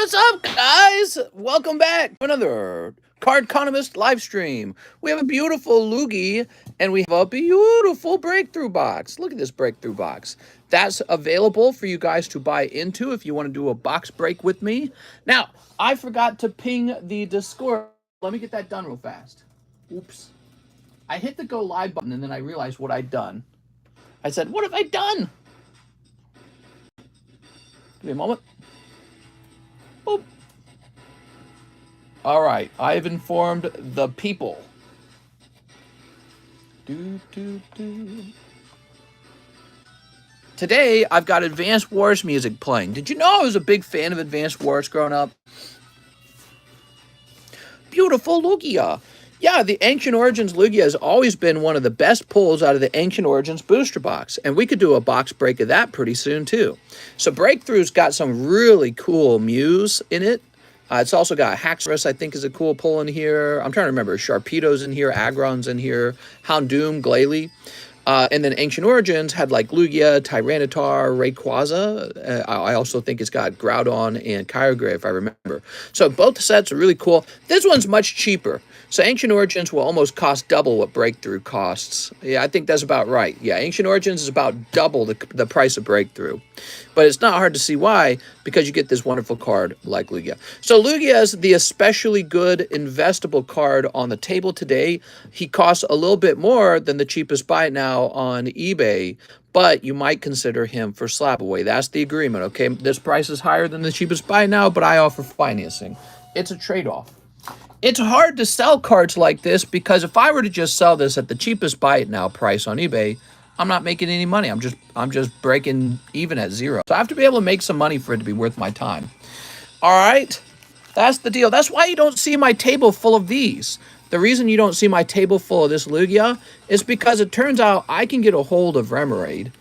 What's up, guys? Welcome back to another Cardconomist live stream. We have a beautiful loogie and we have a beautiful breakthrough box. Look at this breakthrough box. That's available for you guys to buy into if you want to do a box break with me. Now, I forgot to ping the Discord. Let me get that done real fast. Oops. I hit the go live button and then I realized what I'd done. I said, what have I done? Give me a moment. Boop. All right, I've informed the people. Today, I've got Advanced Wars music playing. Did you know I was a big fan of Advanced Wars growing up? Beautiful LUGIA. Yeah, the Ancient Origins LUGIA has always been one of the best pulls out of the Ancient Origins booster box, and we could do a box break of that pretty soon, too. So Breakthrough's got some really cool Mews in it. It's also got Haxorus, I think, is a cool pull in here. I'm trying to remember. Sharpedo's in here, Agron's in here, Houndoom, Glalie. And then Ancient Origins had like Lugia, Tyranitar, Rayquaza. I also think it's got Groudon and Kyogre, if I remember. So both sets are really cool. This one's much cheaper. So Ancient Origins will almost cost double what Breakthrough costs. Yeah, I think that's about right. Yeah, Ancient Origins is about double the price of Breakthrough. But it's not hard to see why, because you get this wonderful card like Lugia. So Lugia is the especially good investable card on the table today. He costs a little bit more than the cheapest buy it now on eBay, but you might consider him for SLAB-AWAY. That's the agreement, okay? This price is higher than the cheapest buy now, but I offer financing. It's a trade-off. It's hard to sell cards like this because if I were to just sell this at the cheapest buy it now price on eBay, I'm not making any money. I'm just breaking even at zero. So I have to be able to make some money for it to be worth my time. All right, that's the deal. That's why you don't see my table full of these. The reason you don't see my table full of this Lugia is because it turns out I can get a hold of Remoraid.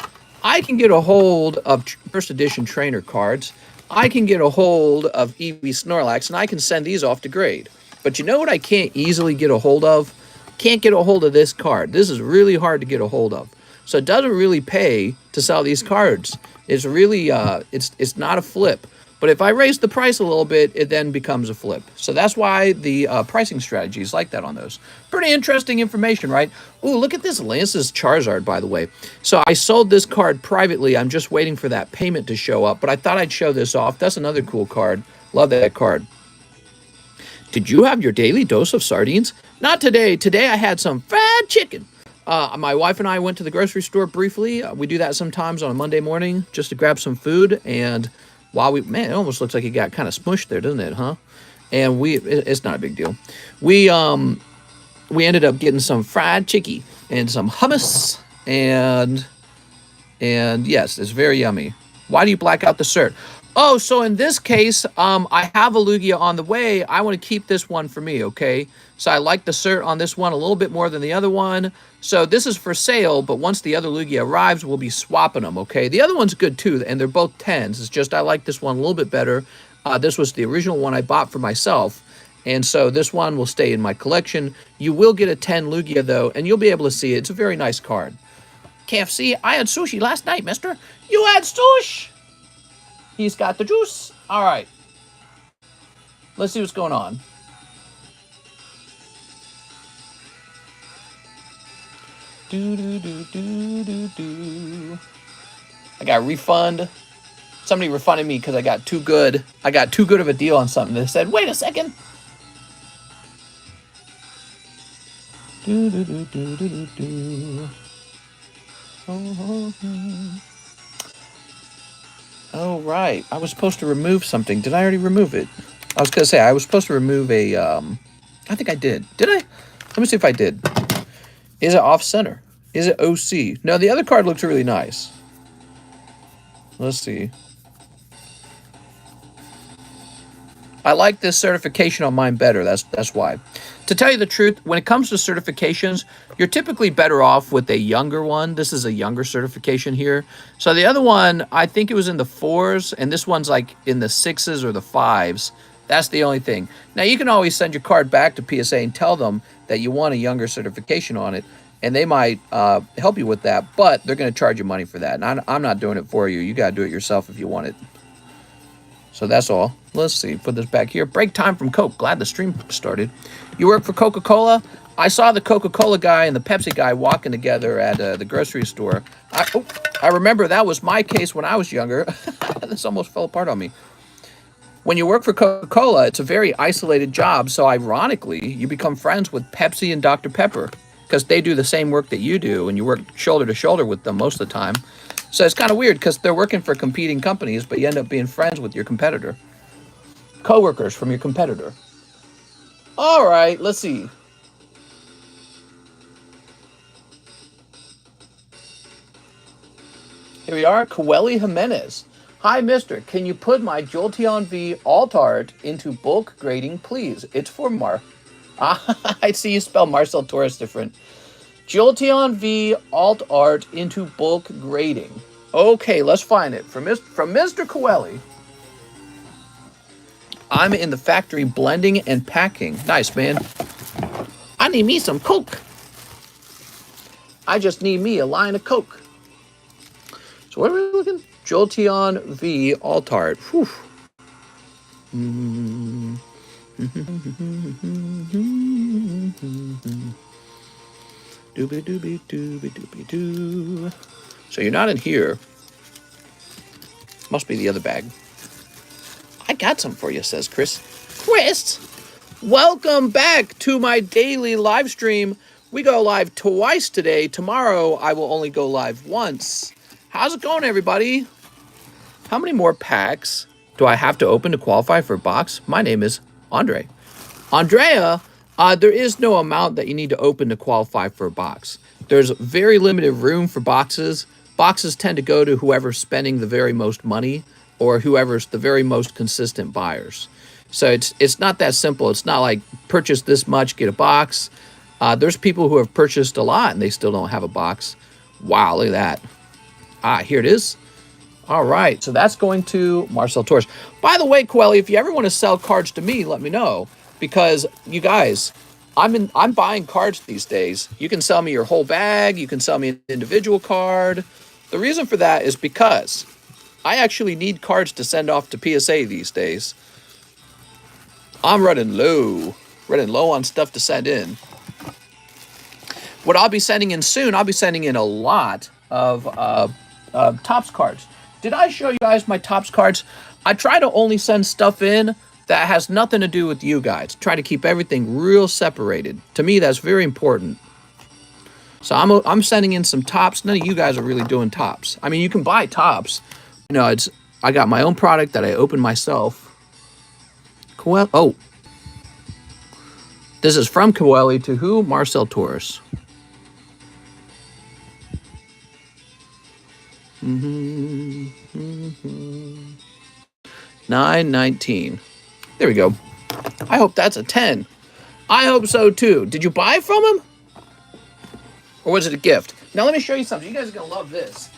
I can get a hold of first edition trainer cards. I can get a hold of EV Snorlax, and I can send these off to grade. But you know what I can't easily get a hold of? Can't get a hold of this card. This is really hard to get a hold of. So it doesn't really pay to sell these cards. It's really, it's not a flip. But if I raise the price a little bit, it then becomes a flip. So that's why the pricing strategy is like that on those. Pretty interesting information, right? Ooh, look at this Lance's Charizard, by the way. So I sold this card privately. I'm just waiting for that payment to show up. But I thought I'd show this off. That's another cool card. Love that card. Did you have your daily dose of sardines? Not today. Today I had some fried chicken. My wife and I went to the grocery store briefly. We do that sometimes on a Monday morning just to grab some food. And while man, it almost looks like it got kind of smushed there, doesn't it, huh? And it's not a big deal. We ended up getting some fried chicken and some hummus. And yes, it's very yummy. Why do you black out the cert? Oh, so in this case, I have a Lugia on the way. I want to keep this one for me, okay? So I like the cert on this one a little bit more than the other one. So this is for sale, but once the other Lugia arrives, we'll be swapping them, okay? The other one's good too, and they're both 10s. It's just I like this one a little bit better. This was the original one I bought for myself, and so this one will stay in my collection. You will get a 10 Lugia, though, and you'll be able to see it. It's a very nice card. KFC, I had sushi last night, mister. You had sushi? He's got the juice. All right. Let's see what's going on. I got a refund. Somebody refunded me because I got too good. I got too good of a deal on something. They said, wait a second. Oh, right. I was supposed to remove something. Did I already remove it? I was going to say, I was supposed to remove a, I think I did. Did I? Let me see if I did. Is it off-center? Is it OC? No, the other card looks really nice. Let's see. I like this certification on mine better. That's why. To tell you the truth, when it comes to certifications, you're typically better off with a younger one. This is a younger certification here. So the other one, I think it was in the 4s, and this one's like in the 6s or the 5s. That's the only thing. Now, you can always send your card back to PSA and tell them that you want a younger certification on it, and they might help you with that, but they're going to charge you money for that. And I'm not doing it for you. You got to do it yourself if you want it. So that's all. Let's see. Put this back here. Break time from Coke. Glad the stream started. You work for Coca-Cola? I saw the Coca-Cola guy and the Pepsi guy walking together at the grocery store. I remember that was my case when I was younger. This almost fell apart on me. When you work for Coca-Cola, it's a very isolated job. So ironically, you become friends with Pepsi and Dr. Pepper because they do the same work that you do, and you work shoulder to shoulder with them most of the time. So it's kind of weird because they're working for competing companies, but you end up being friends with your competitor. Coworkers from your competitor. All right, let's see. Here we are, Coeli Jimenez. Hi, mister. Can you put my Jolteon V alt art into bulk grading, please? It's for I see you spell Marcel Torres different. Jolteon V alt art into bulk grading. Okay, let's find it. From Mr. Coeli. I'm in the factory blending and packing. Nice, man. I need me some Coke. I just need me a line of Coke. So what are we looking? Jolteon V alt art. Whew. Doobie doobie doobie doobie doo. So you're not in here. Must be the other bag. I got some for you, says Chris. Chris, welcome back to my daily live stream. We go live twice today. Tomorrow I will only go live once. How's it going, everybody? How many more packs do I have to open to qualify for a box? My name is Andre. Andrea, there is no amount that you need to open to qualify for a box. There's very limited room for boxes. Boxes tend to go to whoever's spending the very most money or whoever's the very most consistent buyers. So it's not that simple. It's not like purchase this much, get a box. There's people who have purchased a lot and they still don't have a box. Wow, look at that. Here it is. All right, so that's going to Marcel Torres. By the way, Coeli, if you ever want to sell cards to me, let me know. Because you guys, I'm buying cards these days. You can sell me your whole bag. You can sell me an individual card. The reason for that is because I actually need cards to send off to PSA these days. I'm running low on stuff to send in. What I'll be sending in soon, I'll be sending in a lot of Topps cards. Did I show you guys my Topps cards? I try to only send stuff in that has nothing to do with you guys. Try to keep everything real separated. To me, that's very important. So I'm sending in some Topps. None of you guys are really doing Topps. I mean, you can buy Topps. You know, I got my own product that I opened myself. Oh. This is from Coeli to who? Marcel Torres. 919. There we go. I hope that's a 10. I hope so too. Did you buy from him? Or was it a gift? Now let me show you something. You guys are going to love this.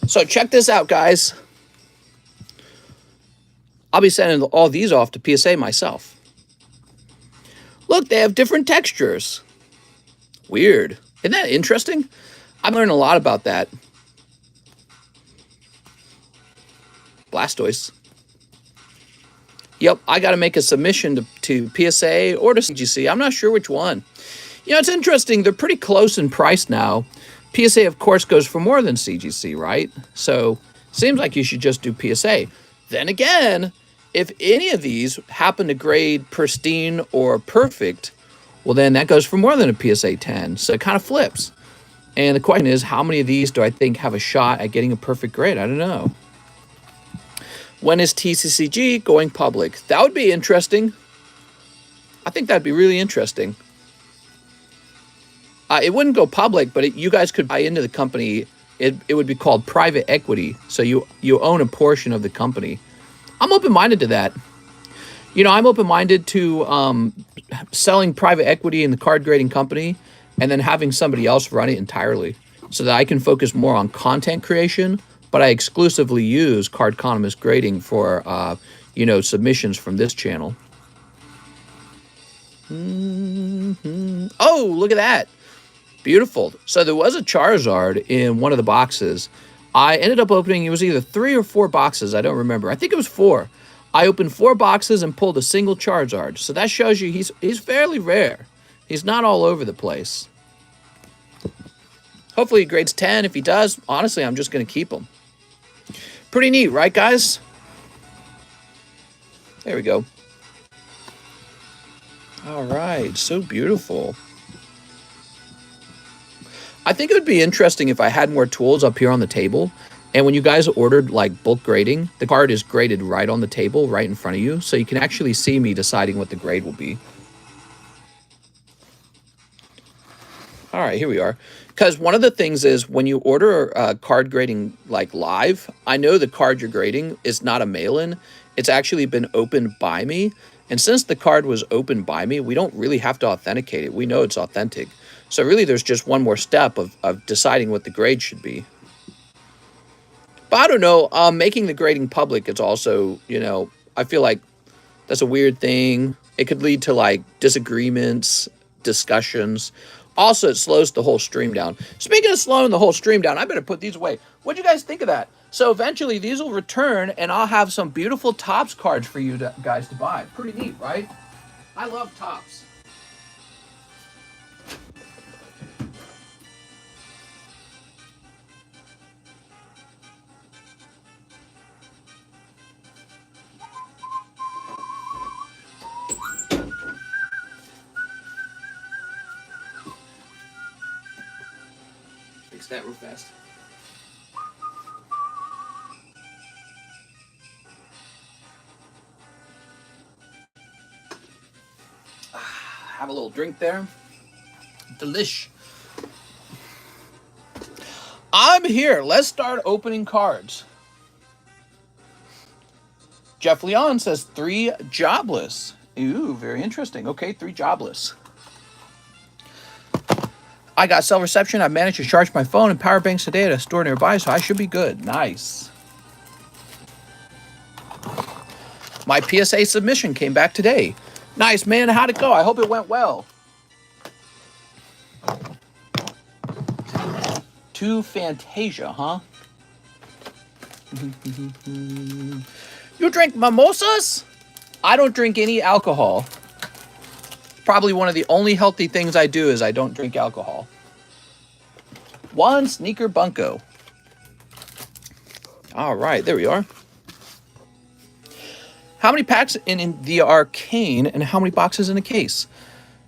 So check this out, guys. I'll be sending all these off to PSA myself. Look, they have different textures. Weird. Isn't that interesting? I'm learning a lot about that. Blastoise. Yep, I got to make a submission to PSA or to CGC. I'm not sure which one. You know, it's interesting. They're pretty close in price now. PSA, of course, goes for more than CGC, right? So, seems like you should just do PSA. Then again, if any of these happen to grade pristine or perfect, well, then that goes for more than a PSA 10. So, it kind of flips. And the question is, how many of these do I think have a shot at getting a perfect grade? I don't know. When is TCCG going public? That would be interesting. I think that'd be really interesting. It wouldn't go public, but you guys could buy into the company. It would be called private equity. So you own a portion of the company. I'm open-minded to that. You know, I'm open-minded to selling private equity in the card grading company and then having somebody else run it entirely so that I can focus more on content creation, but I exclusively use Cardconomist grading for, you know, submissions from this channel. Oh, look at that. Beautiful. So there was a Charizard in one of the boxes. I ended up opening, it was either 3 or 4 boxes. I don't remember. I think it was 4. I opened 4 boxes and pulled a single Charizard. So that shows you he's fairly rare. He's not all over the place. Hopefully he grades 10. If he does, honestly, I'm just going to keep him. Pretty neat, right, guys? There we go. All right. So beautiful. I think it would be interesting if I had more tools up here on the table. And when you guys ordered like bulk grading, the card is graded right on the table, right in front of you. So you can actually see me deciding what the grade will be. All right, here we are. Because one of the things is when you order card grading like live, I know the card you're grading is not a mail-in. It's actually been opened by me. And since the card was opened by me, we don't really have to authenticate it. We know it's authentic. So really there's just one more step of deciding what the grade should be. But I don't know, making the grading public is also, you know, I feel like that's a weird thing. It could lead to like disagreements, discussions. Also, it slows the whole stream down. Speaking of slowing the whole stream down, I better put these away. What do you guys think of that? So eventually these will return and I'll have some beautiful Topps cards for you guys to buy. Pretty neat, right? I love Topps. Fix that real fast. Have a little drink there. Delish. I'm here. Let's start opening cards. Jeff Leon says 3 jobless. Ooh, very interesting. Okay, 3 jobless. I got cell reception. I've managed to charge my phone and power banks today at a store nearby, so I should be good. Nice. My PSA submission came back today. Nice, man. How'd it go? I hope it went well. To Fantasia, huh? You drink mimosas? I don't drink any alcohol. Probably one of the only healthy things I do is I don't drink alcohol. 1 sneaker bunko. All right, there we are. How many packs in the arcane and how many boxes in a case?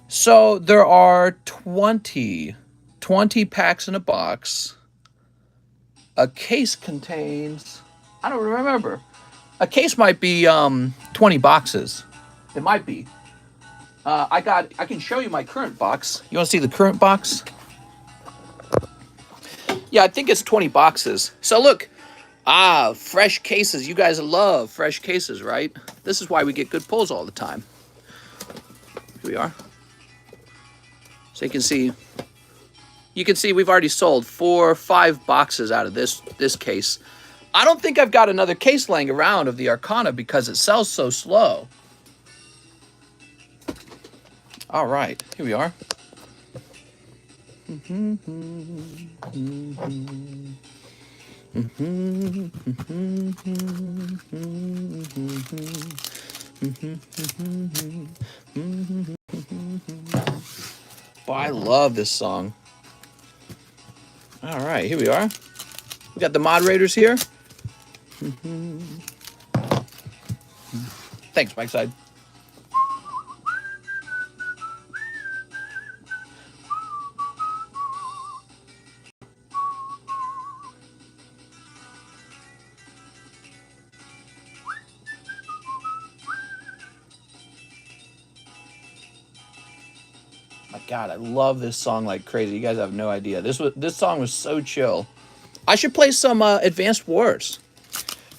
So there are 20 packs in a box. A case contains, I don't remember. A case might be 20 boxes. It might be. I can show you my current box. You want to see the current box? Yeah, I think it's 20 boxes. So look, fresh cases. You guys love fresh cases, right? This is why we get good pulls all the time. Here we are. So you can see we've already sold 4 or 5 boxes out of this case. I don't think I've got another case laying around of the Arcana because it sells so slow. All right, here we are. Boy, I love this song. All right, here we are. We got the moderators here. Thanks, Mike Side. My God, I love this song like crazy. You guys have no idea. This song was so chill. I should play some Advanced Wars.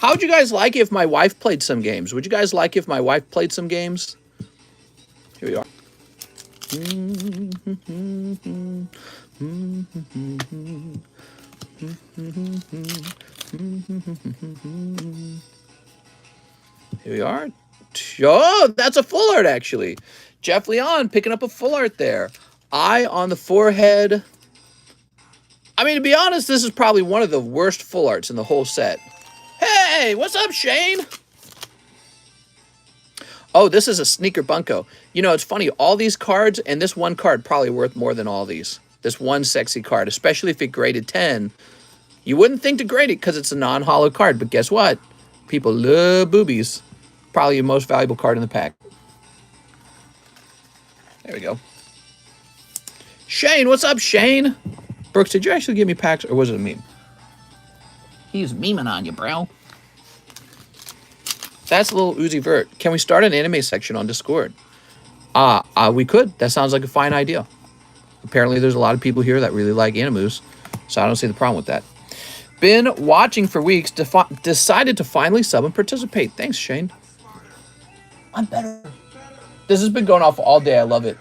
How would you guys like it if my wife played some games? Would you guys like if my wife played some games? Here we are. Here we are. Oh, that's a full art, actually. Jeff Leon picking up a full art there. Eye on the forehead. I mean, to be honest, this is probably one of the worst full arts in the whole set. Hey, what's up, Shane? Oh, this is a sneaker bunko. You know, it's funny. All these cards and this one card probably worth more than all these. This one sexy card, especially if it graded 10. You wouldn't think to grade it because it's a non-hollow card, but guess what? People love boobies. Probably the most valuable card in the pack. There we go. Shane, what's up, Shane? Brooks, did you actually give me packs, or was it a meme? He's memeing on you, bro. That's a little Uzi Vert. Can we start an anime section on Discord? We could. That sounds like a fine idea. Apparently, there's a lot of people here that really like animus, so I don't see the problem with that. Been watching for weeks, decided to finally sub and participate. Thanks, Shane. I'm better. This has been going off all day. I love it.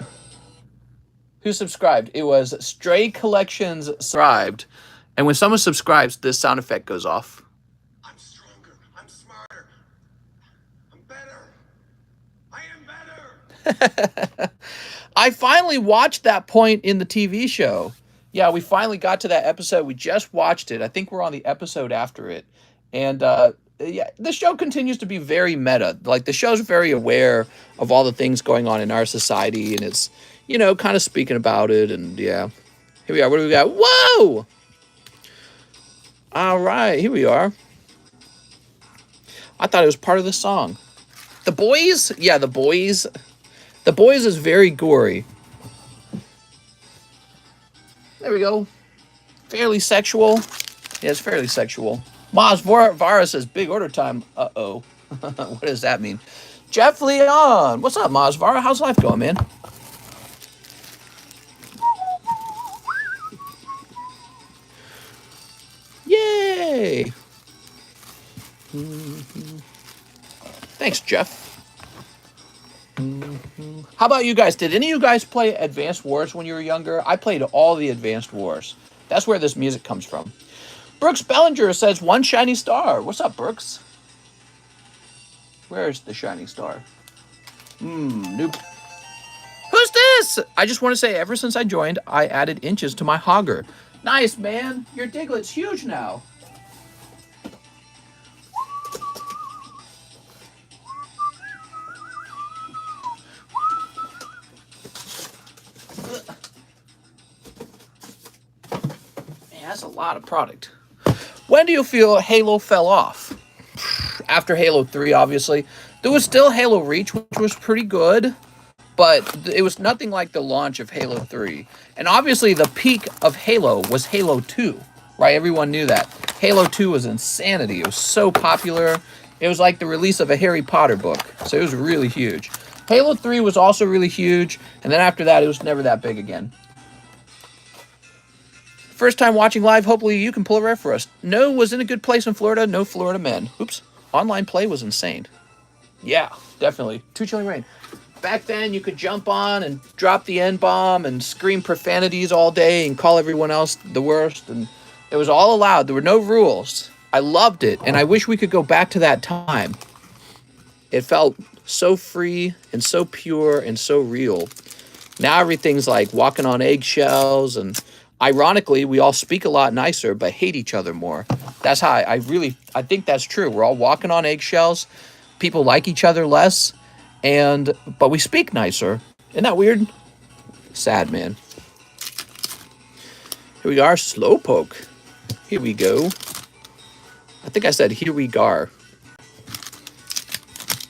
Who subscribed? It was Stray Collections subscribed. And when someone subscribes, this sound effect goes off. I'm stronger. I'm smarter. I'm better. I am better. I finally watched that point in the TV show. Yeah, we finally got to that episode. We just watched it. I think we're on the episode after it. And yeah, the show continues to be very meta. Like, the show's very aware of all the things going on in our society, and it's, you know, kind of speaking about it. And yeah, here we are. What do we got? Whoa! All right, here we are. I thought it was part of the song. The Boys? Yeah, The Boys. The Boys is very gory. There we go. Fairly sexual. Yeah, it's fairly sexual. Maz Vara says, big order time. Uh-oh. What does that mean? Jeff Leon. What's up, Maz Vara? How's life going, man? Yay. Thanks, Jeff. How about you guys? Did any of you guys play Advanced Wars when you were younger? I played all the Advanced Wars. That's where this music comes from. Brooks Bellinger says, one shiny star. What's up, Brooks? Where's the shiny star? Nope. Who's this? I just want to say, ever since I joined, I added inches to my hogger. Nice, man. Your Diglett's huge now. Man, that's a lot of product. When do you feel Halo fell off? After Halo 3, obviously. There was still Halo Reach, which was pretty good, but it was nothing like the launch of Halo 3. And obviously, the peak of Halo was Halo 2, right? Everyone knew that. Halo 2 was insanity. It was so popular. It was like the release of a Harry Potter book, so it was really huge. Halo 3 was also really huge, and then after that, it was never that big again. First time watching live, hopefully you can pull a ref for us. No was in a good place in Florida, no Florida men. Oops. Online play was insane. Yeah, definitely. Too Chilling Rain. Back then, you could jump on and drop the N-bomb and scream profanities all day and call everyone else the worst. And it was all allowed. There were no rules. I loved it, and I wish we could go back to that time. It felt so free and so pure and so real. Now everything's like walking on eggshells, and ironically, we all speak a lot nicer but hate each other more. That's how I think that's true. We're all walking on eggshells. People like each other less, but we speak nicer. Isn't that weird? Sad, man. Here we are, Slowpoke. Here we go. I think I said here we gar.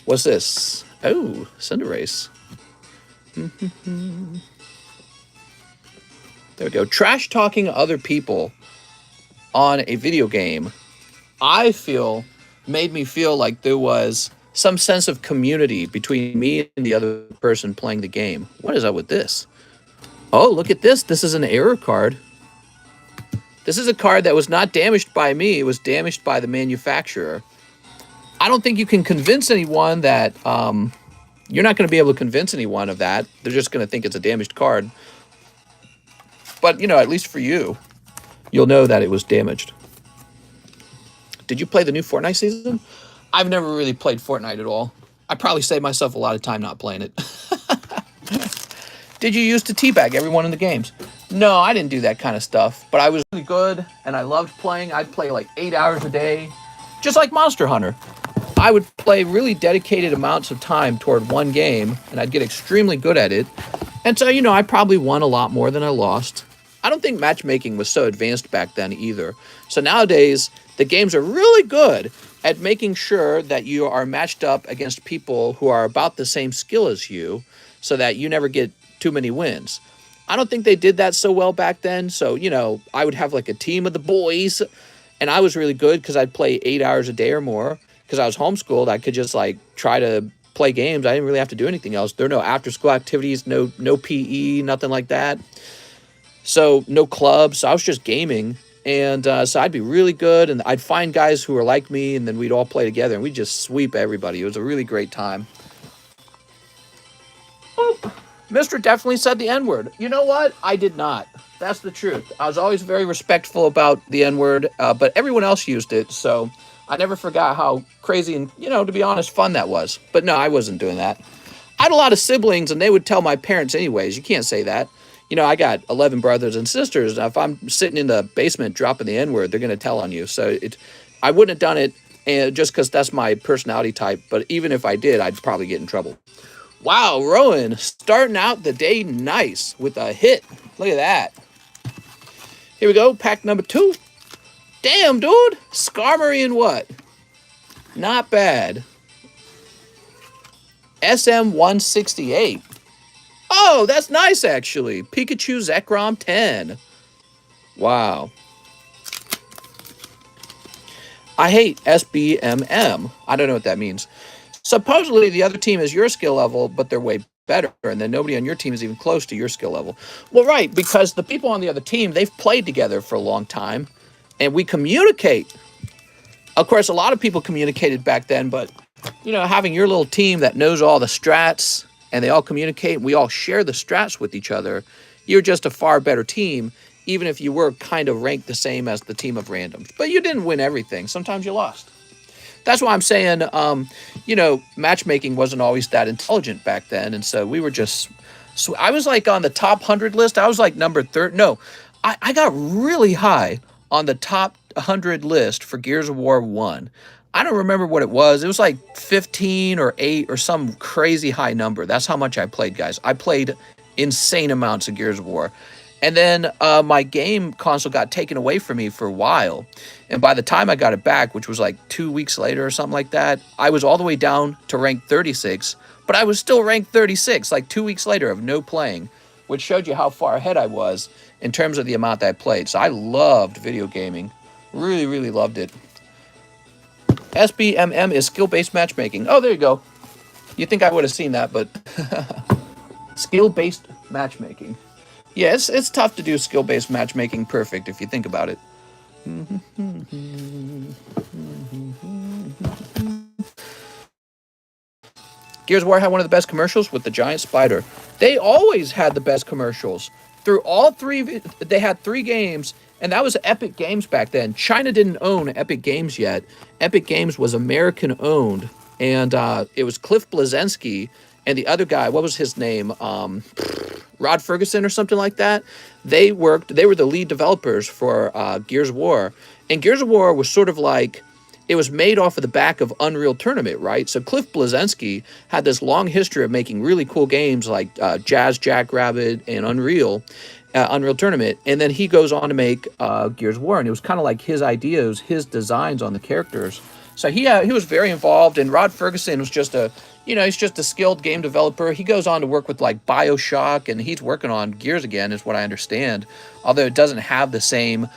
What's this? Oh, Cinderace. There we go. Trash talking other people on a video game, I feel, made me feel like there was some sense of community between me and the other person playing the game. What is up with this? Oh, look at this. This is an error card. This is a card that was not damaged by me. It was damaged by the manufacturer. I don't think you can convince anyone that you're not going to be able to convince anyone of that. They're just going to think it's a damaged card. But, you know, at least for you, you'll know that it was damaged. Did you play the new Fortnite season? I've never really played Fortnite at all. I probably saved myself a lot of time not playing it. Did you used to teabag everyone in the games? No, I didn't do that kind of stuff. But I was really good, and I loved playing. I'd play like 8 hours a day, just like Monster Hunter. I would play really dedicated amounts of time toward one game, and I'd get extremely good at it. And so, you know, I probably won a lot more than I lost. I don't think matchmaking was so advanced back then either. So nowadays, the games are really good at making sure that you are matched up against people who are about the same skill as you so that you never get too many wins. I don't think they did that so well back then. So, you know, I would have like a team of the boys, and I was really good because I'd play 8 hours a day or more. Because I was homeschooled, I could just like try to play games. I didn't really have to do anything else. There are no after school activities, no PE, nothing like that. So no clubs. So I was just gaming. And so I'd be really good, and I'd find guys who were like me, and then we'd all play together, and we'd just sweep everybody. It was a really great time. Oh, Mr. definitely said the N-word. You know what? I did not. That's the truth. I was always very respectful about the N-word, but everyone else used it, so I never forgot how crazy and, you know, to be honest, fun that was. But no, I wasn't doing that. I had a lot of siblings, and they would tell my parents anyways. You can't say that. You know, I got 11 brothers and sisters. If I'm sitting in the basement dropping the N-word, they're going to tell on you. So I wouldn't have done it just because that's my personality type. But even if I did, I'd probably get in trouble. Wow, Rowan, starting out the day nice with a hit. Look at that. Here we go, pack number 2. Damn, dude. Skarmory and what? Not bad. SM-168. Oh, that's nice, actually. Pikachu Zekrom 10. Wow. I hate SBMM. I don't know what that means. Supposedly, the other team is your skill level, but they're way better, and then nobody on your team is even close to your skill level. Well, right, because the people on the other team, they've played together for a long time, and we communicate. Of course, a lot of people communicated back then, but, you know, having your little team that knows all the strats, and they all communicate, and we all share the strats with each other, you're just a far better team, even if you were kind of ranked the same as the team of randoms. But you didn't win everything. Sometimes you lost. That's why I'm saying, you know, matchmaking wasn't always that intelligent back then, and so we were just... So I was like on the top 100 list. I was like number 30. No, I got really high on the top 100 list for Gears of War 1. I don't remember what it was. It was like 15 or 8 or some crazy high number. That's how much I played, guys. I played insane amounts of Gears of War. And then my game console got taken away from me for a while. And by the time I got it back, which was like 2 weeks later or something like that, I was all the way down to rank 36. But I was still ranked 36, like 2 weeks later of no playing, which showed you how far ahead I was in terms of the amount that I played. So I loved video gaming. Really, really loved it. SBMM is skill-based matchmaking. Oh, there you go. You think I would have seen that, but skill-based matchmaking. Yeah, it's tough to do skill-based matchmaking perfect if you think about it. Gears of War had one of the best commercials with the giant spider. They always had the best commercials. Through all three, they had 3 games, and that was Epic Games back then. China didn't own Epic Games yet. Epic Games was American-owned, and it was Cliff Bleszinski and the other guy, what was his name? Rod Ferguson or something like that. They were the lead developers for Gears of War. And Gears of War was sort of like, it was made off of the back of Unreal Tournament, right? So Cliff Bleszinski had this long history of making really cool games like Jazz Jackrabbit and Unreal Tournament. And then he goes on to make Gears of War. And it was kind of like his ideas, his designs on the characters. So he was very involved. And Rod Ferguson was just he's just a skilled game developer. He goes on to work with like BioShock, and he's working on Gears again, is what I understand. Although it doesn't have the same,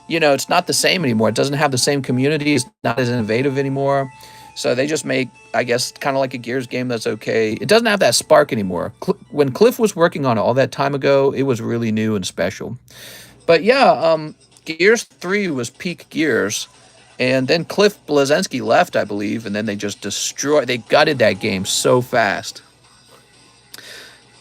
it's not the same anymore. It doesn't have the same community. It's not as innovative anymore. So they just make, I guess, kind of like a Gears game that's okay. It doesn't have that spark anymore. When Cliff was working on it all that time ago, it was really new and special. But yeah, Gears 3 was peak Gears. And then Cliff Bleszinski left, I believe, and then they just they gutted that game so fast.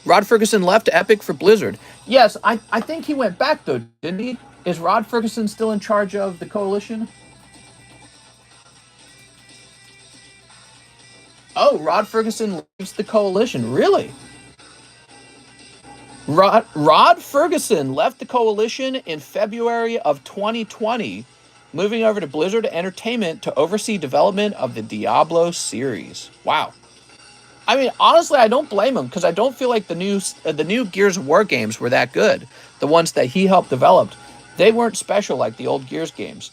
Rod Ferguson left Epic for Blizzard. Yes, I think he went back, though, didn't he? Is Rod Ferguson still in charge of the Coalition? Oh, Rod Ferguson leaves the Coalition. Really? Rod Ferguson left the Coalition in February of 2020, moving over to Blizzard Entertainment to oversee development of the Diablo series. Wow. I mean, honestly, I don't blame him because I don't feel like the new Gears of War games were that good. The ones that he helped develop, they weren't special like the old Gears games.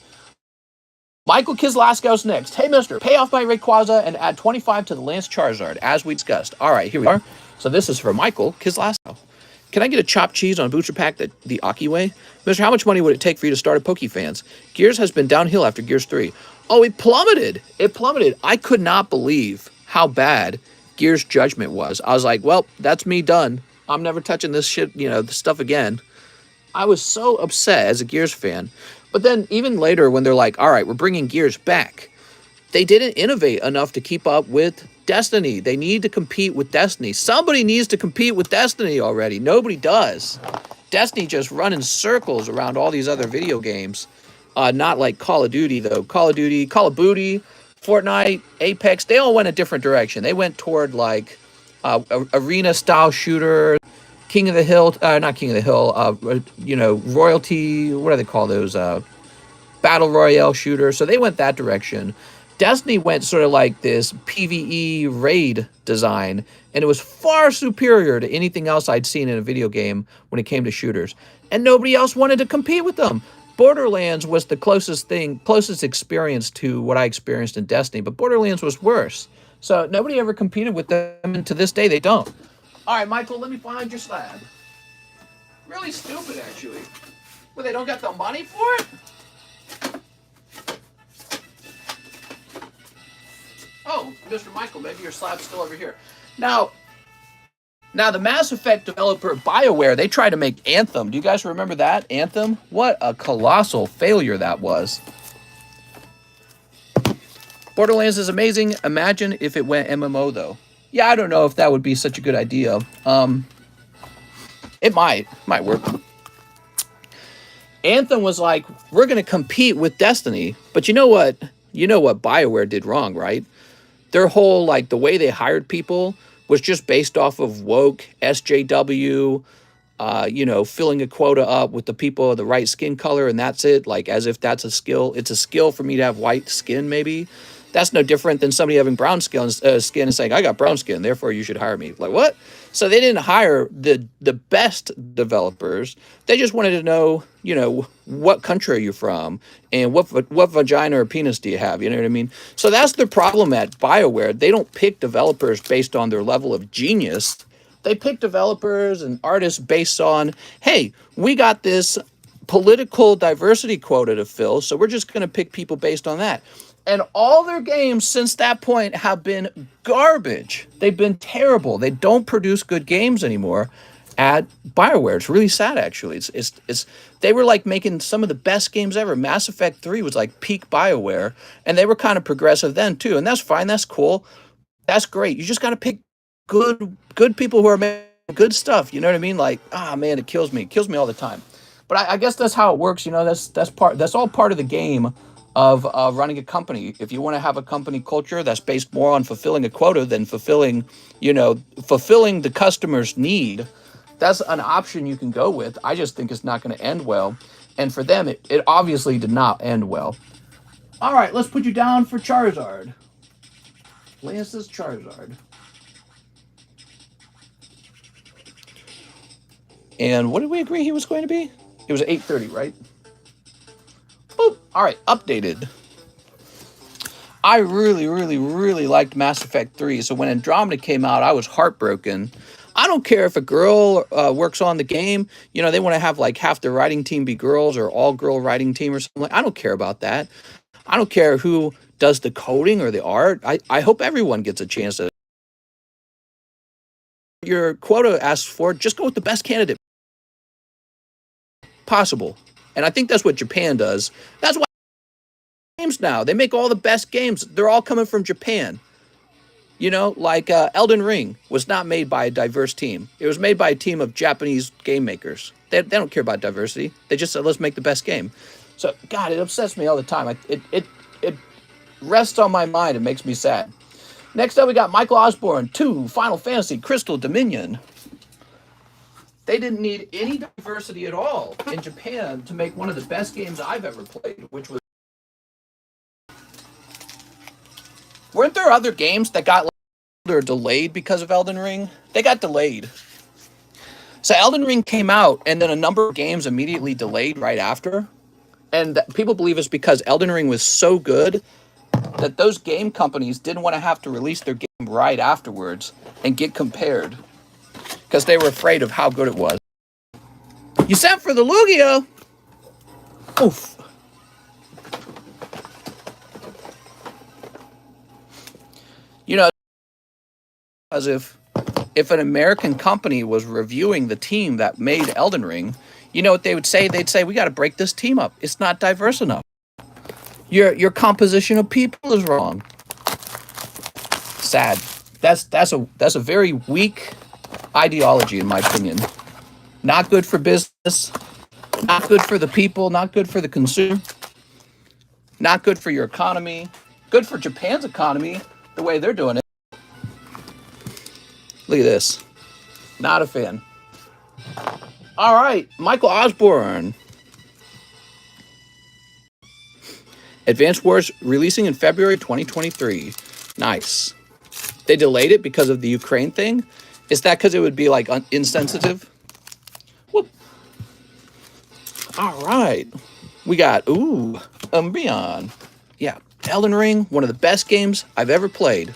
Michael Kislaskow's next. Hey, mister, pay off my Rayquaza and add 25 to the Lance Charizard, as we discussed. All right, here we are. So this is for Michael Kislaskow. Can I get a chopped cheese on a booster pack the Aki way? Mister, how much money would it take for you to start a Pokefans? Gears has been downhill after Gears 3. Oh, it plummeted. It plummeted. I could not believe how bad Gears Judgment was. I was like, well, that's me done. I'm never touching this shit, this stuff again. I was so upset as a Gears fan. But then even later when they're like, all right, we're bringing Gears back, they didn't innovate enough to keep up with Destiny. They need to compete with Destiny. Somebody needs to compete with Destiny already. Nobody does. Destiny just run in circles around all these other video games. Not like Call of Duty, though. Call of Duty, Call of Booty, Fortnite, Apex, they all went a different direction. They went toward like arena-style shooter, King of the Hill, not King of the Hill, royalty, what do they call those? Battle Royale shooter. So they went that direction. Destiny went sort of like this PvE raid design, and it was far superior to anything else I'd seen in a video game when it came to shooters. And nobody else wanted to compete with them. Borderlands was the closest experience to what I experienced in Destiny, but Borderlands was worse. So nobody ever competed with them, and to this day they don't. All right, Michael, let me find your slab. Really stupid, actually. Well, they don't got the money for it? Oh, Mr. Michael, maybe your slab's still over here. Now, the Mass Effect developer BioWare, they tried to make Anthem. Do you guys remember that? Anthem? What a colossal failure that was. Borderlands is amazing. Imagine if it went MMO, though. Yeah, I don't know if that would be such a good idea. It might work. Anthem was like, we're going to compete with Destiny. But you know what? You know what BioWare did wrong, right? Their whole, like, the way they hired people was just based off of woke, SJW, filling a quota up with the people of the right skin color, and that's it. Like, as if that's a skill. It's a skill for me to have white skin, maybe. That's no different than somebody having brown skin and saying, I got brown skin, therefore you should hire me. Like, what? So they didn't hire the best developers. They just wanted to know, what country are you from? And what vagina or penis do you have? You know what I mean? So that's the problem at BioWare. They don't pick developers based on their level of genius. They pick developers and artists based on, hey, we got this political diversity quota to fill, so we're just going to pick people based on that. And all their games since that point have been garbage. They've been terrible. They don't produce good games anymore at BioWare. It's really sad, actually. It's they were like making some of the best games ever. Mass Effect 3 was like peak BioWare, and they were kind of progressive then too. And that's fine. That's cool. That's great. You just got to pick good people who are making good stuff. You know what I mean? Like, man, it kills me. It kills me all the time. But I guess that's how it works. That's all part of the game of running a company. If you want to have a company culture that's based more on fulfilling a quota than fulfilling the customer's need, that's an option you can go with. I just think it's not going to end well. And for them, it obviously did not end well. All right, let's put you down for Charizard. Lance's Charizard. And what did we agree he was going to be? It was 8:30, right? Boop. All right, updated. I really, really, really liked Mass Effect 3. So when Andromeda came out, I was heartbroken. I don't care if a girl works on the game. They want to have like half the writing team be girls or all girl writing team or something. I don't care about that. I don't care who does the coding or the art. I hope everyone gets a chance to. Your quota asks for, just go with the best candidate possible. And I think that's what Japan does. That's why games now. They make all the best games. They're all coming from Japan. You know, like Elden Ring was not made by a diverse team. It was made by a team of Japanese game makers. They don't care about diversity. They just said, let's make the best game. So, God, it upsets me all the time. It rests on my mind. It makes me sad. Next up, we got Michael Osborne 2, Final Fantasy Crystal Dominion. They didn't need any diversity at all in Japan to make one of the best games I've ever played, which was... Weren't there other games that got or delayed because of Elden Ring? They got delayed. So Elden Ring came out, and then a number of games immediately delayed right after. And people believe it's because Elden Ring was so good that those game companies didn't want to have to release their game right afterwards and get compared because they were afraid of how good it was. You sent for the LUGIA. Oof. You know, as if an American company was reviewing the team that made Elden Ring, you know what they would say? They'd say, we got to break this team up. It's not diverse enough. Your composition of people is wrong. Sad. That's a very weak ideology, in my opinion. Not good for business. Not good for the people. Not good for the consumer. Not good for your economy. Good for Japan's economy, the way they're doing it. Look at this. Not a fan. All right, Michael Osborne. Advanced Wars releasing in February 2023. Nice. They delayed it because of the Ukraine thing. Is that because it would be like insensitive? Whoop. All right. We got, Umbreon. Yeah, Elden Ring, one of the best games I've ever played.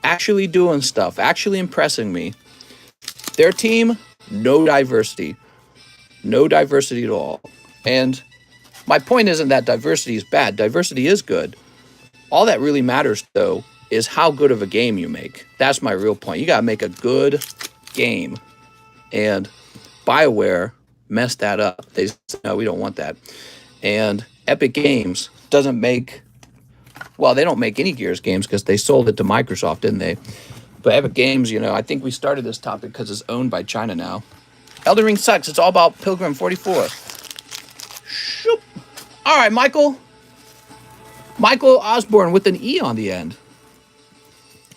Actually doing stuff, actually impressing me. Their team, no diversity. No diversity at all. And my point isn't that diversity is bad. Diversity is good. All that really matters, though, is how good of a game you make. That's my real point. You got to make a good game. And BioWare messed that up. They said, no, we don't want that. And Epic Games doesn't make... Well, they don't make any Gears games because they sold it to Microsoft, didn't they? But Epic Games, you know, I think we started this topic because it's owned by China now. Elden Ring sucks. It's all about Pilgrim 44. Shoop. All right, Michael. Michael Osborne with an E on the end.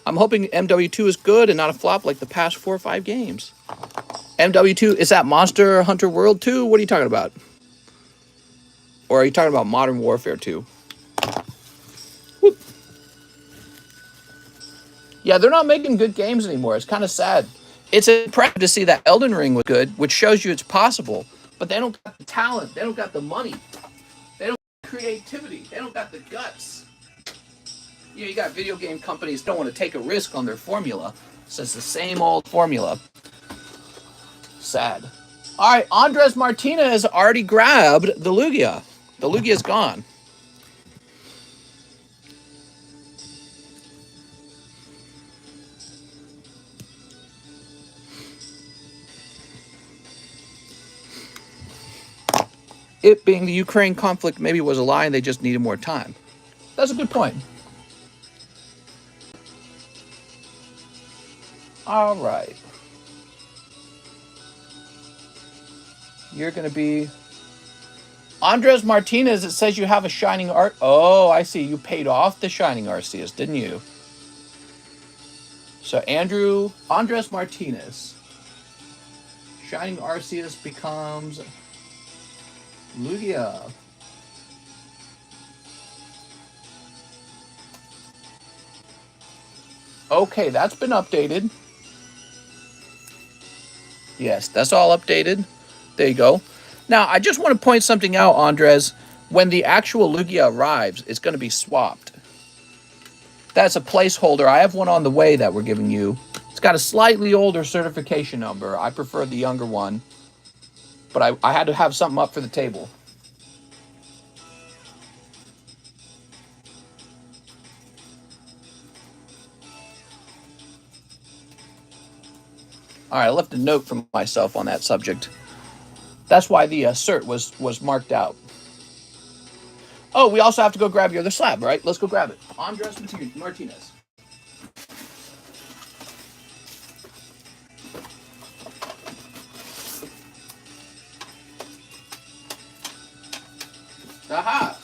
I'm hoping MW2 is good and not a flop like the past 4 or 5 games. MW2, is that Monster Hunter World 2? What are you talking about? Or are you talking about Modern Warfare 2? Whoop. Yeah, they're not making good games anymore. It's kind of sad. It's impressive to see that Elden Ring was good, which shows you it's possible. But they don't got the talent. They don't got the money. They don't got the creativity. They don't got the guts. You know, you got video game companies don't want to take a risk on their formula. So it's the same old formula. Sad. All right, Andres Martinez already grabbed the LUGIA. The LUGIA's gone. It being the Ukraine conflict maybe was a lie and they just needed more time. That's a good point. All right. You're going to be... Andres Martinez, it says you have a Shining Art... Oh, I see. You paid off the Shining Arceus, didn't you? So Andres Martinez. Shining Arceus becomes... LUGIA. Okay, that's been updated. Yes, that's all updated. There you go. Now, I just want to point something out, Andres. When the actual LUGIA arrives, it's going to be swapped. That's a placeholder. I have one on the way that we're giving you. It's got a slightly older certification number. I prefer the younger one. But I had to have something up for the table. All right, I left a note for myself on that subject. That's why the cert was marked out. Oh, we also have to go grab your other slab, right? Let's go grab it. Andres Martinez. Aha!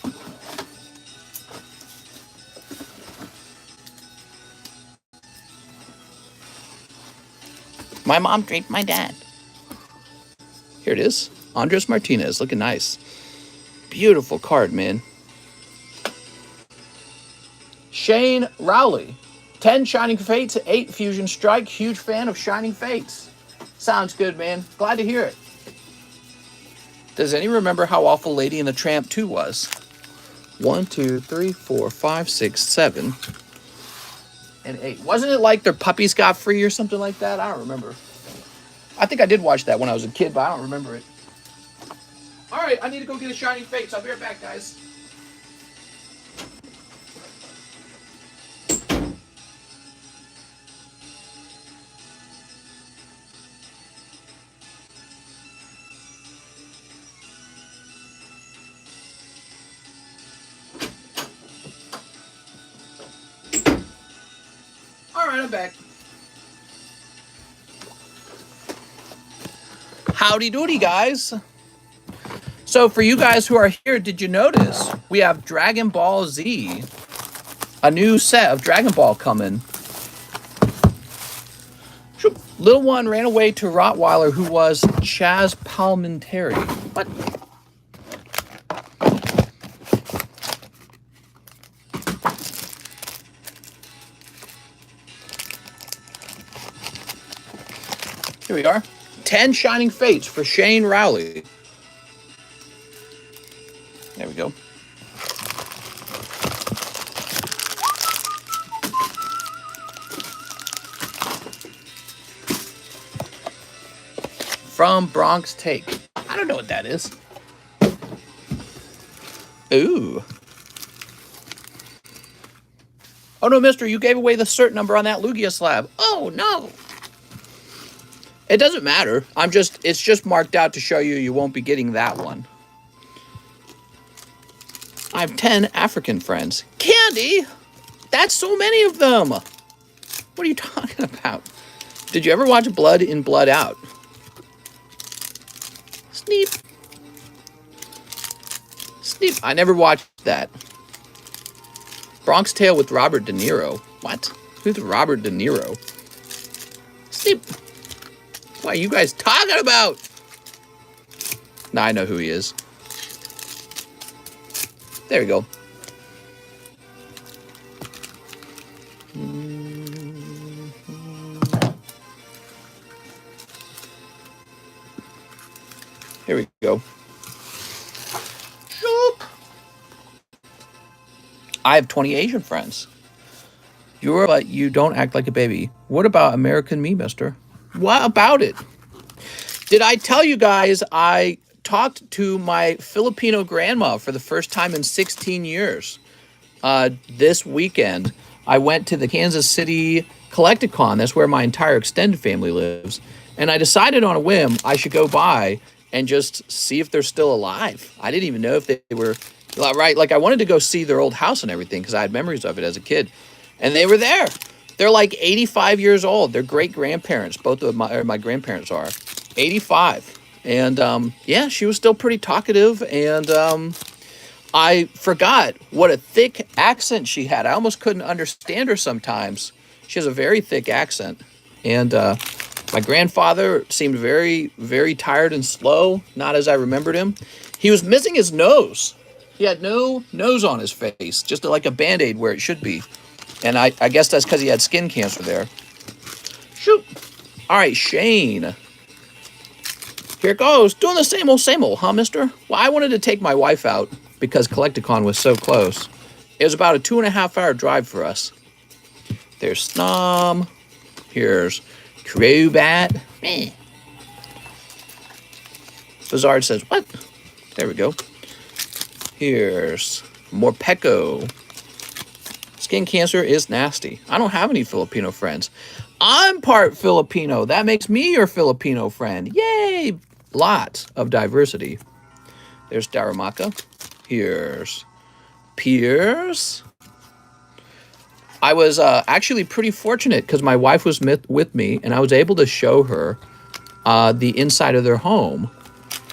My mom draped my dad. Here it is. Andres Martinez, looking nice. Beautiful card, man. Shane Rowley. 10 Shining Fates, 8 Fusion Strike. Huge fan of Shining Fates. Sounds good, man. Glad to hear it. Does anyone remember how awful Lady and the Tramp 2 was? 1, 2, 3, 4, 5, 6, 7, and 8. Wasn't it like their puppies got free or something like that? I don't remember. I think I did watch that when I was a kid, but I don't remember it. All right, I need to go get a Shining Fates. I'll be right back, guys. All right, I'm back. Howdy doody, guys. So for you guys who are here, did you notice we have Dragon Ball Z, a new set of Dragon Ball coming. Little one ran away to Rottweiler, who was Chaz Palminteri. What? Here we are. 10 Shining Fates for Shane Rowley. There we go. From Bronx Take. I don't know what that is. Ooh. Oh no, mister, you gave away the cert number on that LUGIA slab. Oh no. It doesn't matter. It's just marked out to show you won't be getting that one. I have 10 African friends. Candy? That's so many of them. What are you talking about? Did you ever watch Blood in, Blood Out? Sneep. Sneep. I never watched that. Bronx Tale with Robert De Niro. What? Who's Robert De Niro? Sneep. What are you guys talking about? Nah, I know who he is. There we go. Here we go. Shoop. I have 20 Asian friends. But you don't act like a baby. What about American me, mister? What about it? Did I tell you guys I talked to my Filipino grandma for the first time in 16 years? This weekend, I went to the Kansas City Collecticon. That's where my entire extended family lives. And I decided on a whim I should go by and just see if they're still alive. I didn't even know if they were, right? Like, I wanted to go see their old house and everything because I had memories of it as a kid. And they were there. They're like 85 years old. They're great-grandparents. Both of my grandparents are 85. And, yeah, she was still pretty talkative. And I forgot what a thick accent she had. I almost couldn't understand her sometimes. She has a very thick accent. And my grandfather seemed very, very tired and slow, not as I remembered him. He was missing his nose. He had no nose on his face, just like a Band-Aid where it should be. And I guess that's because he had skin cancer there. Shoot. All right, Shane. Here it goes. Doing the same old, huh, mister? Well, I wanted to take my wife out because Collecticon was so close. It was about a 2.5-hour drive for us. There's Snom. Here's Crobat. Bizarre says, what? There we go. Here's Morpeko. Skin cancer is nasty. I don't have any Filipino friends. I'm part Filipino. That makes me your Filipino friend. Yay! Lots of diversity. There's Daramaka. Here's Piers. I was actually pretty fortunate because my wife was with me, and I was able to show her the inside of their home.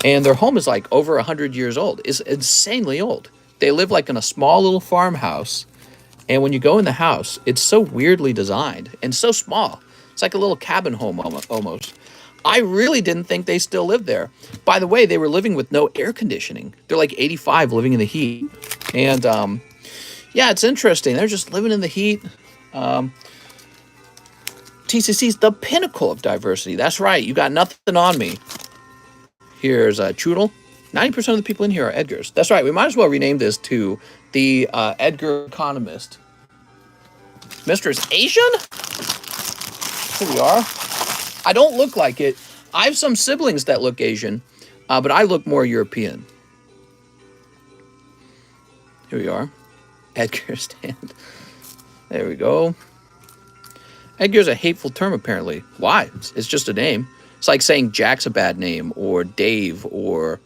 And their home is like over 100 years old. It's insanely old. They live like in a small little farmhouse. And when you go in the house, it's so weirdly designed and so small. It's like a little cabin home almost. I really didn't think they still lived there. By the way, they were living with no air conditioning. They're like 85 living in the heat. And yeah, it's interesting. They're just living in the heat. TCC's the pinnacle of diversity. That's right. You got nothing on me. Here's Choodle. 90% of the people in here are Edgars. That's right. We might as well rename this to the Edgar Economist. Mr. is Asian? Here we are. I don't look like it. I have some siblings that look Asian, but I look more European. Here we are. Edgar stand. There we go. Edgar's a hateful term, apparently. Why? It's just a name. It's like saying Jack's a bad name, or Dave, or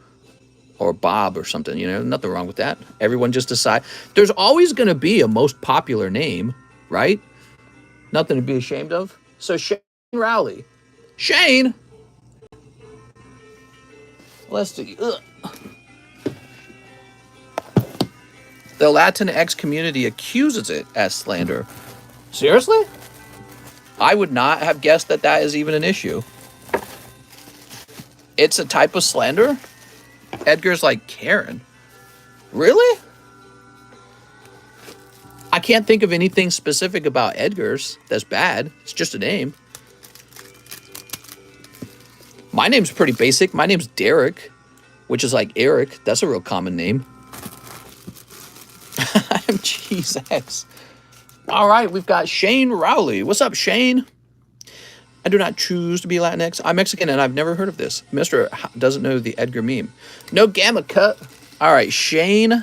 Bob, or something. You know, nothing wrong with that. Everyone just decide. There's always going to be a most popular name, right? Nothing to be ashamed of. So Shane Rowley. Shane! Let's see. Ugh. The Latinx community accuses it as slander. Seriously? I would not have guessed that that is even an issue. It's a type of slander? Edgar's like Karen. Really? I can't think of anything specific about Edgar's that's bad. It's just a name. My name's pretty basic. My name's Derek, which is like Eric. That's a real common name. I'm Jesus. All right, we've got Shane Rowley. What's up, Shane? I do not choose to be Latinx. I'm Mexican, and I've never heard of this. Mr. doesn't know the Edgar meme. No gamma cut. All right, Shane.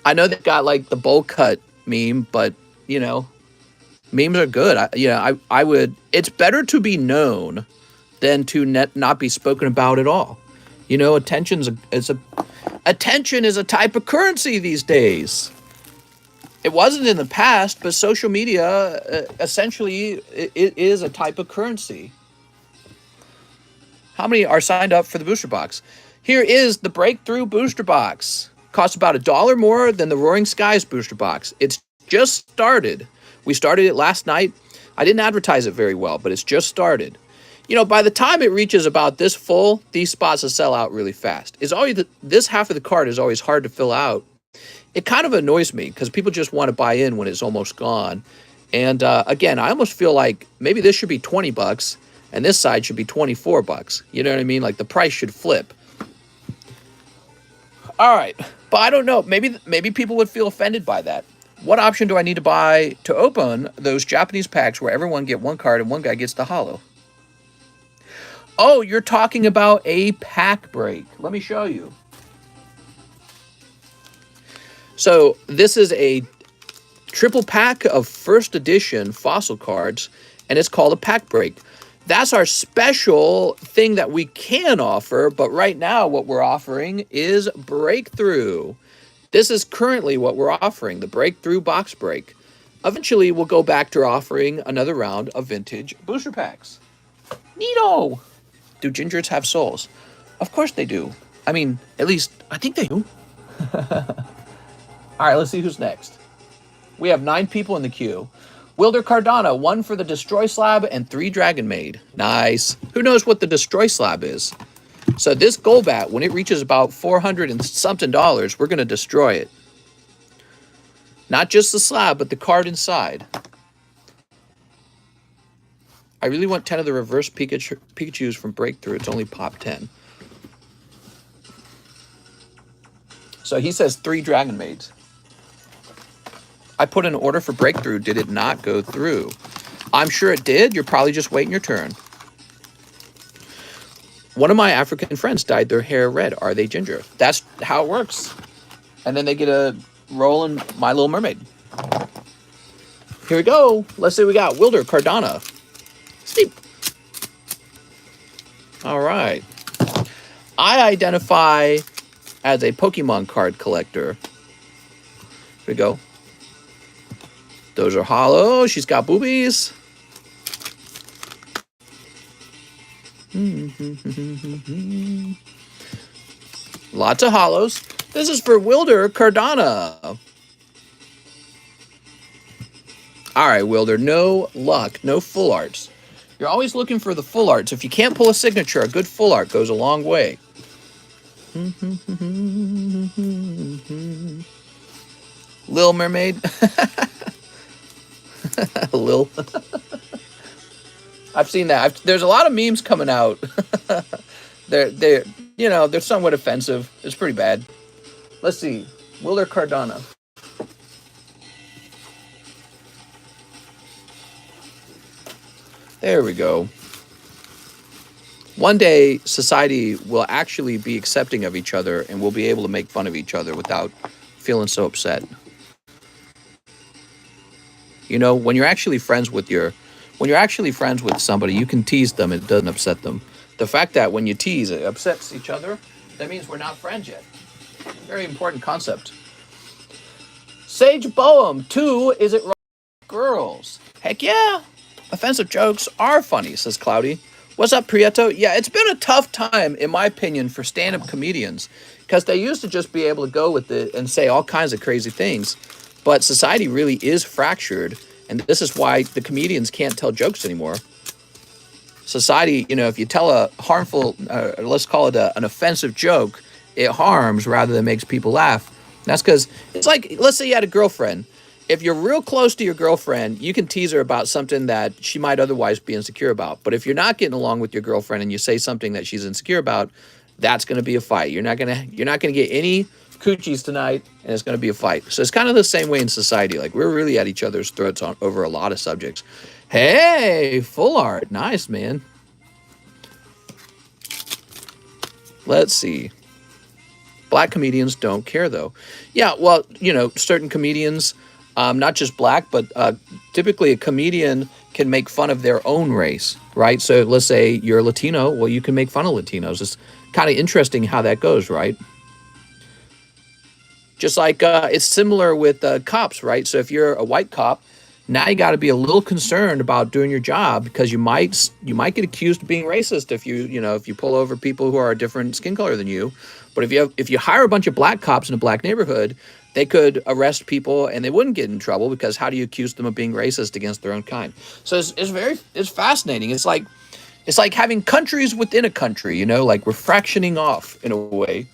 I know they've got, like, the bowl cut meme, but, you know, memes are good. I would... It's better to be known than to not be spoken about at all. You know, attention is a type of currency these days. It wasn't in the past, but social media, essentially, it is a type of currency. How many are signed up for the booster box? Here is the Breakthrough booster box. Costs about $1 more than the Roaring Skies booster box. It's just started. We started it last night. I didn't advertise it very well, but it's just started. You know, by the time it reaches about this full, these spots will sell out really fast. It's always this half of the card is always hard to fill out. It kind of annoys me because people just want to buy in when it's almost gone. And again, I almost feel like maybe this should be $20 and this side should be $24. You know what I mean? Like the price should flip. All right, but I don't know. Maybe people would feel offended by that. What option do I need to buy to open those Japanese packs where everyone get one card and one guy gets the holo? Oh, you're talking about a pack break. Let me show you. So this is a triple pack of first edition fossil cards, and it's called a pack break. That's our special thing that we can offer, but right now what we're offering is Breakthrough. This is currently what we're offering, the Breakthrough box break. Eventually, we'll go back to offering another round of vintage booster packs. Neato! Do gingers have souls? Of course they do. I mean, at least, I think they do. All right, let's see who's next. We have 9 people in the queue. Wilder Cardano, 1 for the Destroy Slab and 3 Dragon Maid. Nice. Who knows what the Destroy Slab is? So this Golbat, when it reaches about $400 and something, we're going to destroy it. Not just the slab, but the card inside. I really want 10 of the reverse Pikachus from Breakthrough. It's only pop 10. So he says 3 Dragon Maids. I put an order for Breakthrough. Did it not go through? I'm sure it did. You're probably just waiting your turn. One of my African friends dyed their hair red. Are they ginger? That's how it works. And then they get a role in My Little Mermaid. Here we go. Let's see what we got. Wilder Cardano. Steep. All right. I identify as a Pokemon card collector. we go. Those are hollow. She's got boobies. Lots of hollows. This is for Wilder Cardano. All right, Wilder, no luck, no full arts. You're always looking for the full arts. If you can't pull a signature, a good full art goes a long way. Little Mermaid. Lil. I've seen that. There's a lot of memes coming out. they're you know, they're somewhat offensive. It's pretty bad. Let's see. Wilder Cardano. There we go. One day, society will actually be accepting of each other, and we'll be able to make fun of each other without feeling so upset. You know, when you're actually friends with somebody, you can tease them and it doesn't upset them. The fact that when you tease, it upsets each other, that means we're not friends yet. Very important concept. Sage Boehm, 2, is it wrong? Girls. Heck yeah. Offensive jokes are funny, says Cloudy. What's up, Prieto? Yeah, it's been a tough time, in my opinion, for stand-up comedians because they used to just be able to go with it and say all kinds of crazy things. But society really is fractured, and this is why the comedians can't tell jokes anymore. Society, you know, if you tell a harmful, let's call it an offensive joke, it harms rather than makes people laugh. That's because it's like, let's say you had a girlfriend. If you're real close to your girlfriend, you can tease her about something that she might otherwise be insecure about. But if you're not getting along with your girlfriend and you say something that she's insecure about, that's going to be a fight. You're not gonna get any coochies tonight, and it's going to be a fight. So it's kind of the same way in society. Like, we're really at each other's throats over a lot of subjects. Hey, full art. Nice, man. Let's see. Black comedians don't care, though. Yeah, well, you know, certain comedians, not just black, but typically a comedian can make fun of their own race, right? So let's say you're Latino. Well, you can make fun of Latinos. It's kind of interesting how that goes, right? Just like it's similar with cops, right? So if you're a white cop, now you got to be a little concerned about doing your job because you might get accused of being racist if you pull over people who are a different skin color than you. But if you hire a bunch of black cops in a black neighborhood, they could arrest people and they wouldn't get in trouble because how do you accuse them of being racist against their own kind? So it's fascinating. It's like having countries within a country, you know, like we're fractioning off in a way.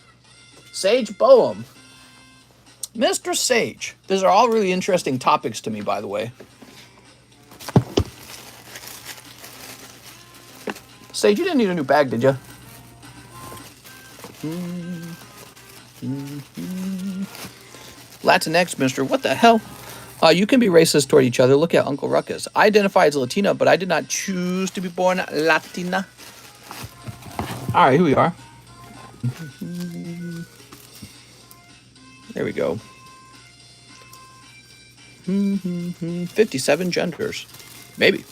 Sage Boehm. Mr. Sage. These are all really interesting topics to me, by the way. Sage, you didn't need a new bag, did you? Latinx, mister. What the hell? You can be racist toward each other. Look at Uncle Ruckus. I identify as Latina, but I did not choose to be born Latina. All right, here we are. There we go. 57 genders. Maybe.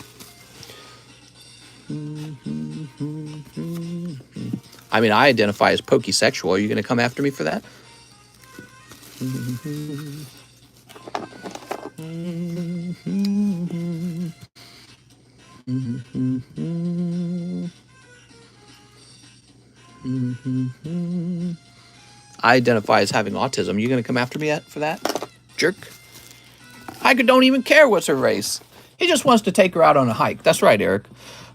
I mean, I identify as pokesexual. Are you going to come after me for that? I identify as having autism. You going to come after me for that? Jerk. I don't even care what's her race. He just wants to take her out on a hike. That's right, Eric.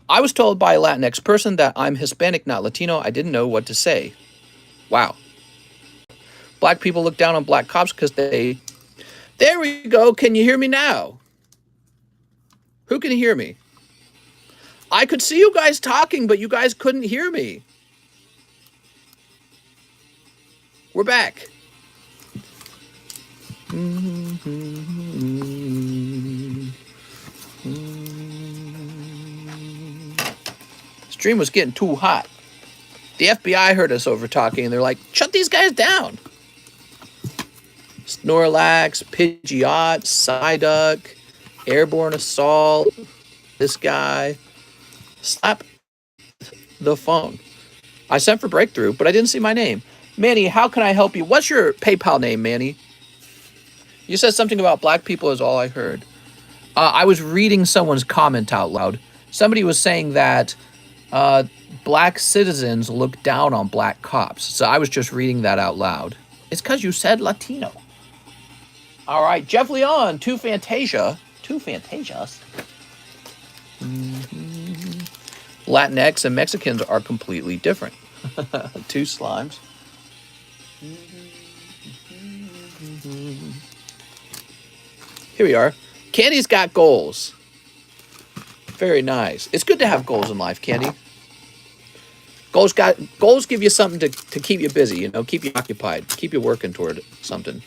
I was told by a Latinx person that I'm Hispanic, not Latino. I didn't know what to say. Wow. Black people look down on black cops because they... There we go. Can you hear me now? Who can hear me? I could see you guys talking, but you guys couldn't hear me. We're back. Stream was getting too hot. The FBI heard us over talking, and they're like, shut these guys down. Snorlax, Pidgeot, Psyduck, Airborne Assault, this guy. Slap the phone. I sent for breakthrough, but I didn't see my name. Manny, how can I help you? What's your PayPal name, Manny? You said something about black people is all I heard. I was reading someone's comment out loud. Somebody was saying that black citizens look down on black cops. So I was just reading that out loud. It's because you said Latino. All right, Jeff Leon, two Fantasias. Latinx and Mexicans are completely different. Two slimes. Here we are. Candy's got goals. Very nice. It's good to have goals in life, Candy. Goals give you something to keep you busy, you know, keep you occupied, keep you working toward something.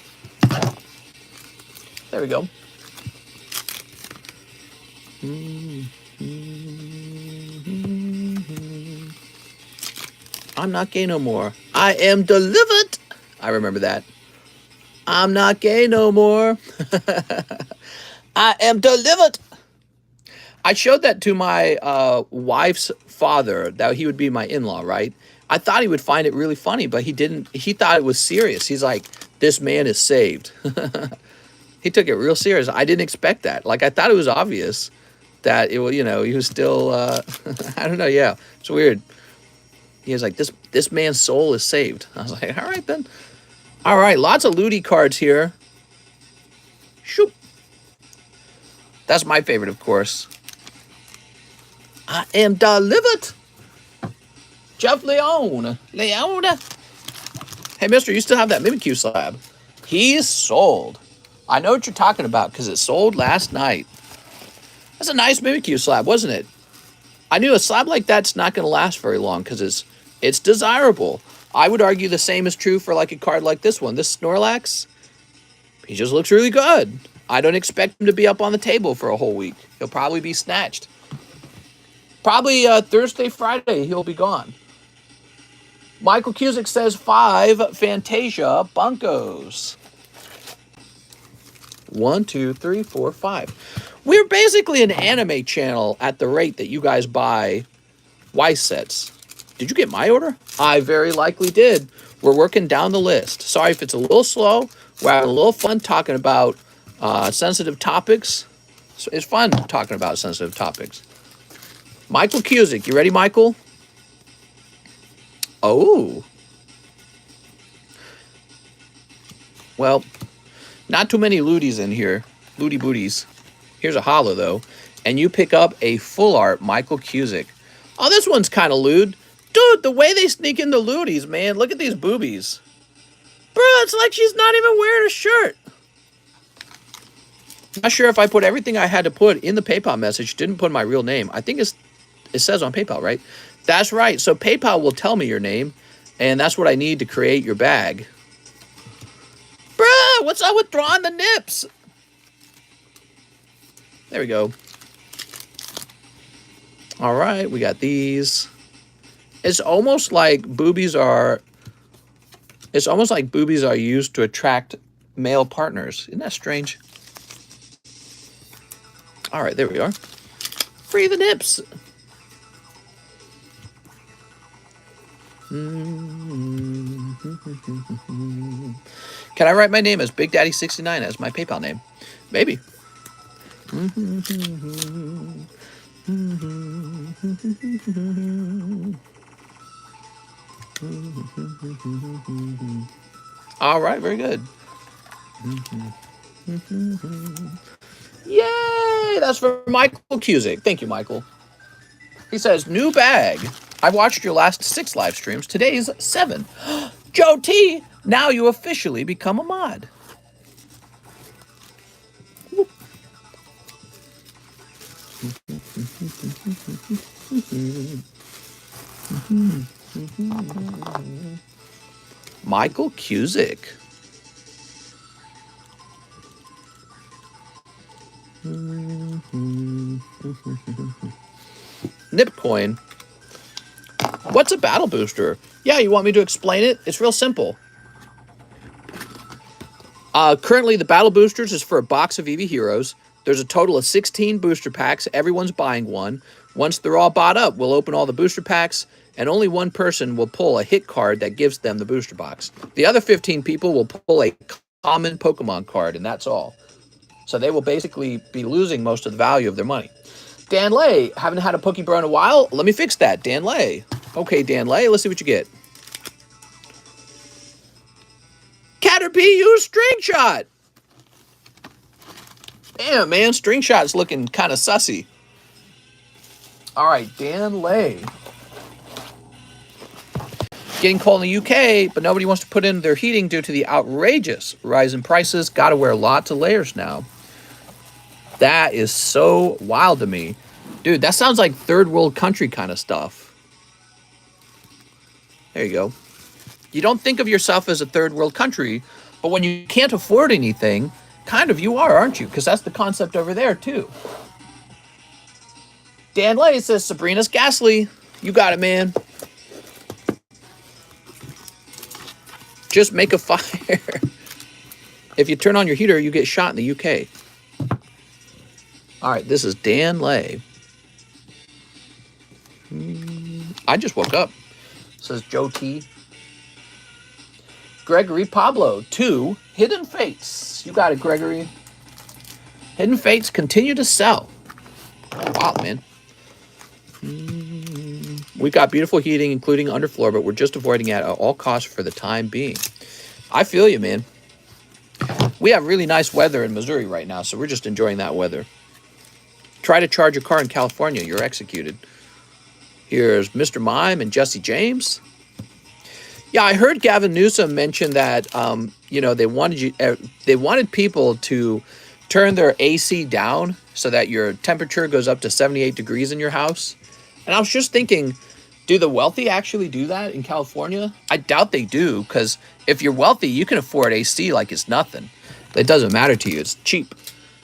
There we go. I'm not gay no more. I am delivered. I remember that. I'm not gay no more. I am delivered. I showed that to my wife's father, that he would be my in-law, right? I thought he would find it really funny, but he didn't. He thought it was serious. He's like, this man is saved. He took it real serious. I didn't expect that. Like, I thought it was obvious that, it, you know, he was still, I don't know, yeah. It's weird. He was like, this man's soul is saved. I was like, all right, then. All right, lots of Ludi cards here. Shoop. That's my favorite, of course. I am delivered. Jeff Leone. Hey, mister, you still have that Mimikyu slab. He's sold. I know what you're talking about because it sold last night. That's a nice Mimikyu slab, wasn't it? I knew a slab like that's not going to last very long because it's desirable. I would argue the same is true for like a card like this one. This Snorlax, he just looks really good. I don't expect him to be up on the table for a whole week. He'll probably be snatched. Probably Thursday, Friday, he'll be gone. Michael Cusick says 5 Fantasia Bunkos. 1, 2, 3, 4, 5. We're basically an anime channel at the rate that you guys buy Weiss sets. Did you get my order? I very likely did. We're working down the list. Sorry if it's a little slow. We're having a little fun talking about sensitive topics. So it's fun talking about sensitive topics. Michael Cusick. You ready, Michael? Oh. Well, not too many Ludis in here. Ludi booties. Here's a holo, though. And you pick up a full art Michael Cusick. Oh, this one's kind of lewd. Dude, the way they sneak in the Ludis, man. Look at these boobies. Bro, it's like she's not even wearing a shirt. Not sure if I put everything I had to put in the PayPal message. Didn't put my real name. I think it says on PayPal, right? That's right. So PayPal will tell me your name. And that's what I need to create your bag. Bruh, what's up with drawing the nips? There we go. All right, we got these. It's almost like boobies are used to attract male partners. Isn't that strange? All right, there we are. Free the nips. Can I write my name as Big Daddy 69 as my PayPal name? Maybe. All right, very good. Yay! That's for Michael Cusick. Thank you, Michael. He says, new bag. I watched your last 6 live streams. Today's 7. Joe T, now you officially become a mod. Michael Cusick. Nipcoin. What's a battle booster? Yeah, you want me to explain it? It's real simple. Currently, the battle boosters is for a box of EV Heroes. There's a total of 16 booster packs. Everyone's buying one. Once they're all bought up, we'll open all the booster packs, and only one person will pull a hit card that gives them the booster box. The other 15 people will pull a common Pokemon card, and that's all. So they will basically be losing most of the value of their money. Dan Lay, haven't had a Pokebro in a while. Let me fix that, Dan Lay. Okay, Dan Lay, let's see what you get. Caterpie String Shot. Damn, man, String Shot's looking kind of sussy. All right, Dan Lay. Getting cold in the UK, but nobody wants to put in their heating due to the outrageous rise in prices. Got to wear lots of layers now. That is so wild to me. Dude, that sounds like third world country kind of stuff. There you go. You don't think of yourself as a third world country, but when you can't afford anything, kind of you are, aren't you? Because that's the concept over there, too. Dan Lay says, Sabrina's Ghastly. You got it, man. Just make a fire. If you turn on your heater, you get shot in the UK. All right, this is Dan Lay. I just woke up. Says Joe T. Gregory Pablo, 2 Hidden Fates. You got it, Gregory. Hidden Fates continue to sell. Wow, man. We got beautiful heating, including underfloor, but we're just avoiding it at all costs for the time being. I feel you, man. We have really nice weather in Missouri right now, so we're just enjoying that weather. Try to charge a car in California, you're executed. Here's Mr. Mime and Jesse James. Yeah, I heard Gavin Newsom mention that they wanted people to turn their AC down so that your temperature goes up to 78 degrees in your house. And I was just thinking, do the wealthy actually do that in California? I doubt they do, because if you're wealthy, you can afford AC like it's nothing. It doesn't matter to you. It's cheap.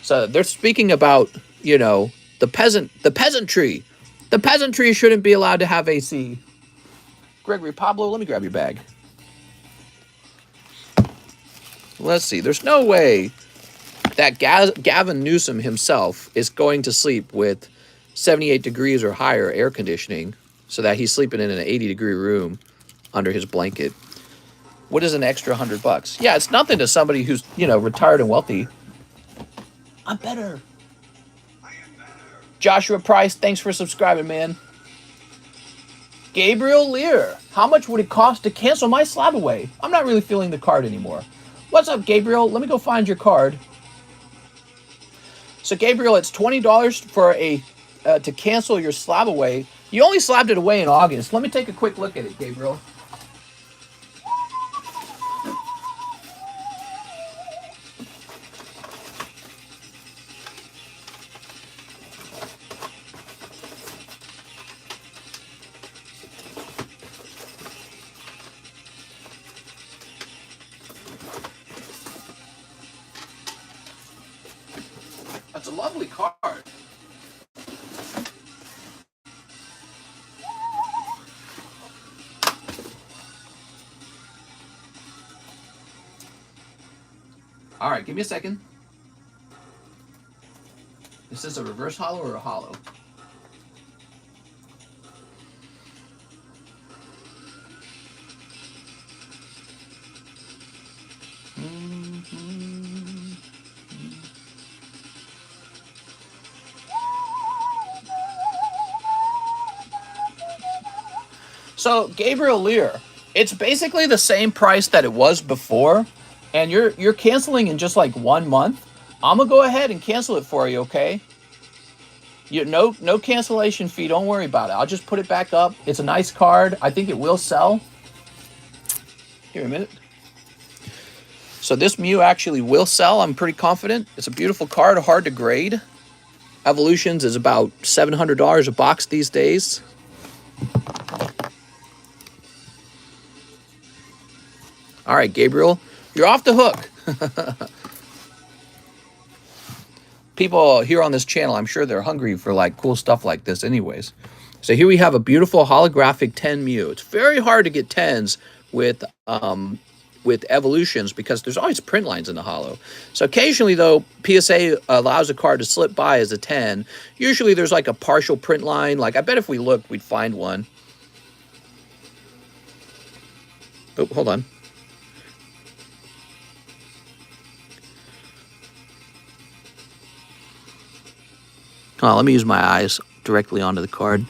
So they're speaking about, the peasantry. The peasantry shouldn't be allowed to have AC. Gregory Pablo, let me grab your bag. Let's see. There's no way that Gavin Newsom himself is going to sleep with 78 degrees or higher air conditioning so that he's sleeping in an 80-degree room under his blanket. What is an extra $100? Yeah, it's nothing to somebody who's, retired and wealthy. I'm better. Joshua Price, thanks for subscribing, man. Gabriel Lear, how much would it cost to cancel my SLAB-AWAY? I'm not really feeling the card anymore. What's up, Gabriel? Let me go find your card. So, Gabriel, it's $20 for to cancel your SLAB-AWAY. You only slabbed it away in August. Let me take a quick look at it, Gabriel. That's a lovely card. All right, give me a second. Is this a reverse hollow or a hollow? So, Gabriel Lear, it's basically the same price that it was before, and you're canceling in just like 1 month. I'm gonna go ahead and cancel it for you, okay? No cancellation fee. Don't worry about it. I'll just put it back up. It's a nice card. I think it will sell. Here a minute. So this Mew actually will sell. I'm pretty confident. It's a beautiful card, hard to grade. Evolutions is about $700 a box these days. All right, Gabriel, you're off the hook. People here on this channel, I'm sure they're hungry for like cool stuff like this anyways. So here we have a beautiful holographic 10 Mew. It's very hard to get 10s with evolutions because there's always print lines in the holo. So occasionally, though, PSA allows a card to slip by as a 10. Usually there's like a partial print line. Like I bet if we looked, we'd find one. Oh, hold on. Oh, let me use my eyes directly onto the card.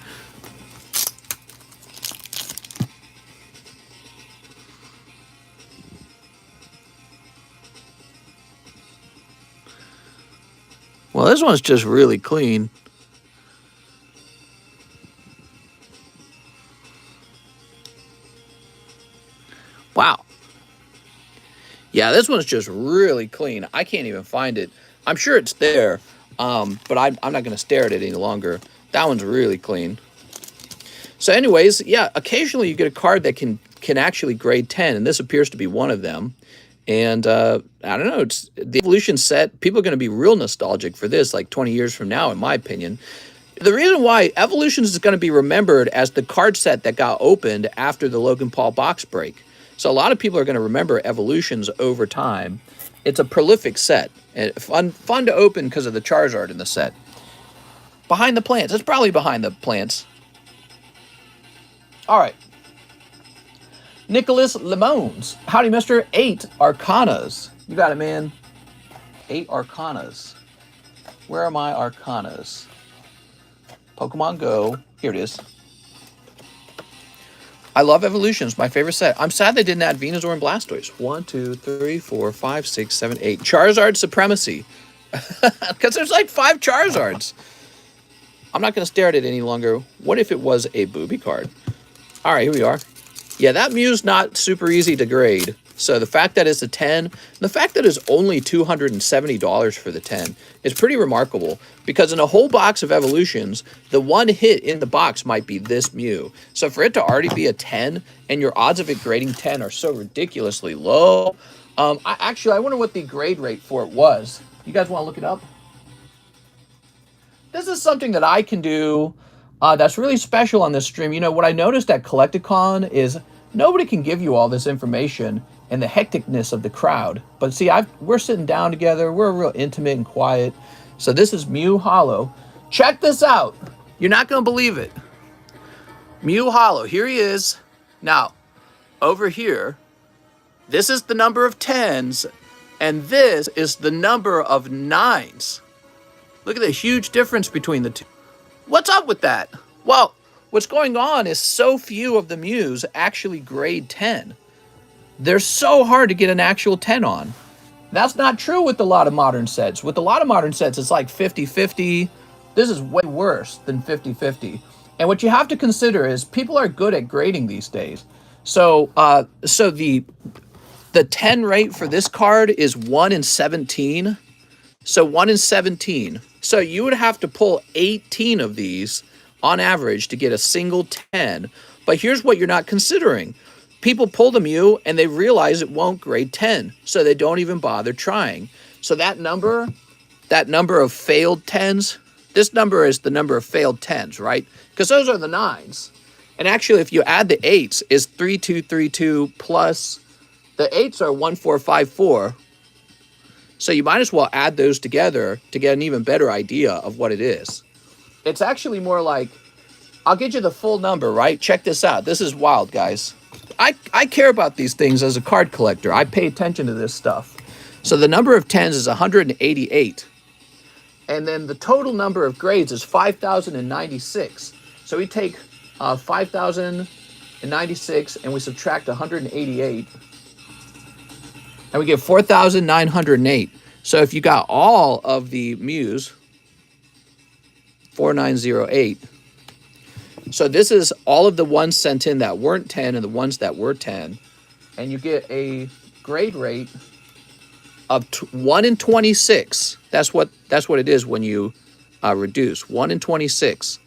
Well, this one's just really clean. Wow. Yeah, this one's just really clean. I can't even find it. I'm sure it's there, but I'm not going to stare at it any longer. That one's really clean. So anyways, yeah, occasionally you get a card that can actually grade 10, and this appears to be one of them. And I don't know, it's the Evolution set. People are going to be real nostalgic for this, like 20 years from now, in my opinion. The reason why Evolutions is going to be remembered as the card set that got opened after the Logan Paul box break. So a lot of people are going to remember Evolutions over time. It's a prolific set and fun to open because of the Charizard in the set. Behind the plants. It's probably behind the plants. All right. Nicholas Limones. Howdy, mister. 8 Arcanas. You got it, man. 8 Arcanas. Where are my Arcanas? Pokemon Go. Here it is. I love Evolutions. My favorite set. I'm sad they didn't add Venusaur and Blastoise. 1, 2, 3, 4, 5, 6, 7, 8. Charizard Supremacy. Because there's like 5 Charizards. I'm not going to stare at it any longer. What if it was a booby card? All right, here we are. Yeah, that Mew's not super easy to grade. So the fact that it's a 10, the fact that it's only $270 for the 10 is pretty remarkable, because in a whole box of Evolutions, the one hit in the box might be this Mew. So for it to already be a 10, and your odds of it grading 10 are so ridiculously low. I wonder what the grade rate for it was. You guys want to look it up? This is something that I can do that's really special on this stream. You know, what I noticed at Collecticon is nobody can give you all this information and the hecticness of the crowd. But see, we're sitting down together. We're real intimate and quiet. So this is Mew Hollow. Check this out. You're not going to believe it. Mew Hollow. Here he is. Now, over here, this is the number of 10s, and this is the number of 9s. Look at the huge difference between the two. What's up with that? Well, what's going on is so few of the Mews actually grade 10. They're so hard to get an actual 10 on. That's not true with a lot of modern sets. With a lot of modern sets, it's like 50-50. This is way worse than 50-50. And what you have to consider is people are good at grading these days. So the 10 rate for this card is 1 in 17. So 1 in 17. So you would have to pull 18 of these on average to get a single 10. But here's what you're not considering. People pull the Mew and they realize it won't grade 10. So they don't even bother trying. So that number of failed 10s, this number is the number of failed 10s, right? Because those are the 9s. And actually, if you add the 8s, is 3232 plus the 8s are 1454. So you might as well add those together to get an even better idea of what it is. It's actually more like, I'll get you the full number, right? Check this out. This is wild, guys. I care about these things as a card collector. I pay attention to this stuff. So the number of 10s is 188. And then the total number of grades is 5,096. So we take 5,096 and we subtract 188. And we get 4,908. So if you got all of the Mews, 4908. So this is all of the ones sent in that weren't 10 and the ones that were 10. And you get a grade rate of 1 in 26. That's what it is when you reduce. 1 in 26.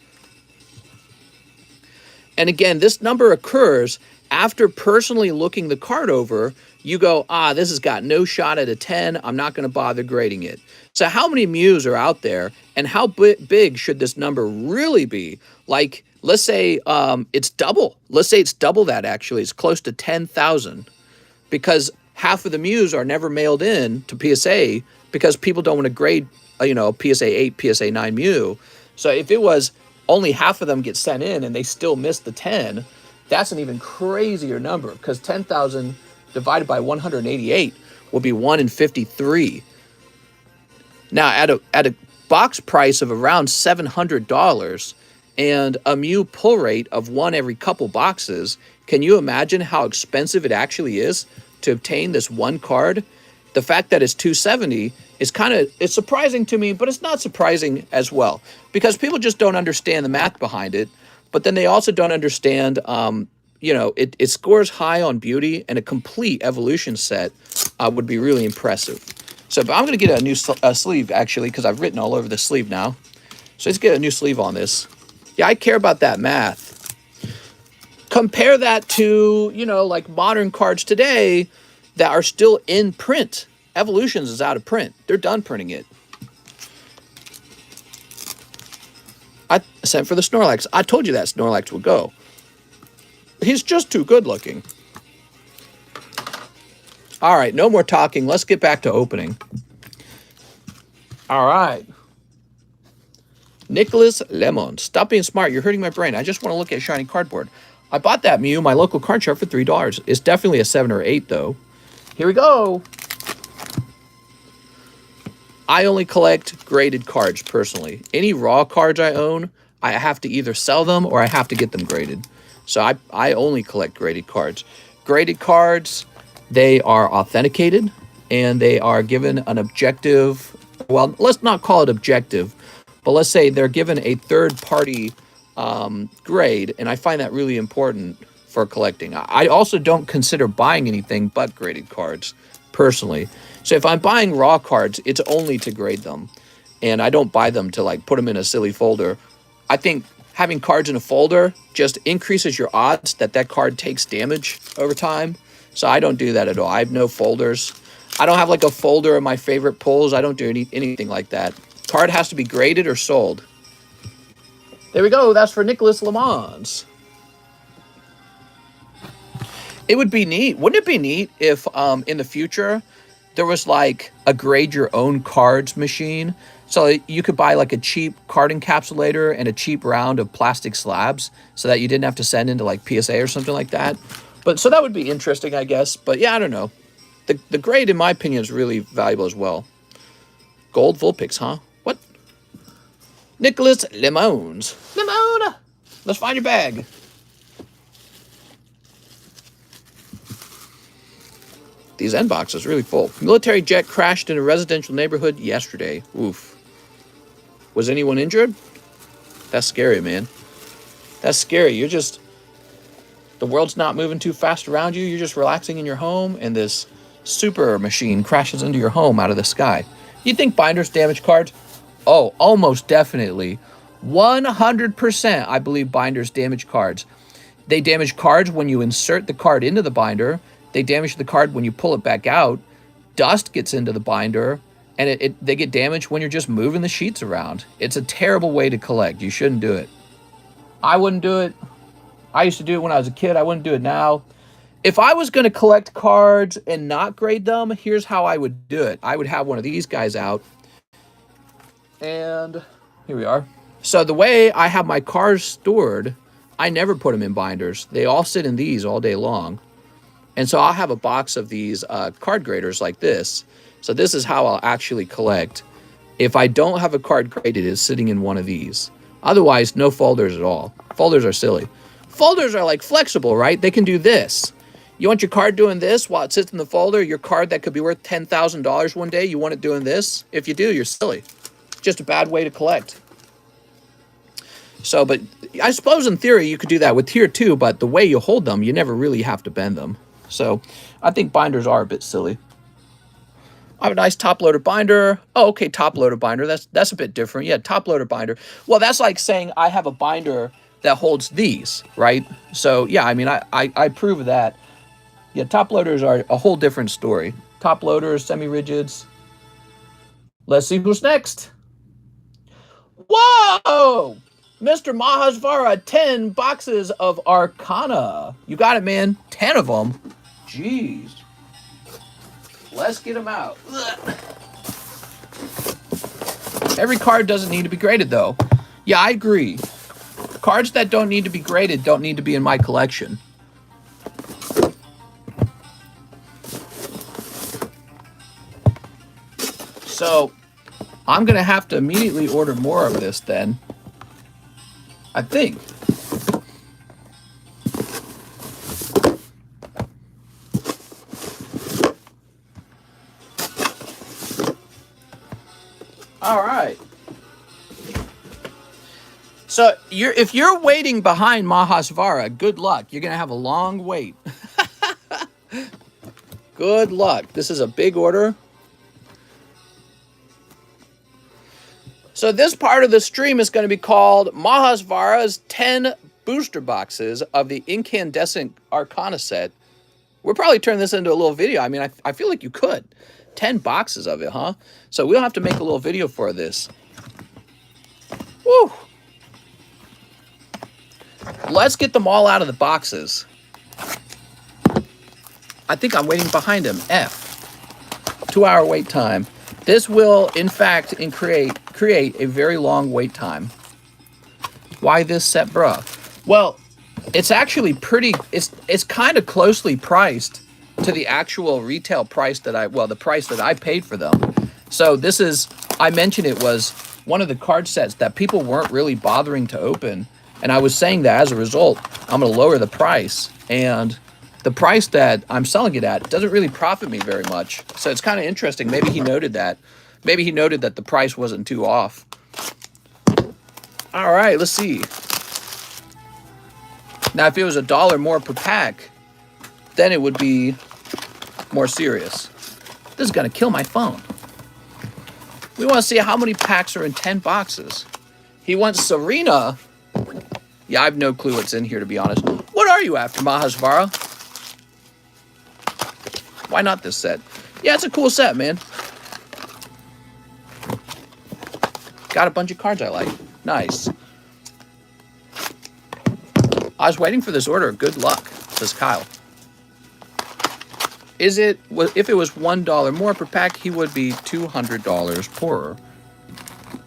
And again, this number occurs after personally looking the card over. You go, this has got no shot at a 10. I'm not going to bother grading it. So how many Mews are out there, and how big should this number really be? Like, let's say it's double. Let's say it's double that, actually. It's close to 10,000, because half of the Mews are never mailed in to PSA because people don't want to grade, PSA 8, PSA 9 Mew. So if it was only half of them get sent in and they still miss the 10, that's an even crazier number, because 10,000 divided by 188 will be 1 in 53. Now, at box price of around $700 and a Mew pull rate of one every couple boxes, can you imagine how expensive it actually is to obtain this one card? The fact that it's $270 is it's surprising to me, but it's not surprising as well, because people just don't understand the math behind it. But then they also don't understand, it scores high on beauty, and a complete evolution set would be really impressive. So, but I'm going to get a new sleeve, actually, because I've written all over the sleeve now. So let's get a new sleeve on this. Yeah, I care about that math. Compare that to, like modern cards today that are still in print. Evolutions is out of print. They're done printing it. I sent for the Snorlax. I told you that Snorlax would go. He's just too good looking. All right, no more talking. Let's get back to opening. All right. Nicholas Lemon. Stop being smart. You're hurting my brain. I just want to look at shiny cardboard. I bought that Mew, my local card shop, for $3. It's definitely a 7 or 8, though. Here we go. I only collect graded cards, personally. Any raw cards I own, I have to either sell them or I have to get them graded. So I only collect graded cards. Graded cards, they are authenticated, and they are given an objective, well, let's not call it objective, but let's say they're given a third-party grade, and I find that really important for collecting. I also don't consider buying anything but graded cards, personally. So if I'm buying raw cards, it's only to grade them, and I don't buy them to like put them in a silly folder. I think having cards in a folder just increases your odds that that card takes damage over time. So I don't do that at all. I have no folders. I don't have like a folder of my favorite pulls. I don't do anything like that. Card has to be graded or sold. There we go. That's for Nicholas Lemons. It would be neat. Wouldn't it be neat if in the future there was like a grade your own cards machine? So you could buy like a cheap card encapsulator and a cheap round of plastic slabs so that you didn't have to send into like PSA or something like that. But so that would be interesting, I guess. But yeah, I don't know. The grade, in my opinion, is really valuable as well. Gold Vulpix, huh? What? Nicholas Lemons. Lemon! Let's find your bag. These end boxes are really full. Military jet crashed in a residential neighborhood yesterday. Oof. Was anyone injured? That's scary, man. That's scary. You're just... The world's not moving too fast around you. You're just relaxing in your home, and this super machine crashes into your home out of the sky. You think binders damage cards? Oh, almost definitely. 100% I believe binders damage cards. They damage cards when you insert the card into the binder. They damage the card when you pull it back out. Dust gets into the binder, and they get damaged when you're just moving the sheets around. It's a terrible way to collect. You shouldn't do it. I wouldn't do it. I used to do it when I was a kid. I wouldn't do it now. If I was going to collect cards and not grade them, here's how I would do it. I would have one of these guys out. And here we are. So the way I have my cards stored, I never put them in binders. They all sit in these all day long. And so I'll have a box of these card graders like this. So this is how I'll actually collect. If I don't have a card graded, it's sitting in one of these. Otherwise, no folders at all. Folders are silly. Folders are like flexible, right? They can do this. You want your card doing this while it sits in the folder? Your card that could be worth $10,000 one day, you want it doing this? If you do, you're silly. It's just a bad way to collect. So, but I suppose in theory you could do that with tier 2, but the way you hold them, you never really have to bend them. So I think binders are a bit silly. I have a nice top loader binder. Oh, okay, top loader binder. That's a bit different. Yeah, top loader binder. Well, that's like saying I have a binder that holds these, right? So yeah, I mean, I approve of that. Yeah, top loaders are a whole different story. Top loaders, semi-rigids. Let's see who's next. Whoa! Mr. Mahasvara, 10 boxes of Arcana. You got it, man. 10 of them. Jeez. Let's get them out. Ugh. Every card doesn't need to be graded, though. Yeah, I agree. Cards that don't need to be graded don't need to be in my collection. So, I'm going to have to immediately order more of this then. I think. All right. So if you're waiting behind Mahasvara, good luck. You're going to have a long wait. Good luck. This is a big order. So this part of the stream is going to be called Mahasvara's 10 booster boxes of the incandescent Arcana set. We'll probably turn this into a little video. I mean, I feel like you could. 10 boxes of it, huh? So we'll have to make a little video for this. Woo! Let's get them all out of the boxes. I think I'm waiting behind him. F. 2-hour wait time. This will, in fact, create a very long wait time. Why this set, bruh? Well, it's actually pretty, it's kind of closely priced to the actual retail price that the price that I paid for them. So this is, I mentioned it was one of the card sets that people weren't really bothering to open. And I was saying that as a result, I'm going to lower the price. And the price that I'm selling it at doesn't really profit me very much. So it's kind of interesting. Maybe he noted that. Maybe he noted that the price wasn't too off. All right, let's see. Now, if it was $1 more per pack, then it would be more serious. This is going to kill my phone. We want to see how many packs are in 10 boxes. He wants Serena. Yeah, I have no clue what's in here, to be honest. What are you after, Mahasvara? Why not this set? Yeah, it's a cool set, man. Got a bunch of cards I like. Nice. I was waiting for this order. Good luck, says Kyle. If it was $1 more per pack, he would be $200 poorer.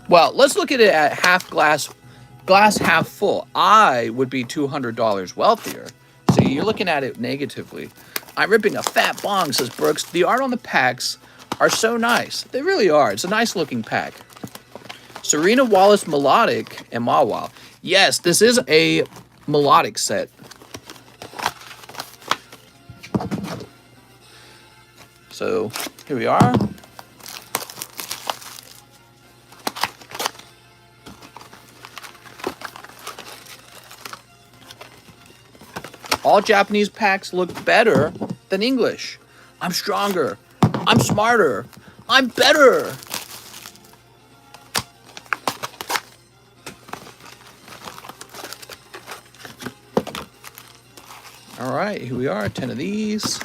Well, let's look at it at half glass half full. I would be $200 wealthier. So you're looking at it negatively. I'm ripping a fat bong, says Brooks. The art on the packs are so nice. They really are. It's a nice looking pack. Serena Wallace Melodic and Mawa. Yes, this is a melodic set. So here we are. All Japanese packs look better than English. I'm stronger. I'm smarter. I'm better. All right, here we are, 10 of these.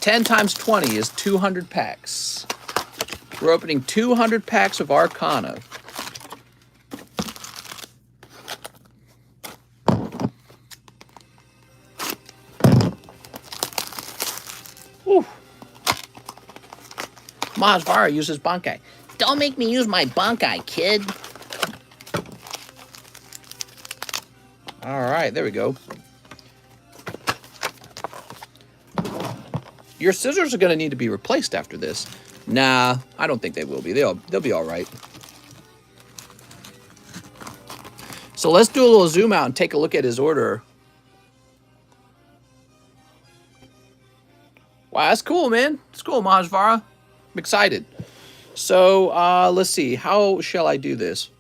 $10 times 20 is 200 packs. We're opening 200 packs of Arcana. Whew. Mahasvara uses Bankai. Don't make me use my Bankai, kid. All right, there we go. Your scissors are going to need to be replaced after this. Nah, I don't think they will be. They'll be all right. So let's do a little zoom out and take a look at his order. Wow, that's cool, man. It's cool, Mahasvara. I'm excited. So let's see. How shall I do this?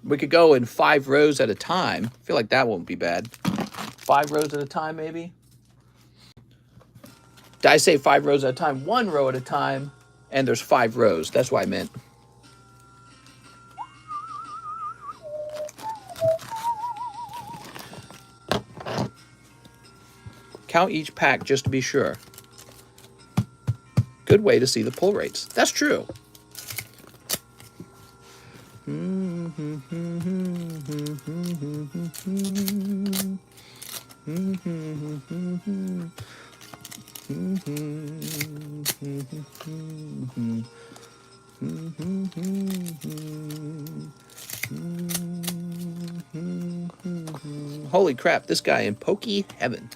We could go in 5 rows at a time. I feel like that won't be bad. 5 rows at a time, maybe? Did I say 5 rows at a time? 1 row at a time, and there's 5 rows. That's what I meant. Count each pack just to be sure. Good way to see the pull rates. That's true. Holy crap, this guy in pokey heaven.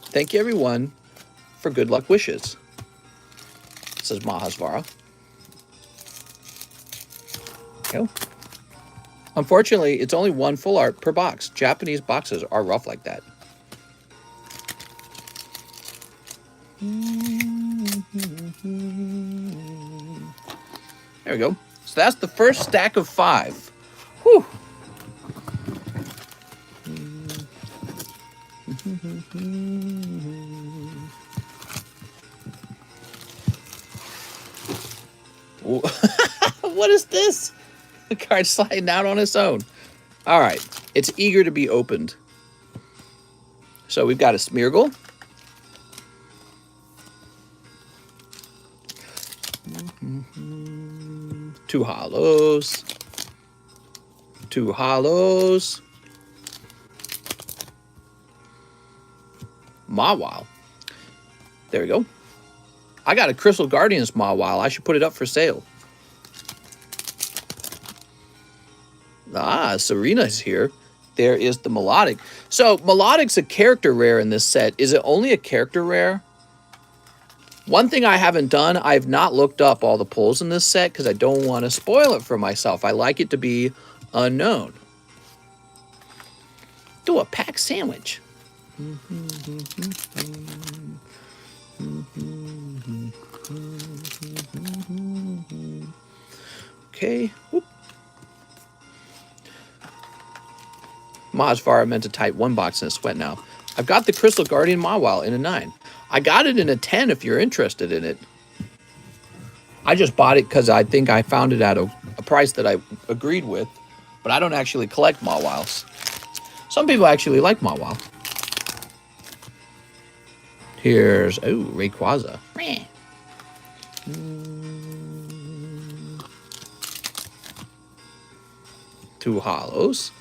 Thank you, everyone, for good luck wishes, says Mahasvara. Go. Unfortunately, it's only one full art per box. Japanese boxes are rough like that. There we go. So that's the first stack of 5. Whew. What is this? The card sliding out on its own. All right. It's eager to be opened. So we've got a Smeargle. Two hollows. Two hollows. Mawile. There we go. I got a Crystal Guardians Mawile. I should put it up for sale. Ah, Serena's here. There is the Melodic. So, Melodic's a character rare in this set. Is it only a character rare? One thing I haven't done, I've not looked up all the pulls in this set because I don't want to spoil it for myself. I like it to be unknown. Do a pack sandwich. Okay. Whoop. Mahasvara meant to type 1 box in a sweat now. I've got the Crystal Guardian Mawile in a 9. I got it in a 10 if you're interested in it. I just bought it because I think I found it at a price that I agreed with. But I don't actually collect Mawiles. Some people actually like Mawile. Here's, oh, Rayquaza. Two hollows.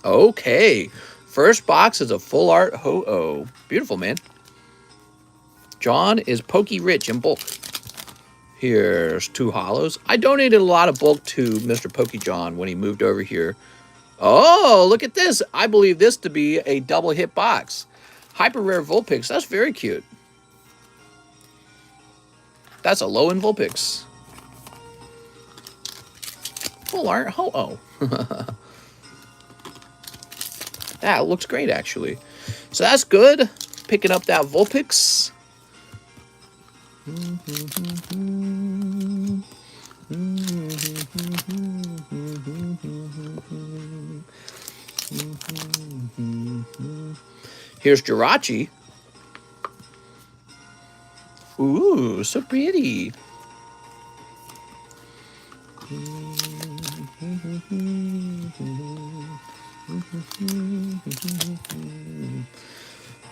Okay. First box is a full art Ho-Oh. Beautiful, man. John is pokey rich in bulk. Here's 2 hollows. I donated a lot of bulk to Mr. Pokey John when he moved over here. Oh, look at this. I believe this to be a double hit box. Hyper rare Vulpix. That's very cute. That's a low in Vulpix. Full art Ho-Oh. That looks great, actually. So that's good. Picking up that Vulpix. Here's Jirachi. Ooh, so pretty.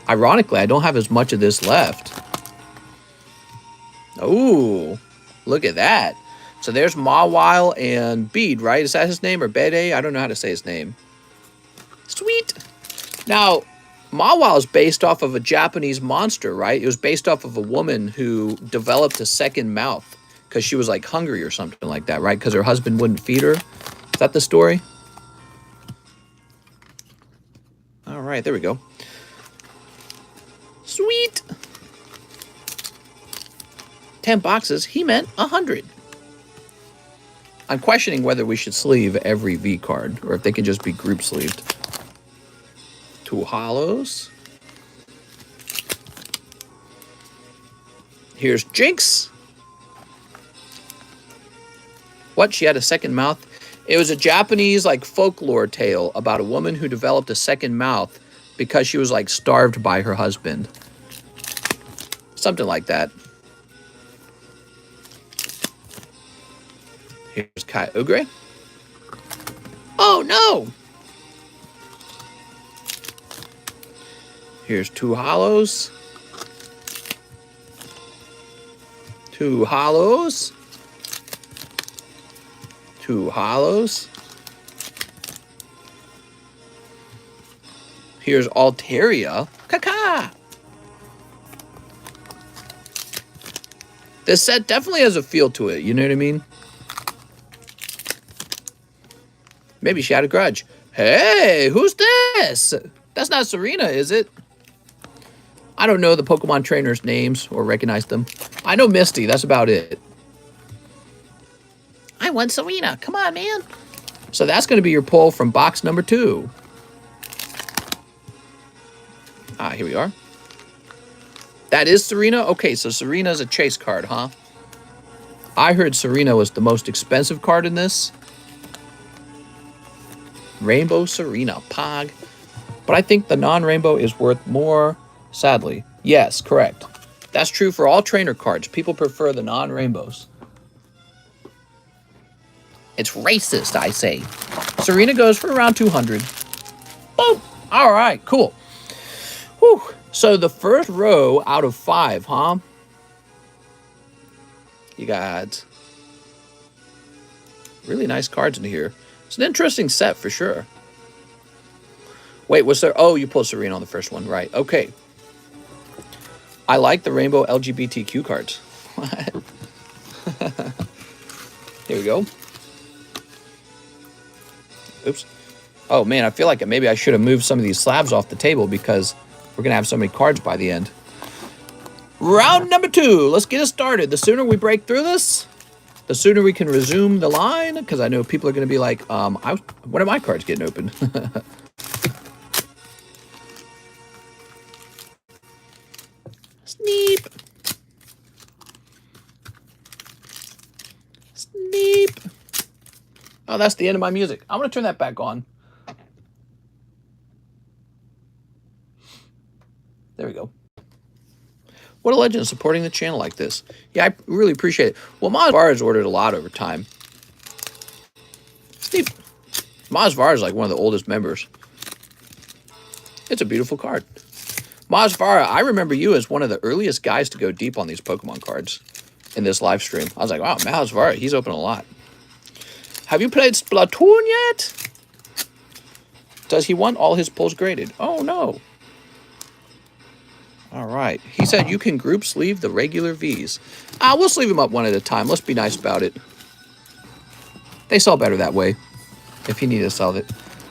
Ironically, I don't have as much of this left. Oh, look at that. So there's Mawile and Bede, right? Is that his name, or Bede? I don't know how to say his name. Sweet. Now, Mawile is based off of a Japanese monster, right? It was based off of a woman who developed a second mouth because she was like hungry or something like that, right? Because her husband wouldn't feed her. Is that the story? All right, there we go. Sweet. 10 boxes. He meant 100. I'm questioning whether we should sleeve every V card or if they can just be group sleeved. 2 hollows. Here's Jinx. What? She had a second mouth? It was a Japanese like folklore tale about a woman who developed a second mouth because she was like starved by her husband. Something like that. Here's Kyogre. Oh no! Here's 2 hollows. 2 hollows. 2 hollows. Here's Altaria. Caca! This set definitely has a feel to it, you know what I mean? Maybe she had a grudge. Hey, who's this? That's not Serena, is it? I don't know the Pokemon trainers' names or recognize them. I know Misty. That's about it. I want Serena. Come on, man. So that's going to be your pull from box number 2. Ah, here we are. That is Serena? Okay, so Serena's a chase card, huh? I heard Serena was the most expensive card in this. Rainbow Serena, Pog. But I think the non-rainbow is worth more, sadly. Yes, correct. That's true for all trainer cards. People prefer the non-rainbows. It's racist, I say. Serena goes for around 200. Boom. All right, cool. Whew. So the first row out of 5, huh? You got really nice cards in here. It's an interesting set for sure. Wait, was there... Oh, you pulled Serena on the first one. Right. Okay. I like the rainbow LGBTQ cards. Here we go. Oops. Oh, man, I feel like maybe I should have moved some of these slabs off the table because we're going to have so many cards by the end. Round number 2. Let's get it started. The sooner we break through this, the sooner we can resume the line, because I know people are going to be like, when are my cards getting open? Sneep. Sneep. Oh, that's the end of my music. I'm going to turn that back on. There we go. What a legend supporting the channel like this. Yeah, I really appreciate it. Well, Mazvar has ordered a lot over time. Steve, Mazvar is like one of the oldest members. It's a beautiful card. Mazvara, I remember you as one of the earliest guys to go deep on these Pokemon cards in this live stream. I was like, wow, Mazvara, he's opened a lot. Have you played Splatoon yet? Does he want all his pulls graded? Oh, no. All right. He said you can group sleeve the regular Vs. We'll sleeve them up one at a time. Let's be nice about it. They sell better that way, if you need to sell it.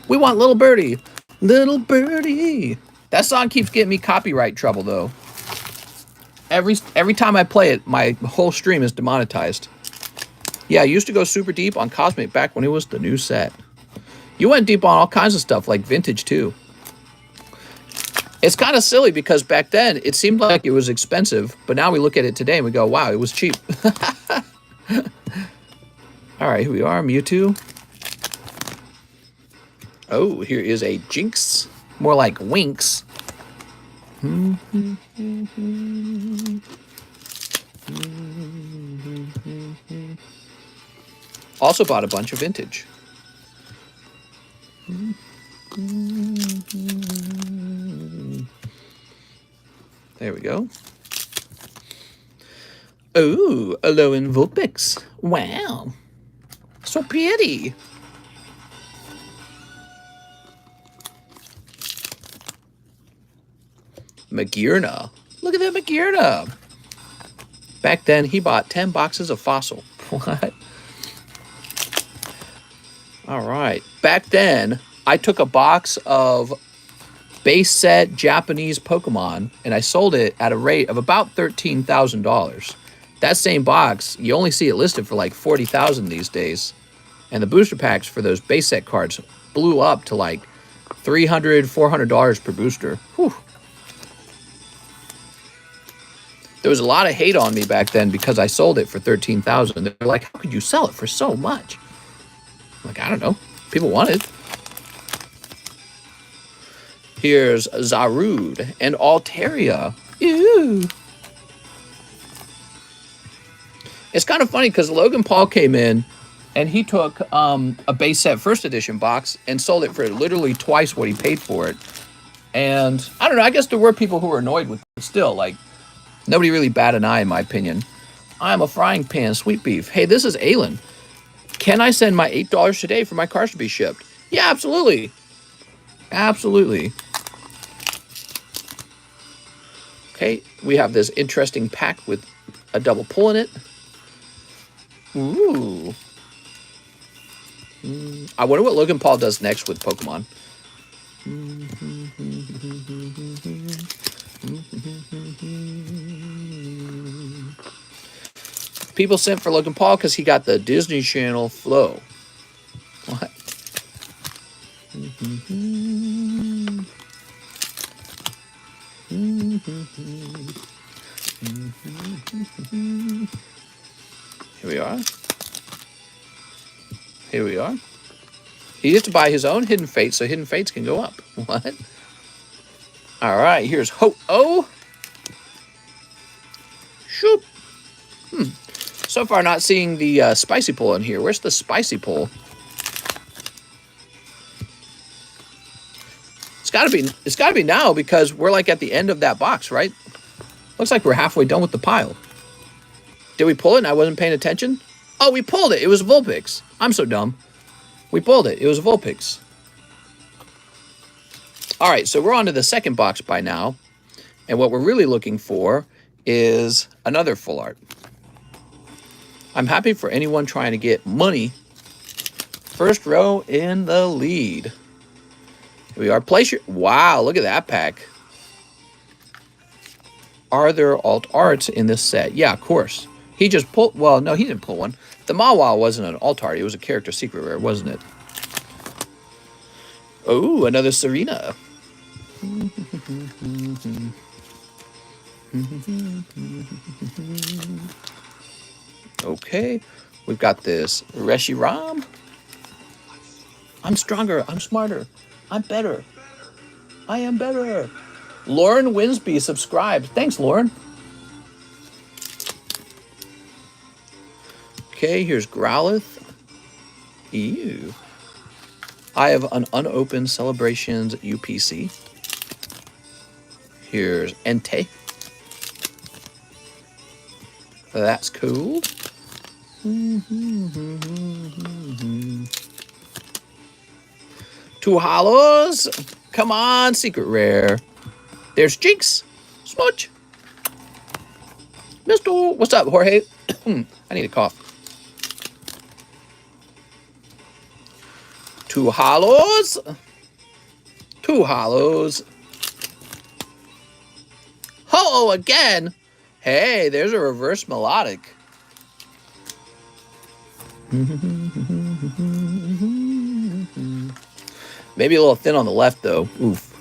We want Little Birdie. Little Birdie. That song keeps getting me copyright trouble, though. Every time I play it, my whole stream is demonetized. Yeah, I used to go super deep on Cosmic back when it was the new set. You went deep on all kinds of stuff, like Vintage, too. It's kind of silly because back then, it seemed like it was expensive, but now we look at it today and we go, wow, it was cheap. All right, here we are, Mewtwo. Oh, here is a Jinx. More like Winx. Also bought a bunch of Vintage. There we go. Oh, Alolan Vulpix. Wow. So pretty. Magearna. Look at that Magearna. Back then, he bought 10 boxes of Fossil. What? All right. Back then, I took a box of base set Japanese Pokemon, and I sold it at a rate of about $13,000. That same box, you only see it listed for like $40,000 these days. And the booster packs for those base set cards blew up to like $300, $400 per booster. Whew. There was a lot of hate on me back then because I sold it for $13,000. They're like, how could you sell it for so much? I'm like, I don't know. People want it. Here's Zarude and Altaria. Ew. It's kind of funny because Logan Paul came in and he took a base set first edition box and sold it for literally twice what he paid for it. And I don't know, I guess there were people who were annoyed with it still. Like, nobody really bat an eye, in my opinion. I'm a frying pan, sweet beef. Hey, this is Aylin. Can I send my $8 today for my cars to be shipped? Yeah, absolutely. Absolutely. Okay, we have this interesting pack with a double pull in it. Ooh. I wonder what Logan Paul does next with Pokemon. People sent for Logan Paul because he got the Disney Channel flow. What? Here we are. Here we are. He gets to buy his own Hidden Fates so Hidden Fates can go up. What? All right, here's Ho-Oh. Shoop. So far, not seeing the spicy pull in here. Where's the spicy pull? It's gotta be now because we're like at the end of that box, right? Looks like we're halfway done with the pile. Did we pull it and I wasn't paying attention? Oh, we pulled it. It was Vulpix. I'm so dumb. We pulled it. It was Vulpix. All right, so we're on to the second box by now. And what we're really looking for is another full art. I'm happy for anyone trying to get money. First row in the lead. Here we are. Place your... Wow, look at that pack. Are there alt arts in this set? Yeah, of course. He just pulled... Well, no, he didn't pull one. The Mawa wasn't an alt art. It was a character secret rare, wasn't it? Oh, another Serena. Okay. We've got this Reshiram. I'm stronger. I'm smarter. I'm better. I am better. Lauren Winsby subscribed. Thanks, Lauren. Okay, here's Growlithe. Ew. I have an unopened Celebrations UPC. Here's Entei. That's cool. Two hollows. Come on, secret rare. There's Jinx. Smudge. Mister. What's up, Jorge? I need a cough. Two hollows. Two hollows. Ho-Oh again. Hey, there's a reverse melodic. Maybe a little thin on the left, though. Oof.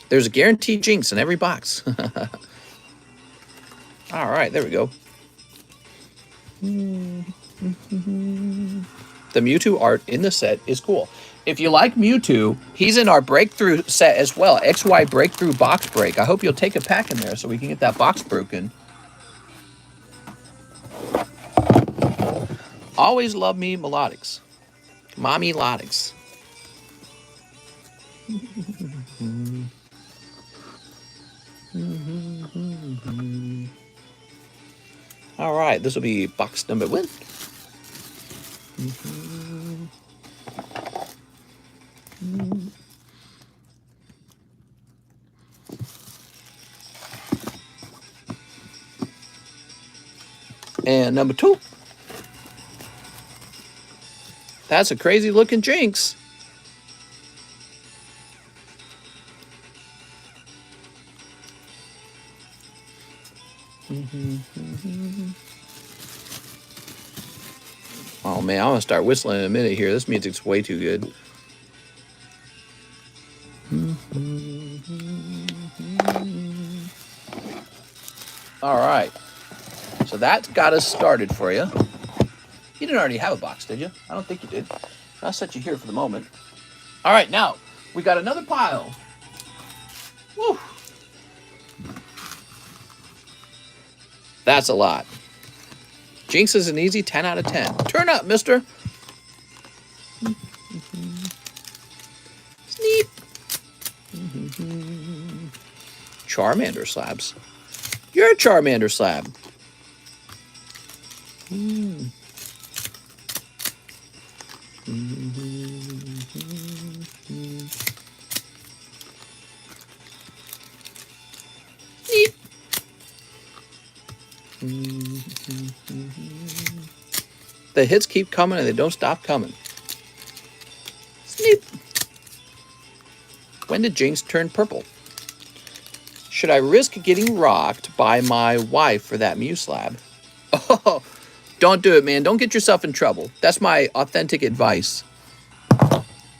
There's a guaranteed Jinx in every box. All right, there we go. The Mewtwo art in the set is cool. If you like Mewtwo, he's in our breakthrough set as well. XY breakthrough box break. I hope you'll take a pack in there so we can get that box broken. Always love me melodics. Mommy melodics. All right, this will be box number 1. And number 2. That's a crazy looking Jinx. Oh man, I'm gonna start whistling in a minute here. This music's way too good. All right, so that got us started for you. You didn't already have a box, did you? I don't think you did. I'll set you here for the moment. All right, now we got another pile. Woo! That's a lot. Jinx is an easy 10 out of 10. Turn up, mister. Sneak. Charmander slabs. You're a Charmander slab. Sneak. the hits keep coming and they don't stop coming. Sneap. When did Jinx turn purple? Should I risk getting rocked by my wife for that Mew slab? Oh, don't do it, man. Don't get yourself in trouble. That's my authentic advice.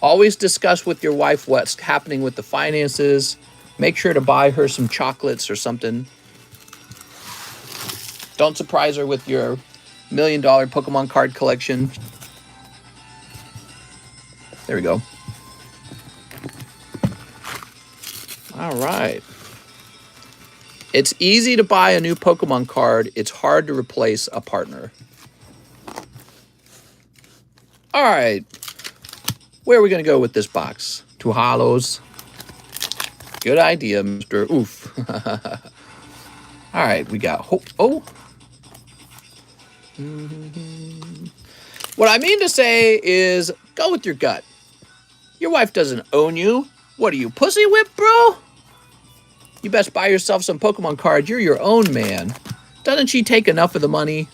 Always discuss with your wife what's happening with the finances. Make sure to buy her some chocolates or something. Don't surprise her with your $1 million Pokemon card collection. There we go. All right. It's easy to buy a new Pokemon card. It's hard to replace a partner. All right. Where are we going to go with this box? 2 hollows. Good idea, Mr. Oof. All right, we got hope. Oh. What I mean to say is go with your gut. Your wife doesn't own you. What are you, pussy whip, bro? You best buy yourself some Pokemon cards. You're your own man. Doesn't she take enough of the money?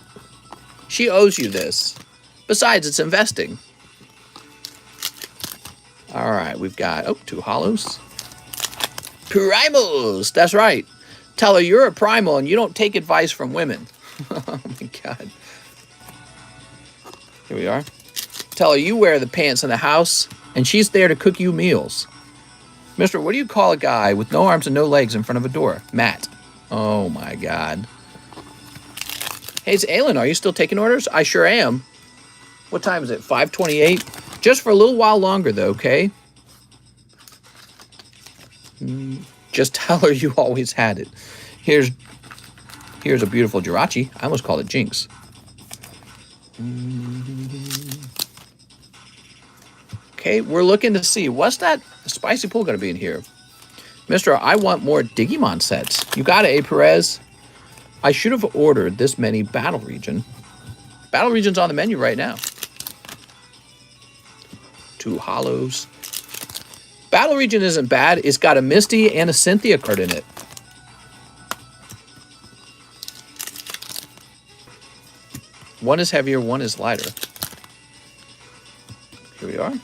She owes you this. Besides, it's investing. All right, we've got, 2 hollows. Primals, that's right. Tell her you're a primal and you don't take advice from women. Oh my God. Here we are. Tell her you wear the pants in the house and she's there to cook you meals. Mister, what do you call a guy with no arms and no legs in front of a door? Matt. Oh my God. Hey, it's Alan. Are you still taking orders? I sure am. What time is it? 5:28? Just for a little while longer, though, okay? Just tell her you always had it. Here's a beautiful Jirachi. I almost called it Jinx. Okay, we're looking to see. What's that spicy pool going to be in here? Mister, I want more Digimon sets. You got it, Perez. I should have ordered this many Battle Region. Battle Region's on the menu right now. 2 hollows. Battle Region isn't bad. It's got a Misty and a Cynthia card in it. One is heavier, one is lighter. Here we are.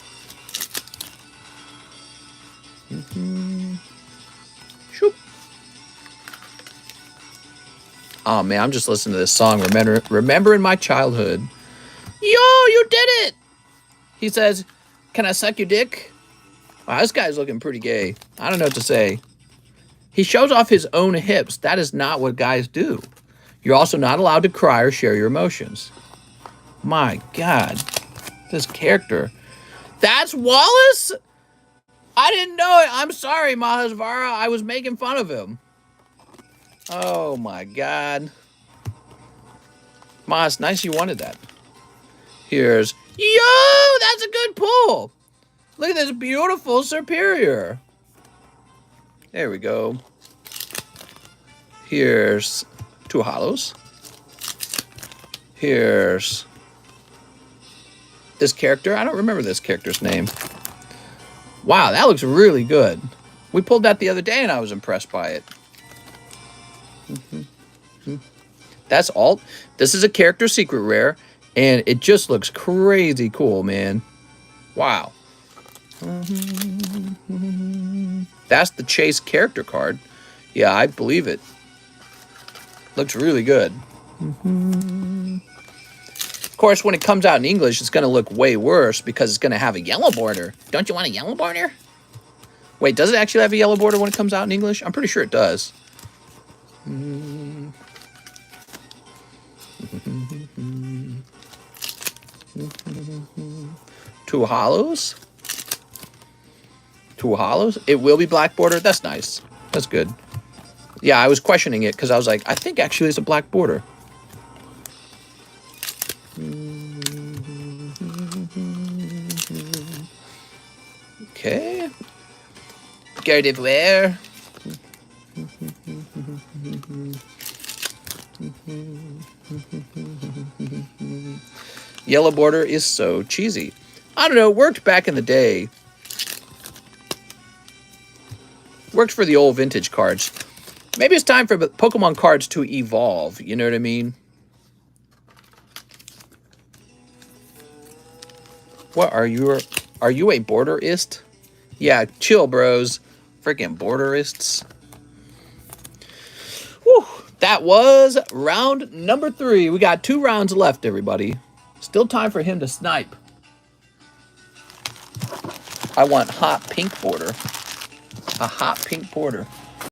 Shoop. Oh man, I'm just listening to this song. Remembering my childhood. Yo, you did it! He says, can I suck your dick? Wow, this guy's looking pretty gay. I don't know what to say. He shows off his own hips. That is not what guys do. You're also not allowed to cry or share your emotions. My God. This character. That's Wallace? I didn't know it. I'm sorry, Mahasvara. I was making fun of him. Oh, my God. Mas, nice you wanted that. Here's... Yo, that's a good pull. Look at this beautiful Superior. There we go. Here's 2 hollows. Here's this character. I don't remember this character's name. Wow, that looks really good. We pulled that the other day and I was impressed by it. That's all. This is a character secret rare and it just looks crazy cool, man. Wow. That's the Chase character card. Yeah, I believe it. Looks really good. Of course, when it comes out in English, it's going to look way worse because it's going to have a yellow border. Don't you want a yellow border? Wait, does it actually have a yellow border when it comes out in English? I'm pretty sure it does. 2 hollows. 2 hollows. It will be black border. That's nice. That's good. Yeah, I was questioning it because I was like, I think actually it's a black border. Okay. Gardevoir. Yellow border is so cheesy. I don't know. It worked back in the day. Worked for the old vintage cards. Maybe it's time for Pokemon cards to evolve. You know what I mean? What are you? Are you a borderist? Yeah, chill, bros. Freaking borderists. Whew. That was round number 3. We got 2 rounds left, everybody. Still time for him to snipe. I want hot pink border. A hot pink border.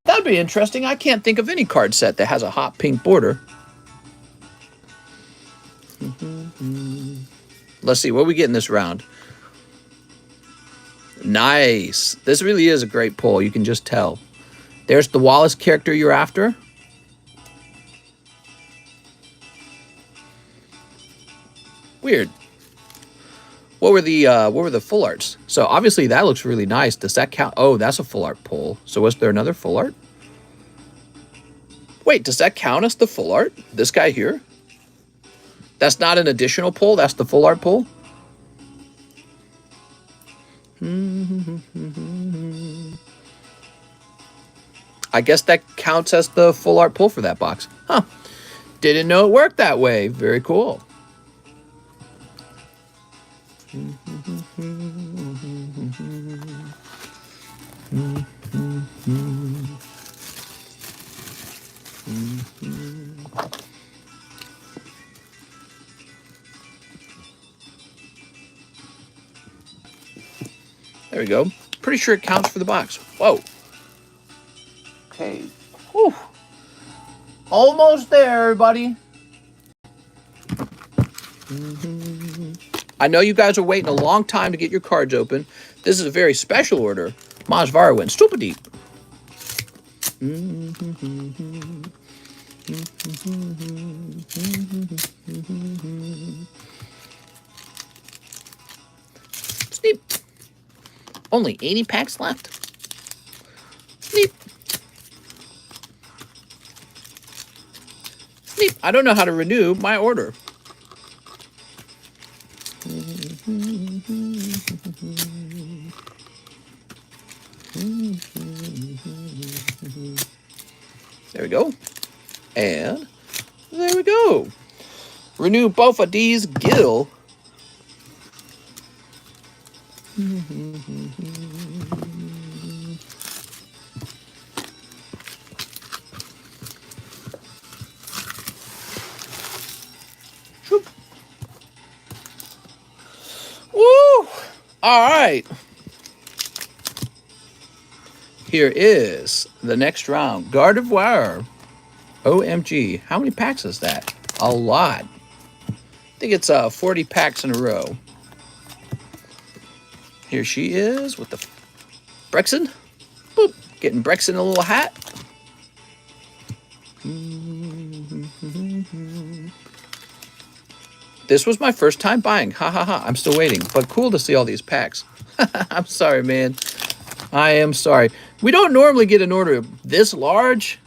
That'd be interesting. I can't think of any card set that has a hot pink border. Let's see, what we get in this round? Nice. This really is a great pull. You can just tell. There's the Wallace character you're after. Weird. What were the full arts? So obviously that looks really nice. Does that count? Oh, that's a full art pull. So was there another full art? Wait, does that count as the full art? This guy here? That's not an additional pull. That's the full art pull. I guess that counts as the full art pull for that box. Huh. Didn't know it worked that way. Very cool. There we go. Pretty sure it counts for the box. Whoa. Okay. Whew. Almost there, everybody. I know you guys are waiting a long time to get your cards open. This is a very special order. Masvara wins. Super deep. Sneep. Only 80 packs left. Sneep. Sneep. I don't know how to renew my order. There we go. And there we go. Renew both of these Gil. Woo! All right. Here is the next round. Guard of Wire. OMG. How many packs is that? A lot. I think it's 40 packs in a row. Here she is with the Brexin. Boop. Getting Brexin in a little hat. This was my first time buying. Ha ha ha. I'm still waiting. But cool to see all these packs. I'm sorry, man. I am sorry. We don't normally get an order this large.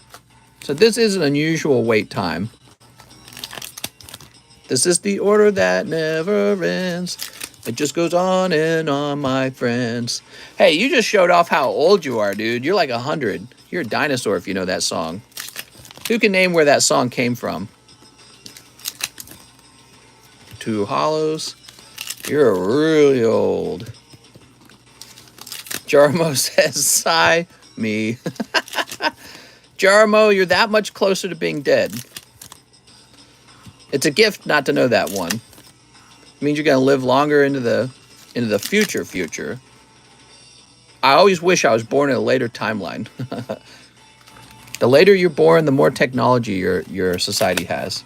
So this is an unusual wait time. This is the order that never ends. It just goes on and on, my friends. Hey, you just showed off how old you are, dude. You're like 100. You're a dinosaur if you know that song. Who can name where that song came from? Two Hollows. You're really old. Jarmo says, sigh me. Jarmo, you're that much closer to being dead. It's a gift not to know that one. It means you're gonna live longer into the future. I always wish I was born in a later timeline. The later you're born, the more technology your society has.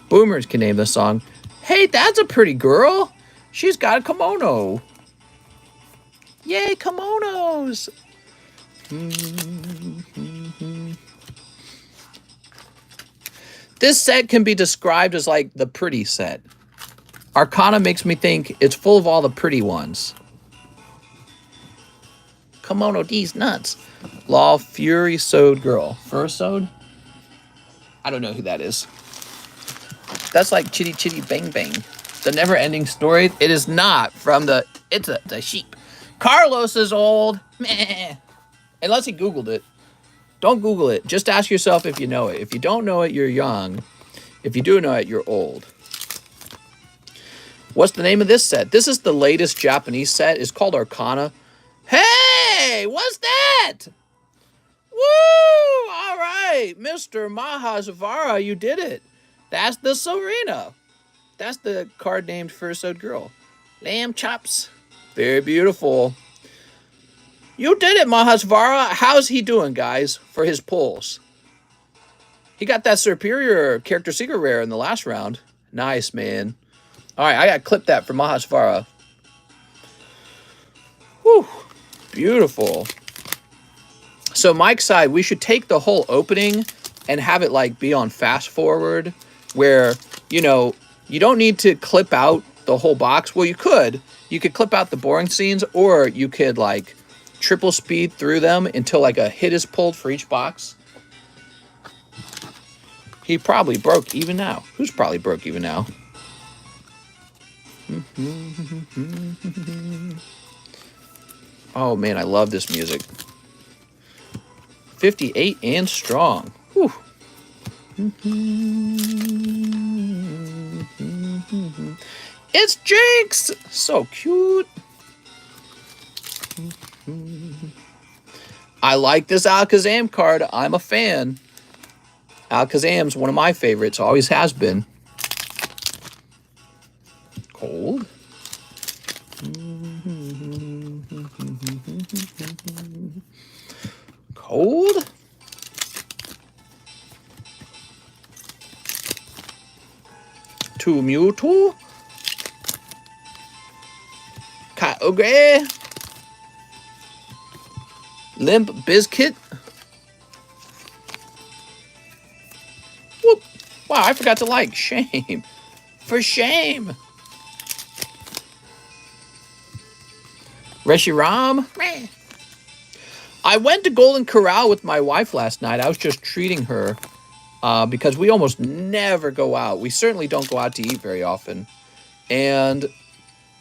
Boomers can name the song. Hey, that's a pretty girl. She's got a kimono. Yay, kimonos. This set can be described as like the pretty set. Arcana makes me think it's full of all the pretty ones. Kimono D's nuts. Law Fury Sewed Girl. Fur Sewed? I don't know who that is. That's like Chitty Chitty Bang Bang. The Never Ending Story. It is not from the... It's a sheep. Carlos is old. Meh. Unless he Googled it. Don't Google it. Just ask yourself if you know it. If you don't know it, you're young. If you do know it, you're old. What's the name of this set? This is the latest Japanese set. It's called Arcana. Hey, what's that? Woo! All right, Mr. Mahasvara, you did it. That's the Serena. That's the card named First Ode Girl. Lamb chops. Very beautiful. You did it, Mahasvara. How's he doing, guys, for his pulls? He got that superior character secret rare in the last round. Nice, man. All right, I got to clip that for Mahasvara. Whew. Beautiful. So Mike's side, we should take the whole opening and have it like be on fast forward where, you know, you don't need to clip out the whole box. Well, you could. You could clip out the boring scenes, or you could like triple speed through them until like a hit is pulled for each box. He probably broke even now. Who's probably broke even now? Oh man, I love this music. 58 and strong. Whew. It's Jinx! So cute. I like this Alakazam card. I'm a fan. Alakazam's one of my favorites. Always has been. Cold. Cold. To Mewtwo. Kyogre. Limp Biscuit. Whoop. Wow, I forgot to like. Shame. For shame. Reshiram. I went to Golden Corral with my wife last night. I was just treating her because we almost never go out. We certainly don't go out to eat very often. And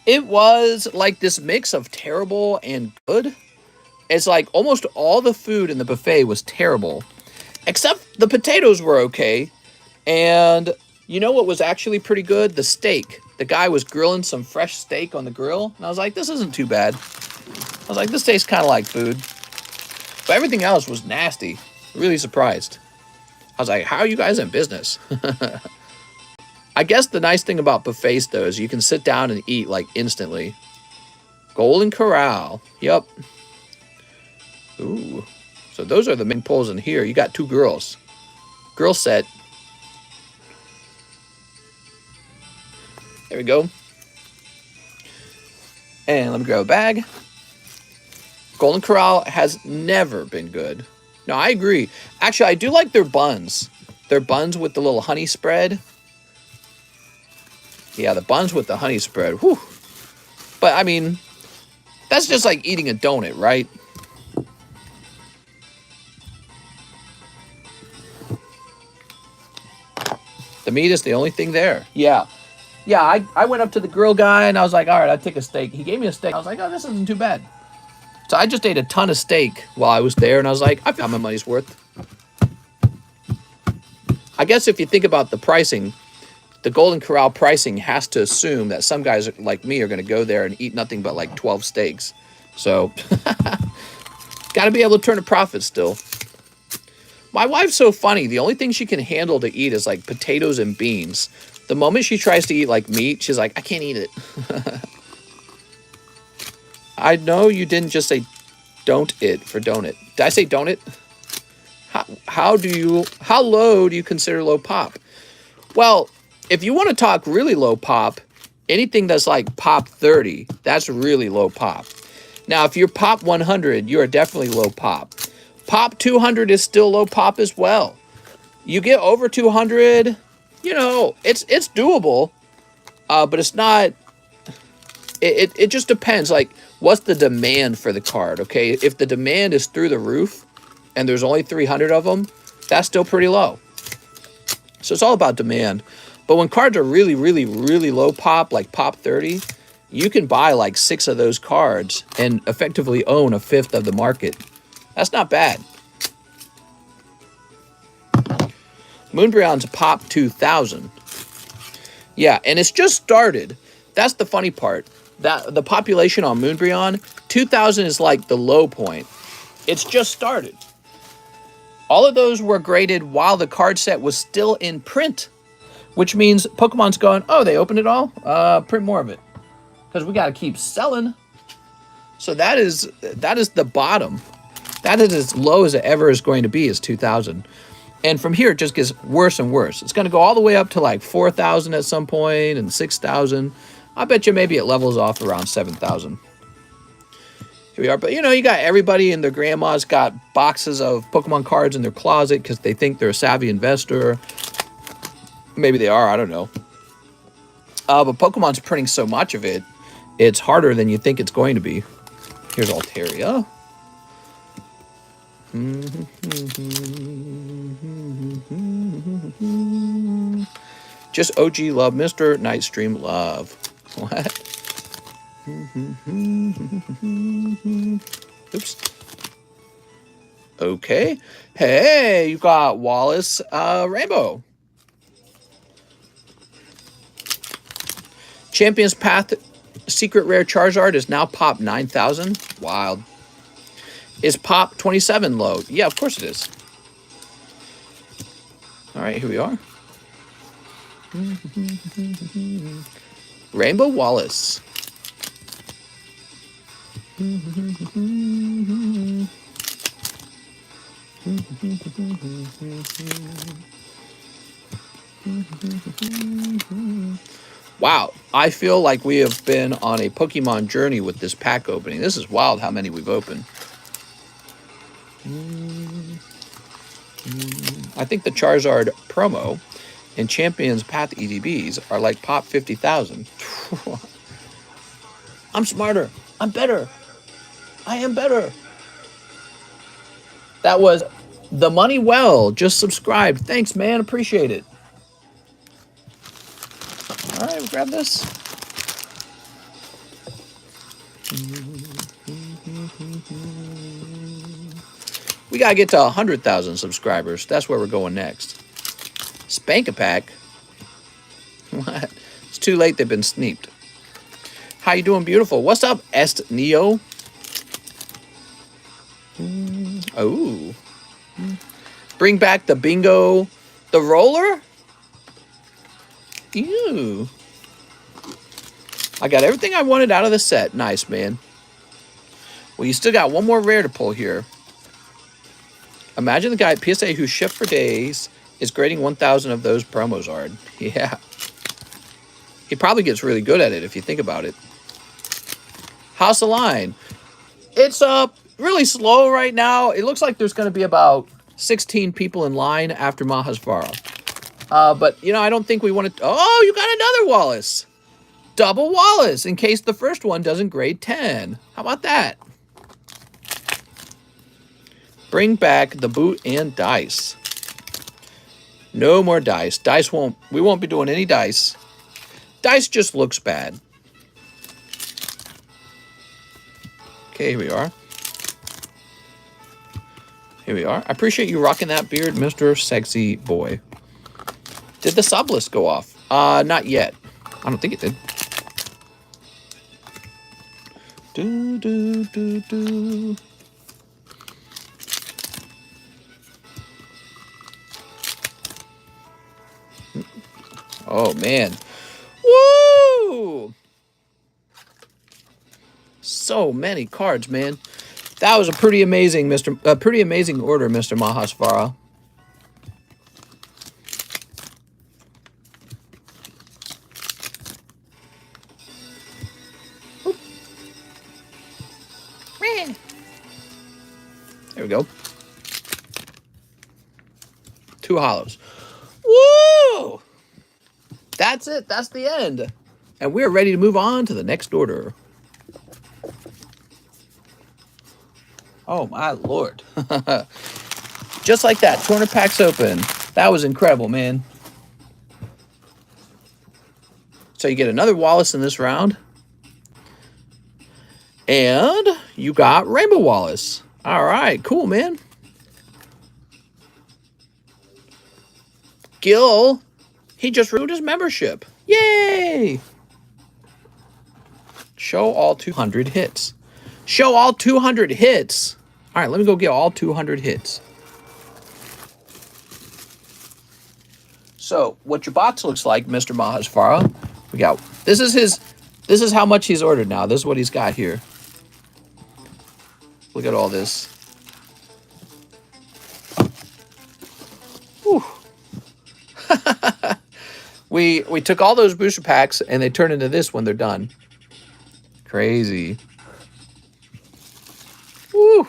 it was like this mix of terrible and good. It's like almost all the food in the buffet was terrible, except the potatoes were okay. And you know what was actually pretty good? The steak. The guy was grilling some fresh steak on the grill. And I was like, this isn't too bad. I was like, this tastes kind of like food. But everything else was nasty. Really surprised. I was like, how are you guys in business? I guess the nice thing about buffets, though, is you can sit down and eat, like, instantly. Golden Corral. Yep. Ooh. So those are the main pulls in here. You got two girls. Girl set. There we go. And let me grab a bag. Golden Corral has never been good. No, I agree. Actually, I do like their buns. Their buns with the little honey spread. Yeah, the buns with the honey spread. Whew. But, I mean, that's just like eating a donut, right? The meat is the only thing there. Yeah. Yeah, I went up to the grill guy, and I was like, all right, I'll take a steak. He gave me a steak. I was like, oh, this isn't too bad. So I just ate a ton of steak while I was there, and I was like, I found my money's worth. I guess if you think about the pricing, the Golden Corral pricing has to assume that some guys like me are going to go there and eat nothing but like 12 steaks. So, got to be able to turn a profit still. My wife's so funny. The only thing she can handle to eat is like potatoes and beans. The moment she tries to eat like meat, she's like, I can't eat it. I know you didn't just say don't it for donut. Did I say don't it? How low do you consider low pop? Well, if you want to talk really low pop, anything that's like pop 30, that's really low pop. Now, if you're pop 100, you're definitely low pop. Pop 200 is still low pop as well. You get over 200, you know, it's doable, but it's not. It just depends. Like, what's the demand for the card? Okay, if the demand is through the roof, and there's only 300 of them, that's still pretty low. So it's all about demand. But when cards are really, really, really low pop, like pop 30, you can buy like 6 of those cards and effectively own a fifth of the market. That's not bad. Moonbreon's pop 2000. Yeah, and it's just started. That's the funny part. That the population on Moonbryon, 2000 is like the low point. It's just started. All of those were graded while the card set was still in print, which means Pokemon's going, oh, they opened it all? Print more of it. Because we got to keep selling. So that is the bottom. That is as low as it ever is going to be is 2000. And from here, it just gets worse and worse. It's going to go all the way up to like 4,000 at some point and 6,000. I bet you maybe it levels off around 7,000. Here we are. But, you know, you got everybody and their grandma's got boxes of Pokemon cards in their closet because they think they're a savvy investor. Maybe they are. I don't know. But Pokemon's printing so much of it, it's harder than you think it's going to be. Here's Altaria. Just OG love, Mr. Nightstream love. What? Oops. Okay. Hey, you got Wallace Rainbow. Champion's Path Secret Rare Charizard is now pop 9,000. Wild. Is pop 27 low? Yeah, of course it is. All right, here we are. Rainbow Wallace. Wow, I feel like we have been on a Pokemon journey with this pack opening. This is wild how many we've opened. I think the Charizard promo and Champion's Path EDBs are like pop 50,000. I'm smarter. I'm better. I am better. That was the money well. Just subscribed. Thanks, man. Appreciate it. All right, we'll grab this. We got to get to 100,000 subscribers. That's where we're going next. Spank-a-Pack. What? It's too late. They've been sneaked. How you doing, beautiful? What's up, Est Neo? Oh. Bring back the bingo. The roller? Ew. I got everything I wanted out of the set. Nice, man. Well, you still got one more rare to pull here. Imagine the guy at PSA who shipped for days is grading 1,000 of those promos hard. Yeah. He probably gets really good at it if you think about it. House of Line. It's really slow right now. It looks like there's going to be about 16 people in line after Mahasvara. But, you know, I don't think we want to... Oh, you got another Wallace. Double Wallace in case the first one doesn't grade 10. How about that? Bring back the boot and dice. No more dice. We won't be doing any dice. Dice just looks bad. Okay, here we are. Here we are. I appreciate you rocking that beard, Mr. Sexy Boy. Did the sub list go off? Not yet. I don't think it did. Do, do, do, do. Oh, man. Woo! So many cards, man. That was a pretty amazing order, Mr. Mahasvara. There we go. 2 hollows. Woo! That's it. That's the end. And we're ready to move on to the next order. Oh, my Lord. Just like that. 200 packs open. That was incredible, man. So you get another Wallace in this round. And you got Rainbow Wallace. All right. Cool, man. Gil, he just renewed his membership. Yay! Show all 200 hits. Show all 200 hits. All right, let me go get all 200 hits. So what your box looks like, Mr. Mahasvara. We got, this is how much he's ordered now. This is what he's got here. Look at all this. Whew. we took all those booster packs and they turn into this when they're done. Crazy. Whew.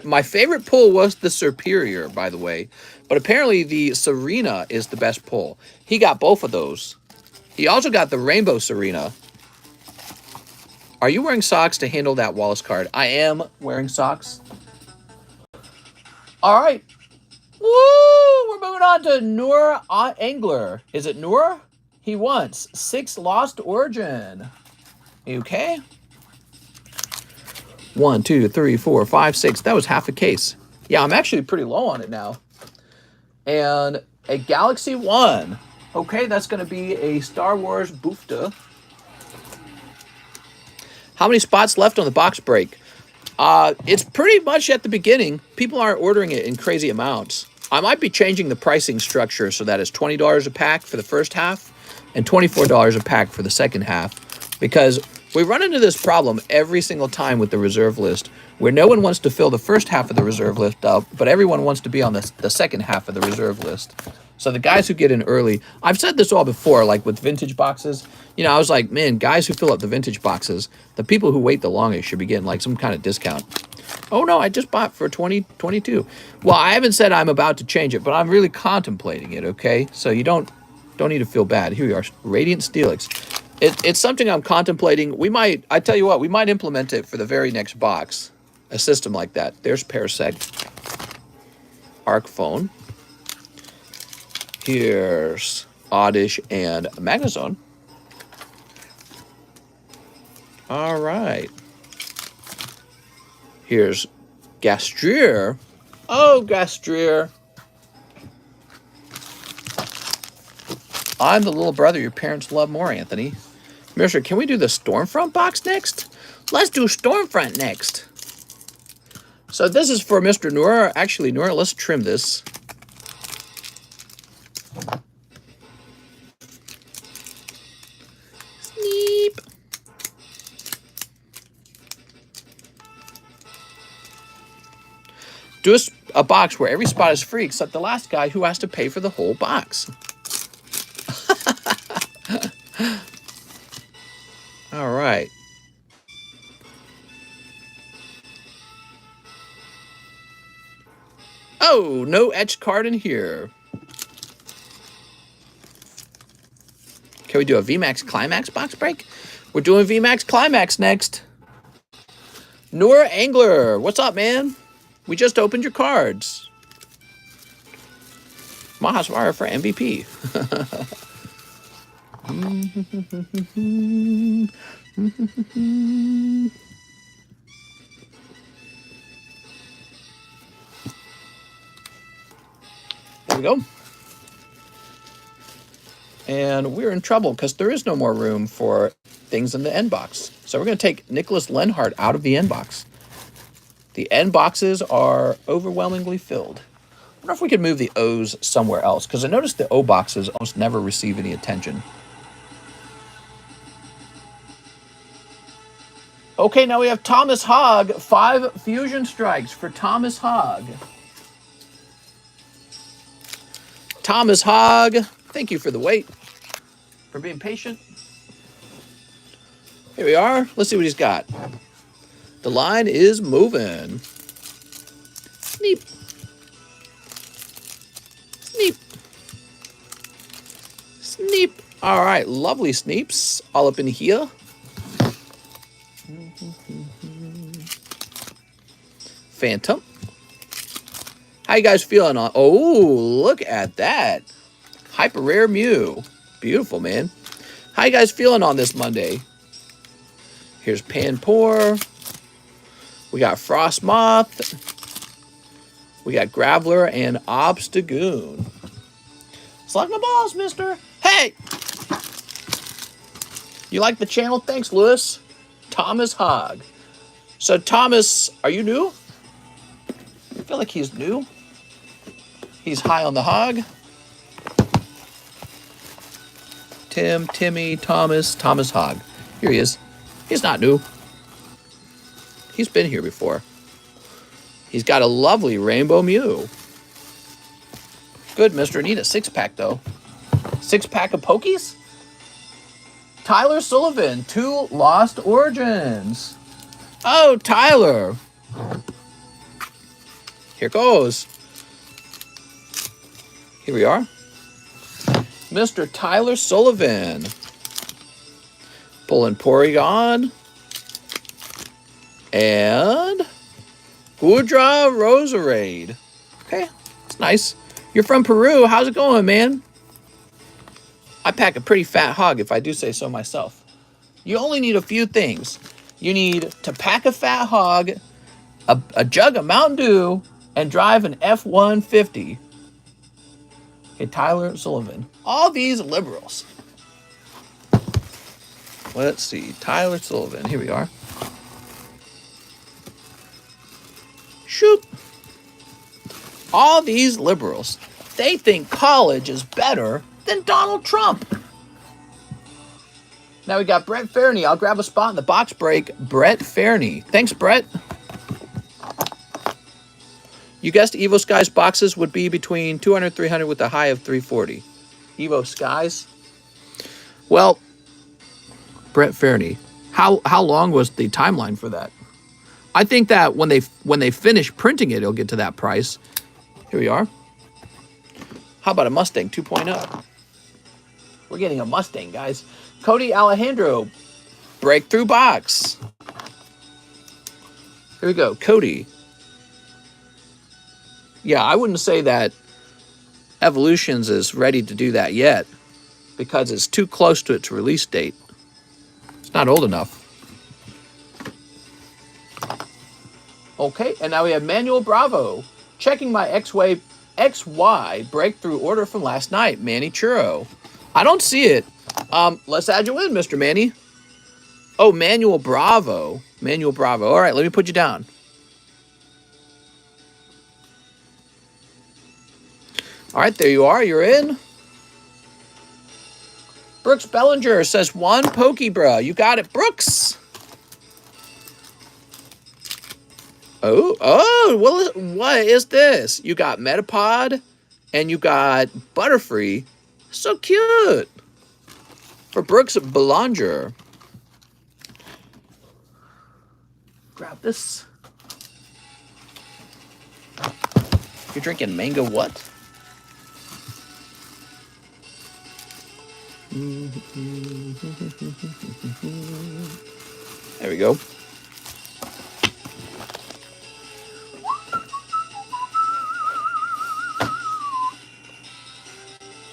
My favorite pull was the Superior, by the way. But apparently the Serena is the best pull. He got both of those. He also got the Rainbow Serena. Are you wearing socks to handle that Wallace card? I am wearing socks. All right. Woo! We're moving on to Noor Angler. Is it Noor? He wants 6 Lost Origin. Okay. 1, 2, 3, 4, 5, 6. That was half a case. Yeah, I'm actually pretty low on it now. And a Galaxy 1. Okay, that's going to be a Star Wars boofta. How many spots left on the box break? It's pretty much at the beginning. People aren't ordering it in crazy amounts. I might be changing the pricing structure so that it's $20 a pack for the first half and $24 a pack for the second half, because we run into this problem every single time with the reserve list where no one wants to fill the first half of the reserve list up, but everyone wants to be on the second half of the reserve list. So the guys who get in early, I've said this all before, like with vintage boxes, you know, I was like, man, guys who fill up the vintage boxes, the people who wait the longest should be getting like some kind of discount. Oh no, I just bought for $20.22. Well, I haven't said I'm about to change it, but I'm really contemplating it, okay? So you don't need to feel bad. Here we are, Radiant Steelix. It's something I'm contemplating. I tell you what, we might implement it for the very next box. A system like that. There's Parsec. Arc Phone. Here's Oddish and Magnezone. All right. Here's Gastrier. Oh, Gastrier. I'm the little brother your parents love more, Anthony. Mister, can we do the Stormfront box next? Let's do Stormfront next. So this is for Mr. Noor. Actually, Noor, let's trim this. Sneep. Do a box where every spot is free except the last guy who has to pay for the whole box. All right. Oh, no etched card in here. Can we do a VMAX Climax box break? We're doing VMAX Climax next. Noor Angler, what's up, man? We just opened your cards. Mahasvara for MVP. There we go. And we're in trouble because there is no more room for things in the end box. So we're going to take Nicholas Lenhart out of the end box. The end boxes are overwhelmingly filled. I wonder if we could move the O's somewhere else, because I noticed the O boxes almost never receive any attention. Okay, now we have Thomas Hogg. 5 Fusion Strikes for Thomas Hogg. Thomas Hogg, thank you for the wait, for being patient. Here we are. Let's see what he's got. The line is moving. Sneep. Sneep. Sneep. All right, lovely Sneeps all up in here. Phantom. How you guys feeling on? Oh, look at that. Hyper Rare Mew. Beautiful, man. How you guys feeling on this Monday? Here's Panpour. We got Frost Moth. We got Graveler and Obstagoon. Slug my balls, mister. Hey! You like the channel? Thanks, Lewis. Thomas Hogg. So, Thomas, are you new? I feel like he's new. He's high on the hog. Timmy, Thomas Hogg. Here he is. He's not new. He's been here before. He's got a lovely rainbow mew. Good, mister. Need a six-pack, though. Six-pack of Pokies? Tyler Sullivan, 2 Lost Origins. Oh, Tyler. Here goes. Here we are. Mr. Tyler Sullivan. Pulling Porygon. And Gudra Roserade. Okay, it's nice. You're from Peru. How's it going, man? I pack a pretty fat hog, if I do say so myself. You only need a few things. You need to pack a fat hog, a jug of Mountain Dew, and drive an F-150. Okay, Tyler Sullivan. All these liberals. Let's see. Tyler Sullivan. Here we are. Shoot. All these liberals. They think college is better than Donald Trump. Now we got Brett Fairney. I'll grab a spot in the box break. Brett Fairney. Thanks, Brett. You guessed Evo Skies boxes would be between 200 300 with a high of 340. Evo Skies? Well, Brett Fairney, how long was the timeline for that? I think that when they finish printing it, it'll get to that price. Here we are. How about a Mustang 2.0? We're getting a Mustang, guys. Cody Alejandro, breakthrough box. Here we go, Cody. Yeah, I wouldn't say that Evolutions is ready to do that yet because it's too close to its release date. It's not old enough. Okay, and now we have Manuel Bravo. Checking my XY breakthrough order from last night. Manny Churro. I don't see it. Let's add you in, Mr. Manny. Oh, Manuel Bravo. Manuel Bravo. All right, let me put you down. All right, there you are. You're in. Brooks Bellinger says 1 Pokebra. You got it, Brooks. Oh, what is this? You got Metapod and you got Butterfree. So cute. For Brooks Bellinger. Grab this. You're drinking mango what? There we go.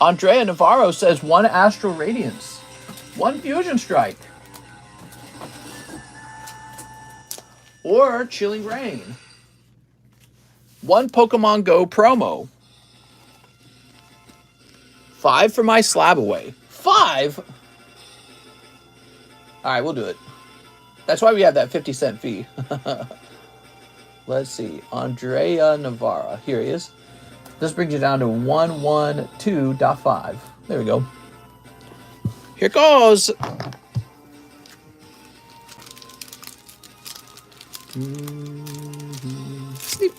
Andrea Navarro says 1 Astral Radiance, 1 Fusion Strike, or Chilling Rain, 1 Pokemon Go promo, 5 for my SLAB-AWAY. 5? All right, we'll do it. That's why we have that 50-cent fee. Let's see. Andrea Navarra. Here he is. This brings you down to 112.5. There we go. Here goes. Sleep.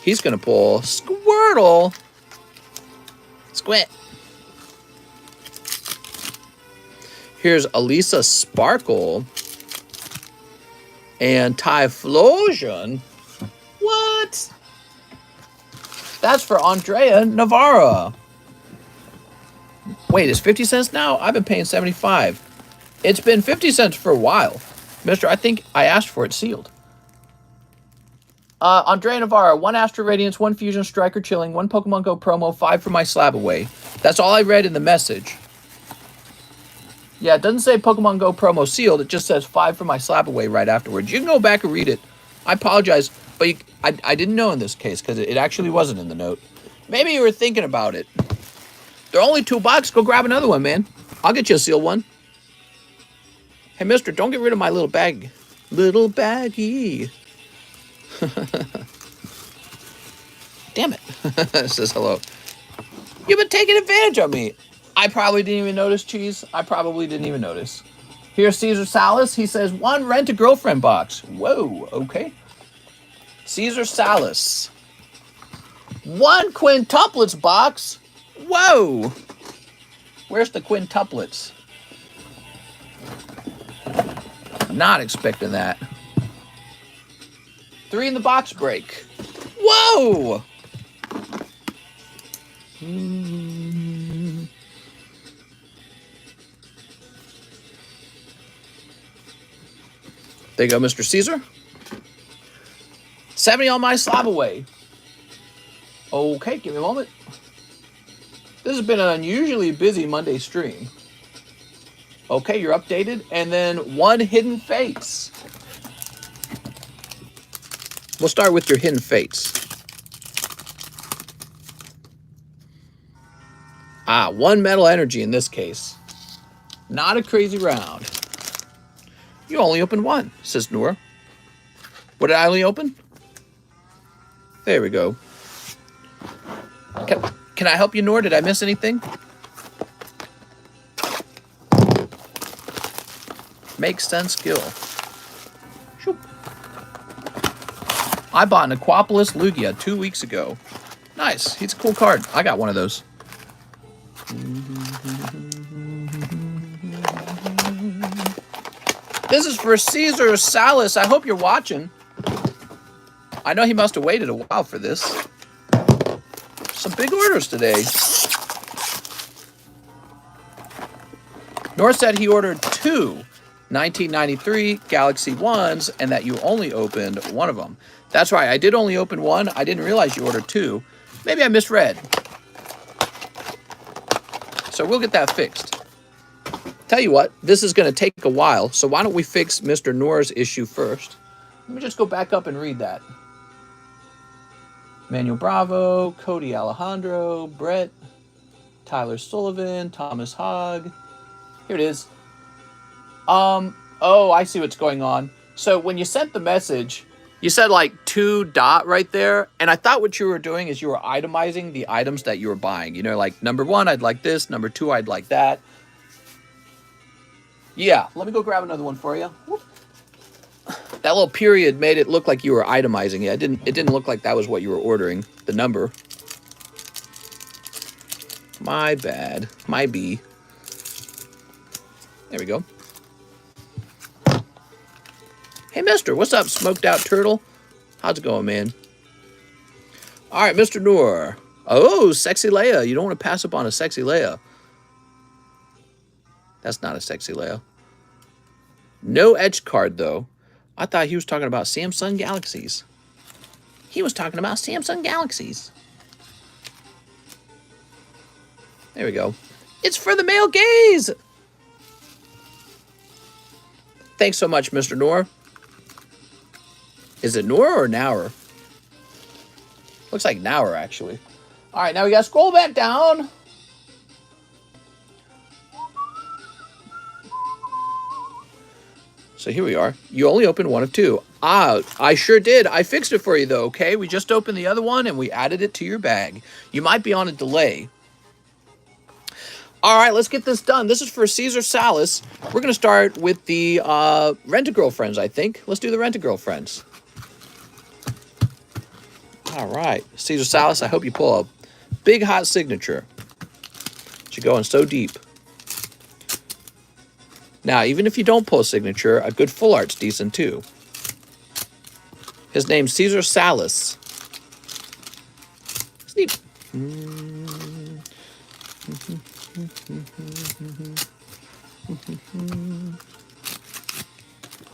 He's going to pull Squirtle. Squint. Here's Elisa Sparkle. And Typhlosion. What? That's for Andrea Navarra. Wait, it's 50 cents now? I've been paying 75. It's been 50 cents for a while. Mister, I think I asked for it sealed. Andrea Navarra, 1 Astro Radiance, 1 Fusion Striker Chilling, 1 Pokemon Go promo, 5 for my SLAB-AWAY. That's all I read in the message. Yeah, it doesn't say Pokemon Go promo sealed. It just says 5 for my SLAB-AWAY right afterwards. You can go back and read it. I apologize, but I didn't know in this case because it actually wasn't in the note. Maybe you were thinking about it. They're only $2. Go grab another one, man. I'll get you a sealed one. Hey, mister, don't get rid of my little bag. Little baggie. Damn it. It says hello. You've been taking advantage of me. I probably didn't even notice, Cheese. I probably didn't even notice. Here's Caesar Salas. He says, 1 rent-a-girlfriend box. Whoa, okay. Caesar Salas. 1 quintuplets box. Whoa. Where's the quintuplets? Not expecting that. 3 in the box break. Whoa. There you go, Mr. Caesar. 70 on my SLAB-AWAY. Okay, give me a moment. This has been an unusually busy Monday stream. Okay, you're updated. And then 1 hidden face. We'll start with your hidden face. 1 metal energy in this case. Not a crazy round. You only opened 1, says Noor. What did I only open? There we go. Can I help you, Noor? Did I miss anything? Make sense skill. Shoop. I bought an Aquapolis Lugia 2 weeks ago. Nice. He's a cool card. I got one of those. This is for Caesar Salas. I hope you're watching. I know he must have waited a while for this. Some big orders today. Nor said he ordered 2 1993 Galaxy 1s and that you only opened 1 of them. That's right. I did only open 1. I didn't realize you ordered 2. Maybe I misread. So we'll get that fixed. Tell you what, this is going to take a while, so why don't we fix Mr. Noor's issue first? Let me just go back up and read that. Manuel Bravo, Cody Alejandro, Brett, Tyler Sullivan, Thomas Hogg. Here it is. Oh, I see what's going on. So when you sent the message, you said like 2 dot right there, and I thought what you were doing is you were itemizing the items that you were buying. You know, like number 1, I'd like this. Number 2, I'd like that. Yeah, let me go grab another one for you. Whoop. That little period made it look like you were itemizing it. It didn't look like that was what you were ordering, the number. My bad. My B. There we go. Hey, mister, what's up, smoked out turtle? How's it going, man? All right, Mr. Noor. Oh, sexy Leia. You don't want to pass up on a sexy Leia. That's not a sexy Leia. No edge card, though. I thought he was talking about Samsung Galaxies. He was talking about Samsung Galaxies. There we go. It's for the male gaze. Thanks so much, Mr. Noor. Is it Noor or Nour? Looks like Nour, actually. All right, now we got to scroll back down. So here we are. You only opened 1 of 2. I sure did. I fixed it for you, though, okay? We just opened the other one, and we added it to your bag. You might be on a delay. All right, let's get this done. This is for Caesar Salas. We're going to start with the Rent-A-Girlfriends, I think. Let's do the Rent-A-Girlfriends. All right. Caesar Salas, I hope you pull a big, hot signature. You're going so deep. Now, even if you don't pull a signature, a good full art's decent, too. His name's Caesar Salas. Sneak.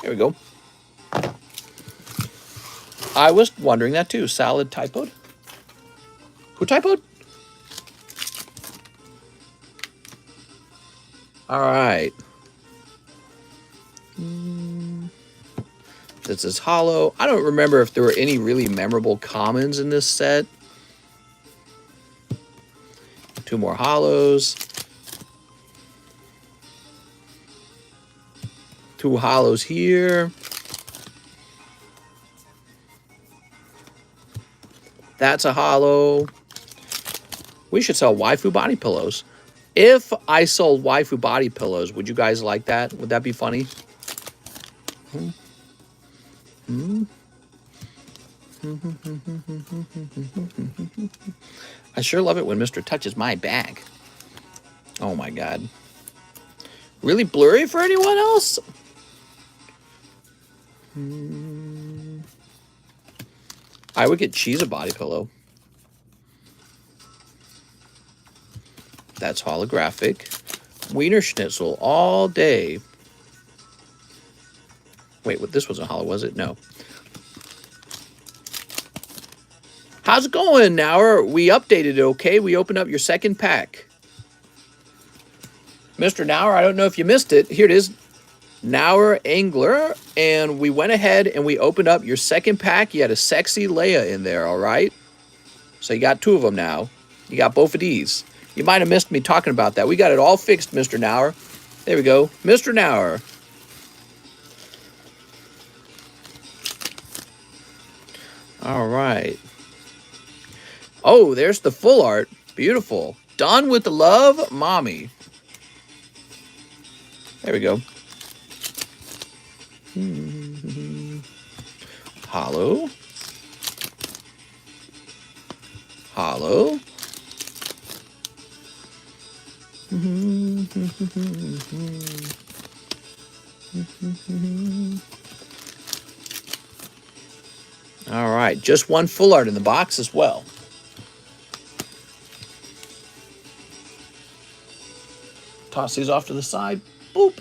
Here we go. I was wondering that, too. Salad typoed? Who typoed? All right. This is hollow. I don't remember if there were any really memorable commons in this set. 2 more hollows. 2 hollows here. That's a hollow. We should sell waifu body pillows. If I sold waifu body pillows, would you guys like that? Would that be funny? I sure love it when Mr. touches my bag. Oh my God. Really blurry for anyone else? I would get cheese a body pillow. That's holographic. Wiener Schnitzel all day. Wait, what? This wasn't hollow, was it? No. How's it going, Nauer? We updated it, okay? We opened up your second pack. Mr. Nauer, I don't know if you missed it. Here it is. Nauer Angler. And we went ahead and we opened up your second pack. You had a sexy Leia in there, all right? So you got 2 of them now. You got both of these. You might have missed me talking about that. We got it all fixed, Mr. Nauer. There we go. Mr. Nauer. All right. Oh, there's the full art. Beautiful. Done with the love, mommy. There we go. Hollow. Hollow. All right, just 1 full art in the box as well. Toss these off to the side. Boop.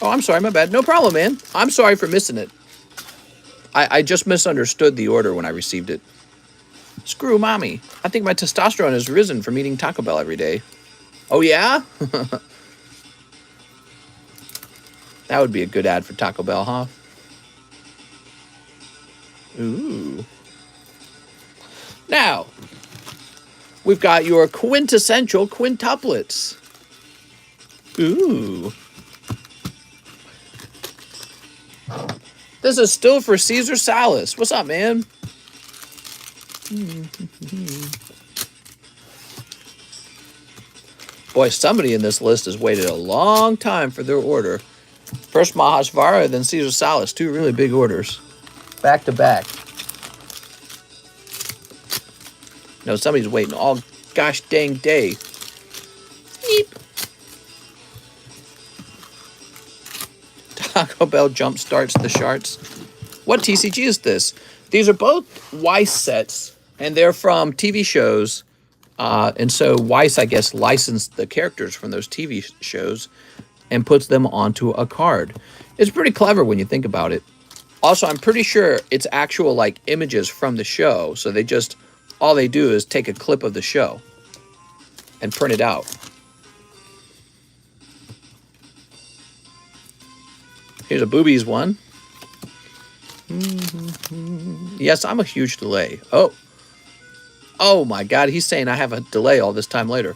Oh, I'm sorry, my bad. No problem, man. I'm sorry for missing it. I just misunderstood the order when I received it. Screw mommy. I think my testosterone has risen from eating Taco Bell every day. Oh, yeah? That would be a good ad for Taco Bell, huh? Ooh. Now, we've got your quintessential quintuplets. Ooh. This is still for Caesar Salas. What's up, man? Boy, somebody in this list has waited a long time for their order. First Mahasvara, then Caesar Salas. 2 really big orders. Back to back. No, somebody's waiting all gosh dang day. Beep. Taco Bell jump starts the charts. What TCG is this? These are both Weiss sets, and they're from TV shows. And so Weiss, I guess, licensed the characters from those TV shows and puts them onto a card. It's pretty clever when you think about it. Also, I'm pretty sure it's actual like images from the show. So they just, all they do is take a clip of the show and print it out. Here's a Boobies one. Yes, I'm a huge delay. Oh. Oh my God, he's saying I have a delay all this time later.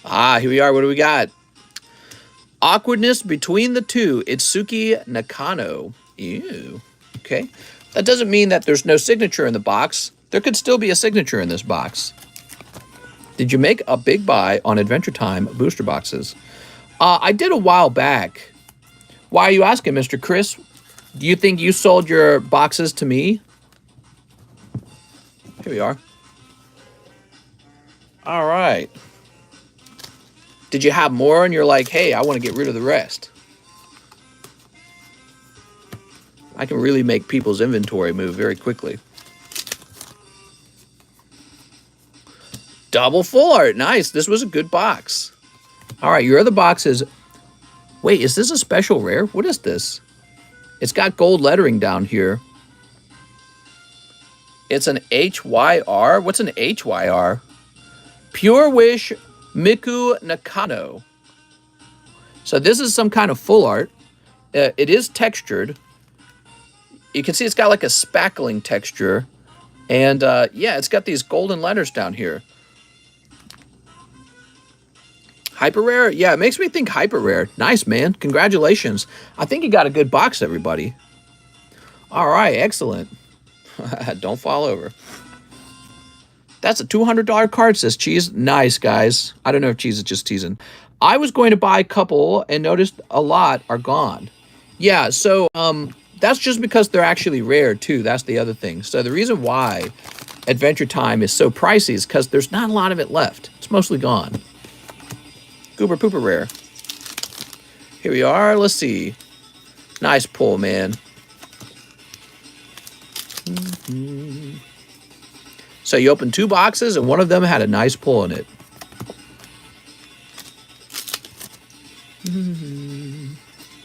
Ah, here we are. What do we got? Awkwardness between the two. Itsuki Nakano. Ew. Okay. That doesn't mean that there's no signature in the box. There could still be a signature in this box. Did you make a big buy on Adventure Time booster boxes? I did a while back. Why are you asking, Mr. Chris? Do you think you sold your boxes to me? Here we are. All right. Did you have more and you're like, hey, I want to get rid of the rest? I can really make people's inventory move very quickly. Double full art. Nice. This was a good box. All right, your other box is... Wait, is this a special rare? What is this? It's got gold lettering down here. It's an HYR. What's an HYR? Pure Wish Miku Nakano. So this is some kind of full art. It is textured. You can see it's got like a spackling texture. And yeah, it's got these golden letters down here. Hyper rare? Yeah, it makes me think hyper rare. Nice, man. Congratulations. I think you got a good box, everybody. All right, excellent. Don't fall over. That's a $200 card, says Cheese. Nice, guys. I don't know if Cheese is just teasing. I was going to buy a couple and noticed a lot are gone. Yeah, so that's just because they're actually rare, too. That's the other thing. So the reason why Adventure Time is so pricey is because there's not a lot of it left. It's mostly gone. Goober Pooper Rare. Here we are. Let's see. Nice pull, man. So you opened 2 boxes, and one of them had a nice pull in it.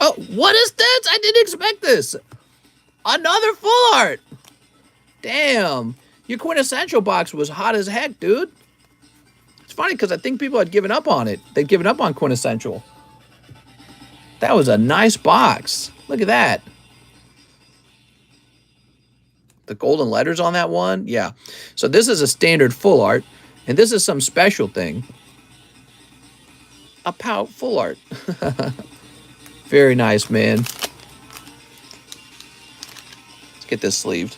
Oh, what is this? I didn't expect this. Another full art. Damn. Your quintessential box was hot as heck, dude. It's funny because I think people had given up on it. They'd given up on quintessential. That was a nice box. Look at that. The golden letters on that one. Yeah. So this is a standard full art. And this is some special thing. A pout full art. Very nice, man. Let's get this sleeved.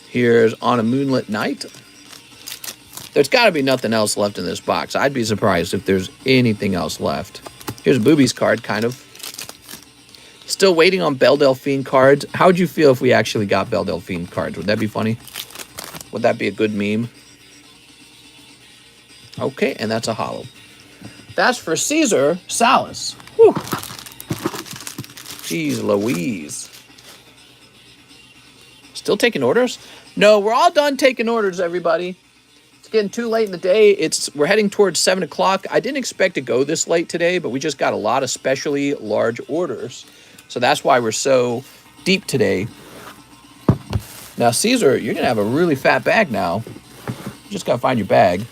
Here's On a Moonlit Night. There's got to be nothing else left in this box. I'd be surprised if there's anything else left. Here's a Boobies card, kind of. Still waiting on Belle Delphine cards. How would you feel if we actually got Belle Delphine cards? Would that be funny? Would that be a good meme? Okay, and that's a hollow. That's for Caesar Salas. Whew. Jeez Louise. Still taking orders? No, we're all done taking orders, everybody. It's getting too late in the day. We're heading towards 7 o'clock. I didn't expect to go this late today, but we just got a lot of specially large orders. So that's why we're so deep today. Now, Caesar, you're going to have a really fat bag now. You just got to find your bag.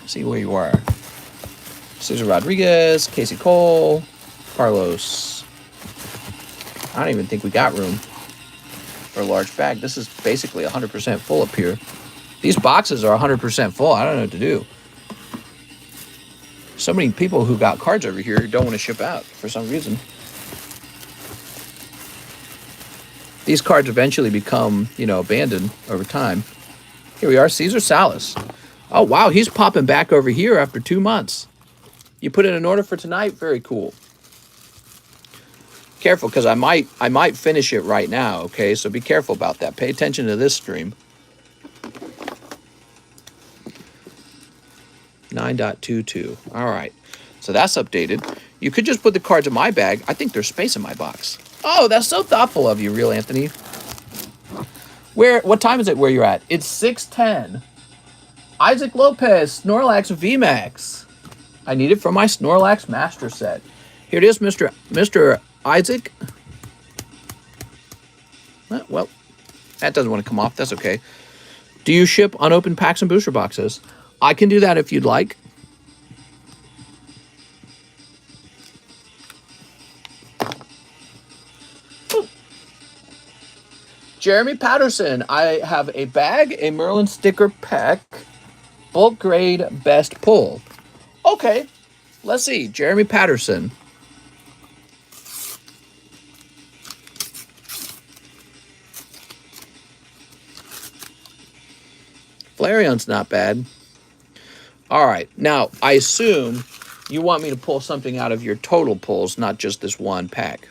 See where you are. Cesar Rodriguez, Casey Cole, Carlos. I don't even think we got room for a large bag. This is basically 100% full up here. These boxes are 100% full. I don't know what to do. So many people who got cards over here don't want to ship out for some reason. These cards eventually become, abandoned over time. Here we are, Caesar Salas. Oh, wow, he's popping back over here after 2 months. You put in an order for tonight? Very cool. Careful, because I might finish it right now, okay? So be careful about that. Pay attention to this stream. 9.22. All right. So that's updated. You could just put the cards in my bag. I think there's space in my box. Oh, that's so thoughtful of you, Real Anthony. What time is it where you're at? It's 6:10. Isaac Lopez, Snorlax VMAX. I need it for my Snorlax Master Set. Here it is, Mr. Isaac. Well, that doesn't want to come off. That's okay. Do you ship unopened packs and booster boxes? I can do that if you'd like. Jeremy Patterson, I have a bag, a Merlin sticker pack, bulk grade best pull. Okay, let's see. Jeremy Patterson. Flareon's not bad. All right, now I assume you want me to pull something out of your total pulls, not just this one pack.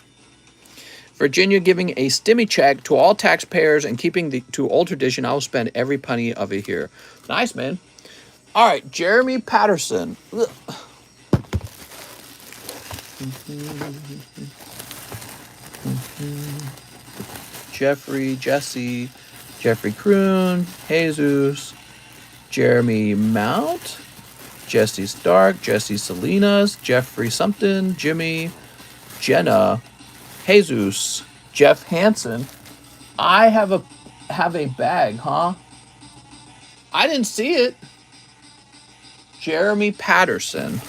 Virginia giving a stimmy check to all taxpayers and keeping to old tradition. I will spend every penny of it here. Nice, man. All right, Jeremy Patterson. Ugh. Jesse, Jeffrey Kroon, Jesus, Jeremy Mount, Jesse Stark, Jesse Salinas, Jeffrey Sumpton, Jimmy, Jenna, Jesus, Jeff Hansen. I have a bag, huh? I didn't see it. Jeremy Patterson.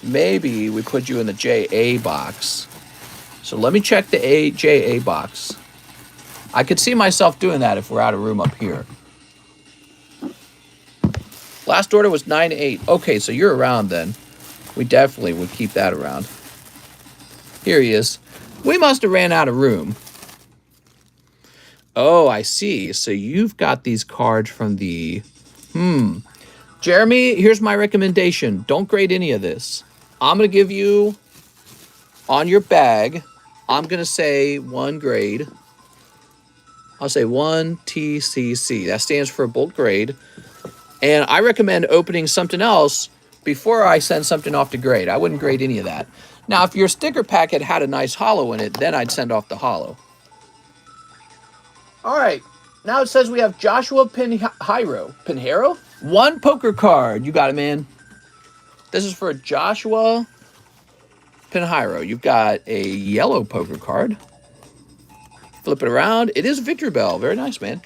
Maybe we put you in the JA box. So let me check the JA box. I could see myself doing that if we're out of room up here. Last order was 9-8. Okay, so you're around then. We definitely would keep that around. Here he is. We must have ran out of room. Oh, I see. So you've got these cards from the... Jeremy, here's my recommendation. Don't grade any of this. I'm going to give you, on your bag, I'm going to say 1 grade. I'll say 1 TCC. That stands for bulk grade. And I recommend opening something else before I send something off to grade. I wouldn't grade any of that. Now, if your sticker packet had a nice hollow in it, then I'd send off the hollow. All right. Now it says we have Joshua Pinheiro. Pinheiro? 1 poker card. You got it, man. This is for Joshua Pinheiro. You've got a yellow poker card. Flip it around. It is a victory bell. Very nice, man.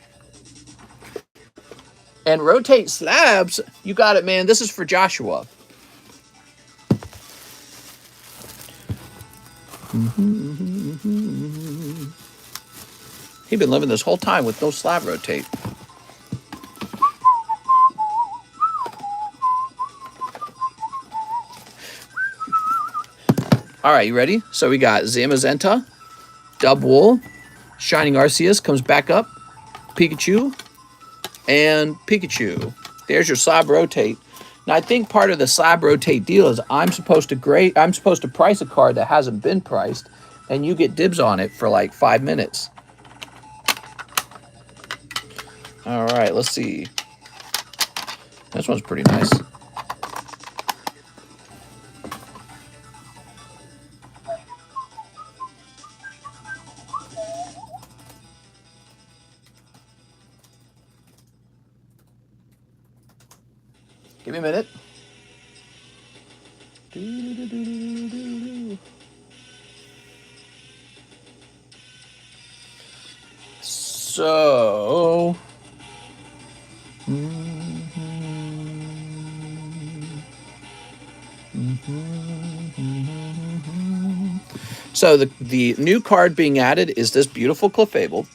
And rotate slabs. You got it, man. This is for Joshua. He's been living this whole time with no slab rotate. All right, you ready? So we got Zamazenta, Dubwool, Shining Arceus comes back up, Pikachu, and Pikachu. There's your slab rotate. Now I think part of the slab rotate deal is I'm supposed to price a card that hasn't been priced, and you get dibs on it for like 5 minutes. All right, let's see. This one's pretty nice. Give me a minute. So, so the new card being added is this beautiful Clefable.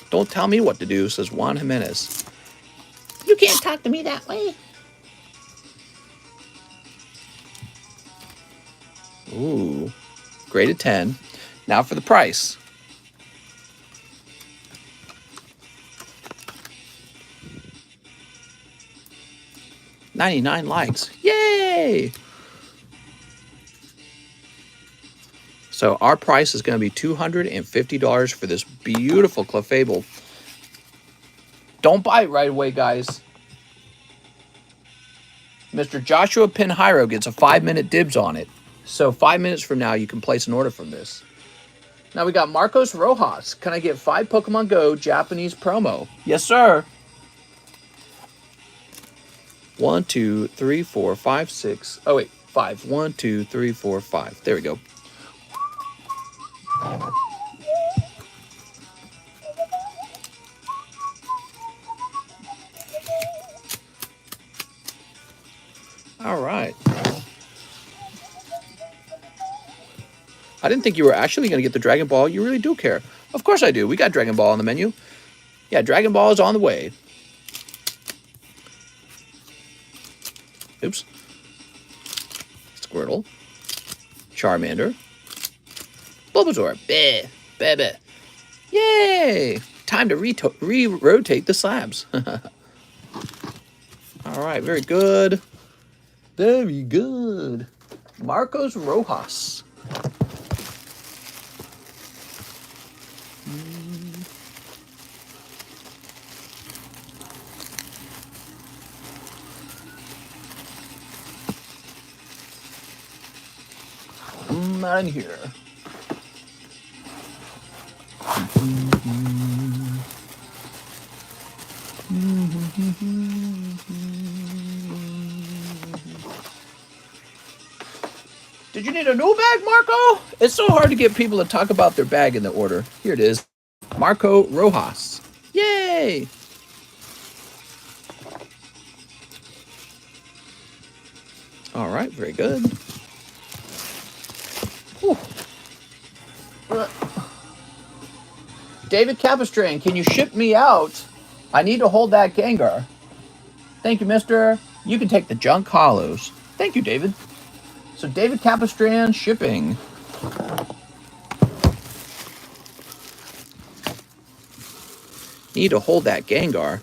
Don't tell me what to do, says Juan Jimenez. You can't talk to me that way. Ooh, graded 10. Now for the price. $99 likes. Yay! So our price is going to be $250 for this beautiful Clefable. Don't buy it right away, guys. Mr. Joshua Pinheiro gets a 5-minute dibs on it. So 5 minutes from now, you can place an order from this. Now we got Marcos Rojas. Can I get 5 Pokemon Go Japanese promo? Yes, sir. 1, 2, 3, 4, 5, 6. Oh, wait. 5. 1, 2, 3, 4, 5. There we go. All right. I didn't think you were actually going to get the Dragon Ball. You really do care. Of course I do. We got Dragon Ball on the menu. Yeah, Dragon Ball is on the way. Oops. Squirtle. Charmander. Bulbasaur. Bleh. Bleh, bleh. Yay! Time to re-rotate the slabs. All right, very good. Very good. Marcos Rojas. Not in here. Did you need a new bag, Marco? It's so hard to get people to talk about their bag in the order. Here it is. Marco Rojas. Yay! All right, very good. Whew. David Capistrane, can you ship me out? I need to hold that Gengar. Thank you, mister. You can take the junk hollows. Thank you, David. So David Capistrane shipping. Need to hold that Gengar.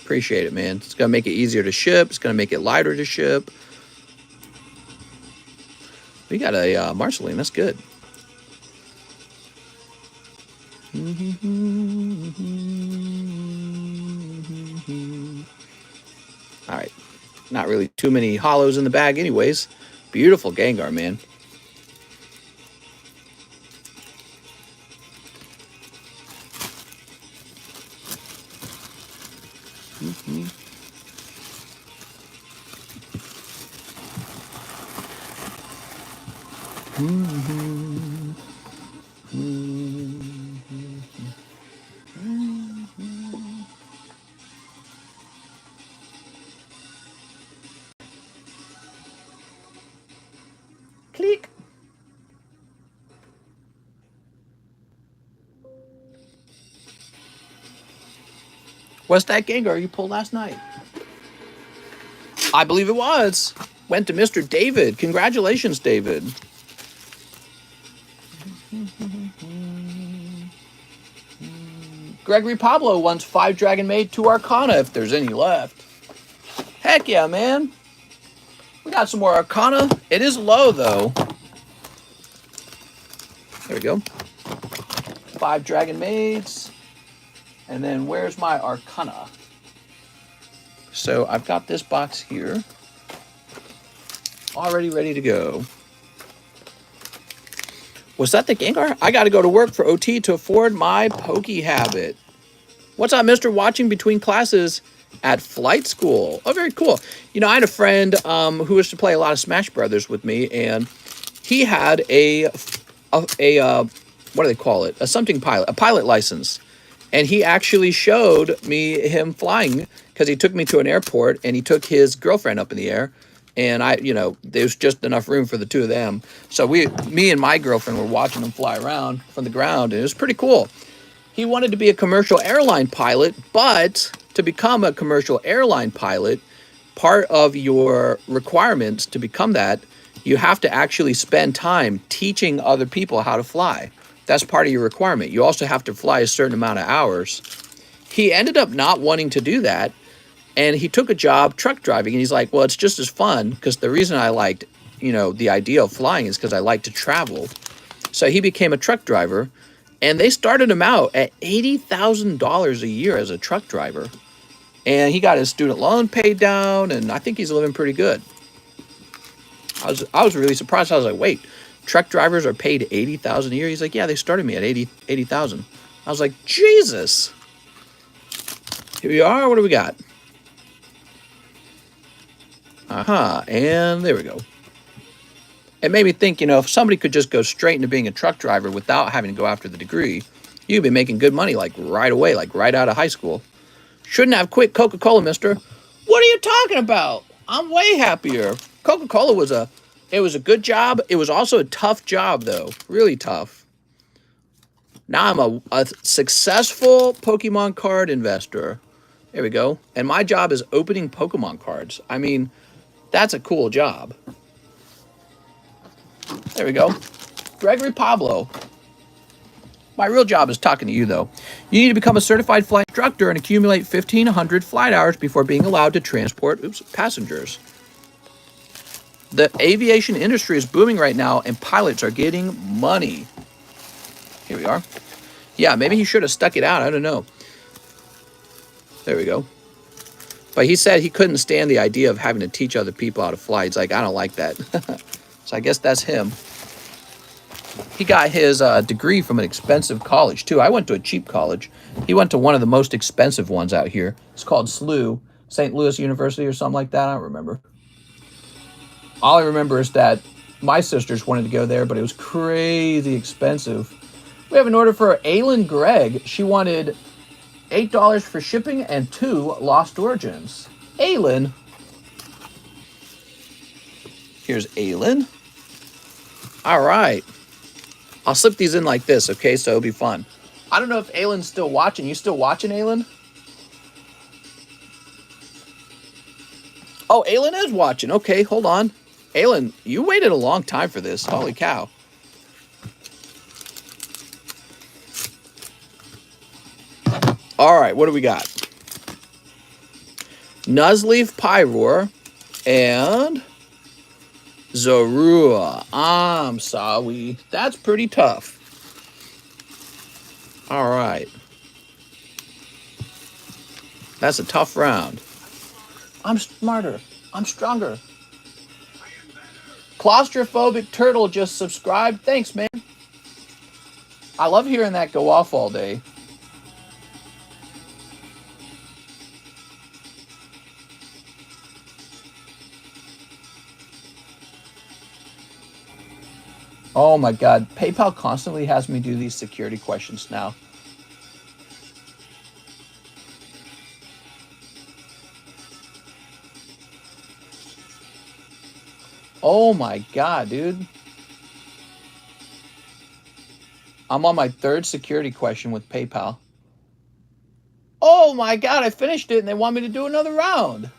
Appreciate it, man. It's going to make it easier to ship. It's going to make it lighter to ship. We got a Marceline. That's good. All right. Not really too many hollows in the bag anyways. Beautiful Gengar, man. Click. What's that Gengar you pulled last night? I believe it was. Went to Mr. David. Congratulations, David. Gregory Pablo wants 5 Dragon Maid, 2 Arcana if there's any left. Heck yeah, man. We got some more Arcana. It is low, though. There we go. 5 Dragon Maids. And then where's my Arcana? So I've got this box here. Already ready to go. Was that the Gengar? I got to go to work for OT to afford my pokey habit. What's up, mister? Watching between classes at flight school. Oh, very cool. You know, I had a friend who used to play a lot of Smash Brothers with me, and he had a what do they call it? A pilot license. And he actually showed me him flying because he took me to an airport and he took his girlfriend up in the air. And there's just enough room for the two of them. So me and my girlfriend were watching him fly around from the ground, and it was pretty cool. He wanted to be a commercial airline pilot, but to become a commercial airline pilot, part of your requirements to become that, you have to actually spend time teaching other people how to fly. That's part of your requirement. You also have to fly a certain amount of hours. He ended up not wanting to do that. And he took a job truck driving, and he's like, well, it's just as fun because the reason I liked, the idea of flying is because I like to travel. So he became a truck driver, and they started him out at $80,000 a year as a truck driver. And he got his student loan paid down, and I think he's living pretty good. I was really surprised. I was like, wait, truck drivers are paid $80,000 a year? He's like, yeah, they started me at $80,000. I was like, Jesus. Here we are. What do we got? And there we go. It made me think, if somebody could just go straight into being a truck driver without having to go after the degree, you'd be making good money like right away, like right out of high school. Shouldn't have quit Coca-Cola, mister. What are you talking about? I'm way happier. Coca-Cola was a good job. It was also a tough job, though. Really tough. Now I'm a successful Pokemon card investor. There we go. And my job is opening Pokemon cards. I mean, that's a cool job. There we go. Gregory Pablo. My real job is talking to you, though. You need to become a certified flight instructor and accumulate 1,500 flight hours before being allowed to transport passengers. The aviation industry is booming right now, and pilots are getting money. Here we are. Yeah, maybe he should have stuck it out. I don't know. There we go. But he said he couldn't stand the idea of having to teach other people how to fly. He's like, I don't like that. So I guess that's him. He got his degree from an expensive college, too. I went to a cheap college. He went to one of the most expensive ones out here. It's called SLU, St. Louis University or something like that. I don't remember. All I remember is that my sisters wanted to go there, but it was crazy expensive. We have an order for Aylin Gregg. She wanted $8 for shipping and 2 lost origins. Aylin. Here's Aylin. All right. I'll slip these in like this, okay? So it'll be fun. I don't know if Aylin's still watching. You still watching, Aylin? Oh, Aylin is watching. Okay, hold on. Aylin, you waited a long time for this. Holy cow. All right, what do we got? Nuzleaf Pyroar and Zorua. I'm sorry. That's pretty tough. All right. That's a tough round. I'm smarter. I'm stronger. Claustrophobic Turtle just subscribed. Thanks, man. I love hearing that go off all day. Oh my God, PayPal constantly has me do these security questions now. Oh my God, dude. I'm on my 3rd security question with PayPal. Oh my God, I finished it and they want me to do another round.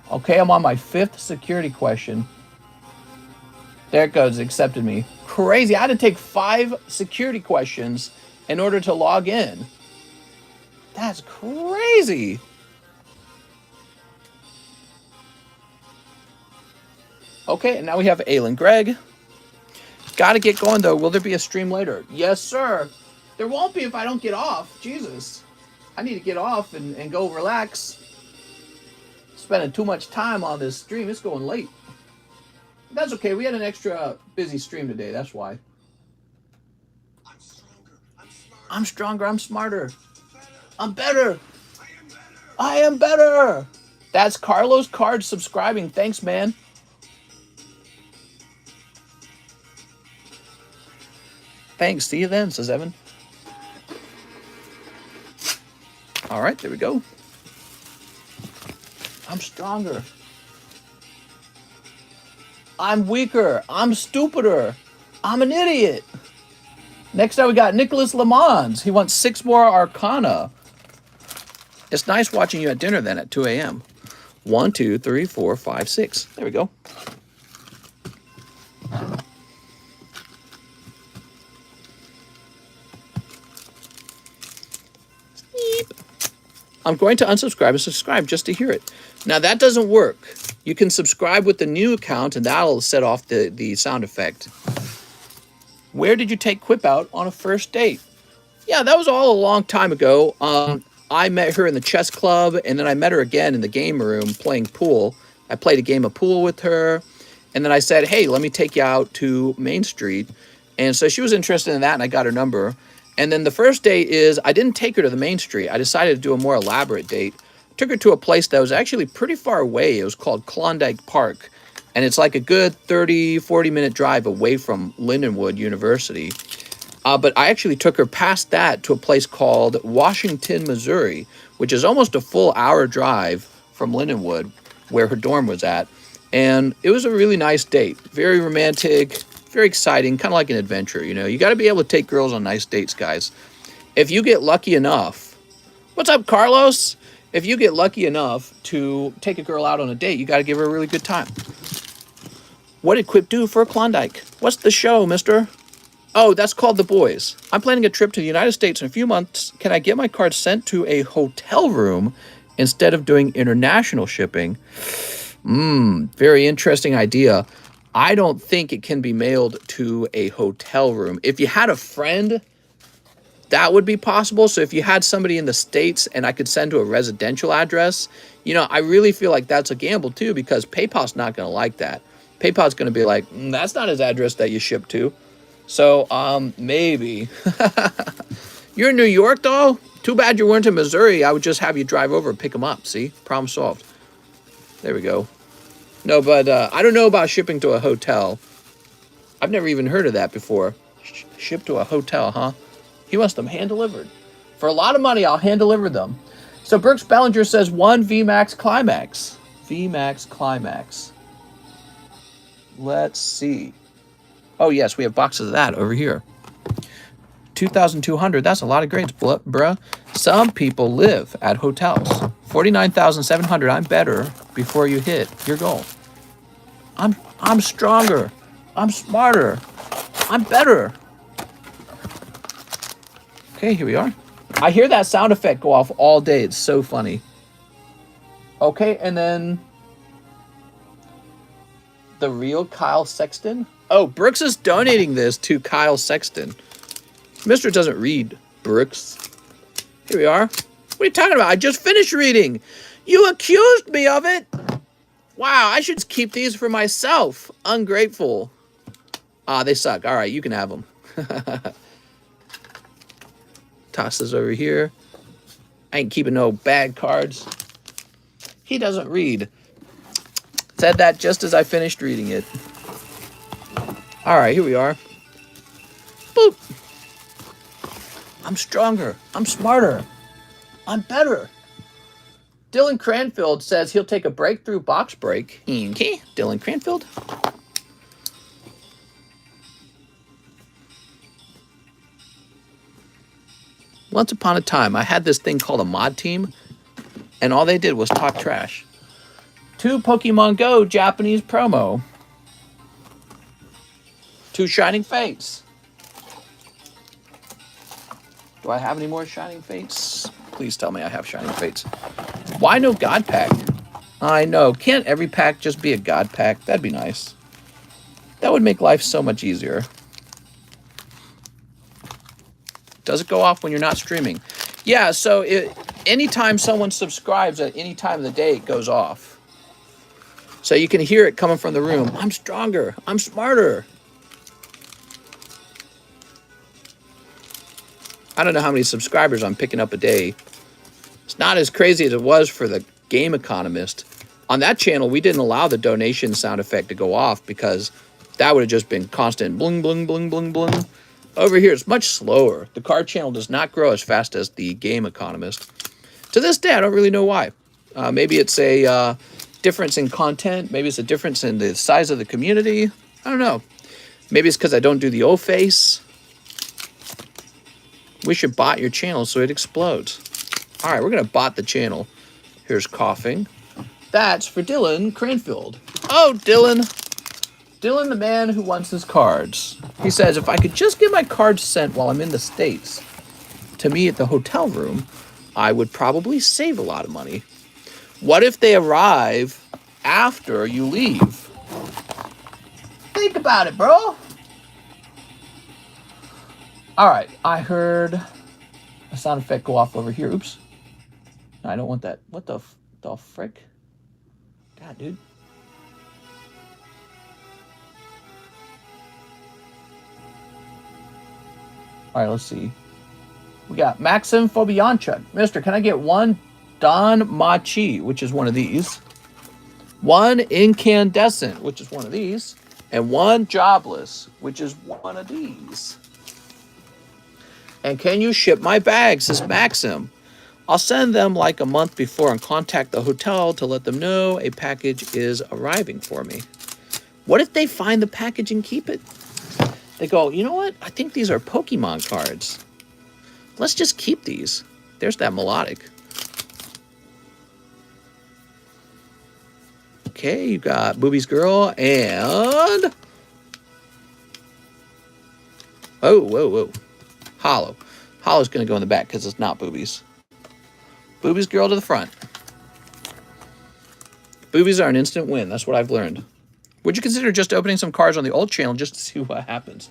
Okay, I'm on my 5th security question. There it goes, accepted me. Crazy, I had to take 5 security questions in order to log in. That's crazy. Okay, and now we have Aylin Gregg. Got to get going, though. Will there be a stream later? Yes, sir. There won't be if I don't get off. Jesus. I need to get off and go relax. Spending too much time on this stream. It's going late. That's okay. We had an extra busy stream today. That's why. I'm stronger. I'm smarter. I'm stronger. I'm smarter. I'm better. I am better. I am better. That's Carlos Card subscribing. Thanks, man. Thanks. See you then, says Evan. All right, there we go. I'm stronger. I'm weaker. I'm stupider. I'm an idiot. Next up, we got Nicholas Lamons. He wants 6 more Arcana. It's nice watching you at dinner then at 2 a.m. 1, 2, 3, 4, 5, 6. There we go. I'm going to unsubscribe and subscribe just to hear it. Now, that doesn't work. You can subscribe with the new account, and that'll set off the sound effect. Where did you take Quip out on a first date? Yeah, that was all a long time ago. I met her in the chess club, and then I met her again in the game room playing pool. I played a game of pool with her, and then I said, hey, let me take you out to Main Street. And so she was interested in that, and I got her number. And then the first date is I didn't take her to the Main Street. I decided to do a more elaborate date. Took her to a place that was actually pretty far away. It was called Klondike Park. And it's like a good 30, 40-minute drive away from Lindenwood University. But I actually took her past that to a place called Washington, Missouri, which is almost a full hour drive from Lindenwood, where her dorm was at. And it was a really nice date. Very romantic, very exciting, kind of like an adventure, you know. You got to be able to take girls on nice dates, guys. If you get lucky enough... What's up, Carlos? If you get lucky enough to take a girl out on a date, you got to give her a really good time. What did Quip do for a Klondike? What's the show, mister? Oh, that's called The Boys. I'm planning a trip to the United States in a few months. Can I get my card sent to a hotel room instead of doing international shipping? Very interesting idea. I don't think it can be mailed to a hotel room. If you had a friend that would be possible. So if you had somebody in the States and I could send to a residential address, you know, I really feel like that's a gamble too, because PayPal's not going to like that. PayPal's going to be like, that's not his address that you ship to. So maybe. You're in New York though? Too bad you weren't in Missouri. I would just have you drive over and pick them up. See? Problem solved. There we go. No, but I don't know about shipping to a hotel. I've never even heard of that before. Ship to a hotel, huh? He wants them hand-delivered. For a lot of money, I'll hand-deliver them. So Brooks Bellinger says 1 VMAX Climax. VMAX Climax. Let's see. Oh, yes, we have boxes of that over here. 2,200. That's a lot of grades, bruh. Some people live at hotels. 49,700. I'm better before you hit your goal. I'm stronger. I'm smarter. I'm better. Okay, here we are. I hear that sound effect go off all day. It's so funny. Okay, and then the real Kyle Sexton. Oh, Brooks is donating this to Kyle Sexton. Mr. doesn't read, Brooks. Here we are. What are you talking about? I just finished reading. You accused me of it. Wow, I should keep these for myself. Ungrateful. Ah, they suck. All right, you can have them. Toss this over here. I ain't keeping no bad cards. He doesn't read. Said that just as I finished reading it. All right, here we are. Boop. I'm stronger. I'm smarter. I'm better. Dylan Cranfield says he'll take a breakthrough box break. Okay, Dylan Cranfield. Once upon a time, I had this thing called a mod team, and all they did was talk trash. 2 Pokemon Go Japanese promo. 2 Shining Fates. Do I have any more Shining Fates? Please tell me I have Shining Fates. Why no God Pack? I know. Can't every pack just be a God Pack? That'd be nice. That would make life so much easier. Does it go off when you're not streaming? Yeah, so anytime someone subscribes at any time of the day, it goes off. So you can hear it coming from the room. I'm stronger. I'm smarter. I don't know how many subscribers I'm picking up a day. It's not as crazy as it was for the Game Economist. On that channel, we didn't allow the donation sound effect to go off because that would have just been constant bling, bling, bling, bling, bling. Over here, it's much slower. The card channel does not grow as fast as the Game Economist. To this day, I don't really know why. Maybe it's a difference in content. Maybe it's a difference in the size of the community. I don't know. Maybe it's because I don't do the O-face. We should bot your channel so it explodes. All right, we're going to bot the channel. Here's coughing. That's for Dylan Cranfield. Oh, Dylan. Dylan, the man who wants his cards. He says, if I could just get my cards sent while I'm in the States to me at the hotel room, I would probably save a lot of money. What if they arrive after you leave? Think about it, bro. All right, I heard a sound effect go off over here. Oops. No, I don't want that. What the frick? God, dude. All right, let's see. We got Maxim Fobianchuk. Mister, can I get 1 Don Machi, which is one of these, 1 Incandescent, which is one of these, and 1 Jobless, which is one of these. And can you ship my bags, says Maxim. I'll send them like a month before and contact the hotel to let them know a package is arriving for me. What if they find the package and keep it? They go, you know what? I think these are Pokemon cards. Let's just keep these. There's that melodic. Okay, you got Boobies Girl and... Oh, whoa, whoa. Hollow. Hollow's going to go in the back because it's not Boobies. Boobies Girl to the front. Boobies are an instant win. That's what I've learned. Would you consider just opening some cards on the old channel just to see what happens?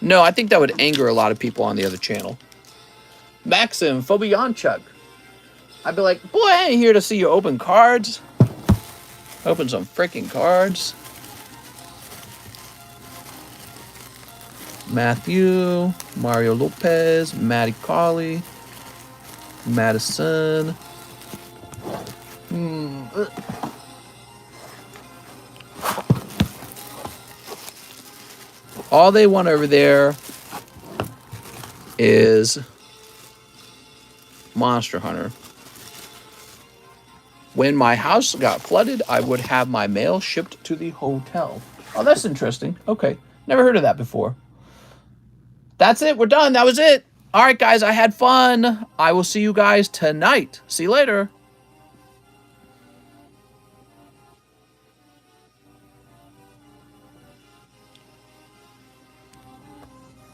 No, I think that would anger a lot of people on the other channel. Maxim Fobianchuk. I'd be like, boy, I ain't here to see you open cards. Open some freaking cards. Matthew, Mario Lopez, Matty Colley, Madison. All they want over there is Monster Hunter. When my house got flooded, I would have my mail shipped to the hotel. Oh, that's interesting. Okay. Never heard of that before. That's it. We're done. That was it. All right, guys. I had fun. I will see you guys tonight. See you later.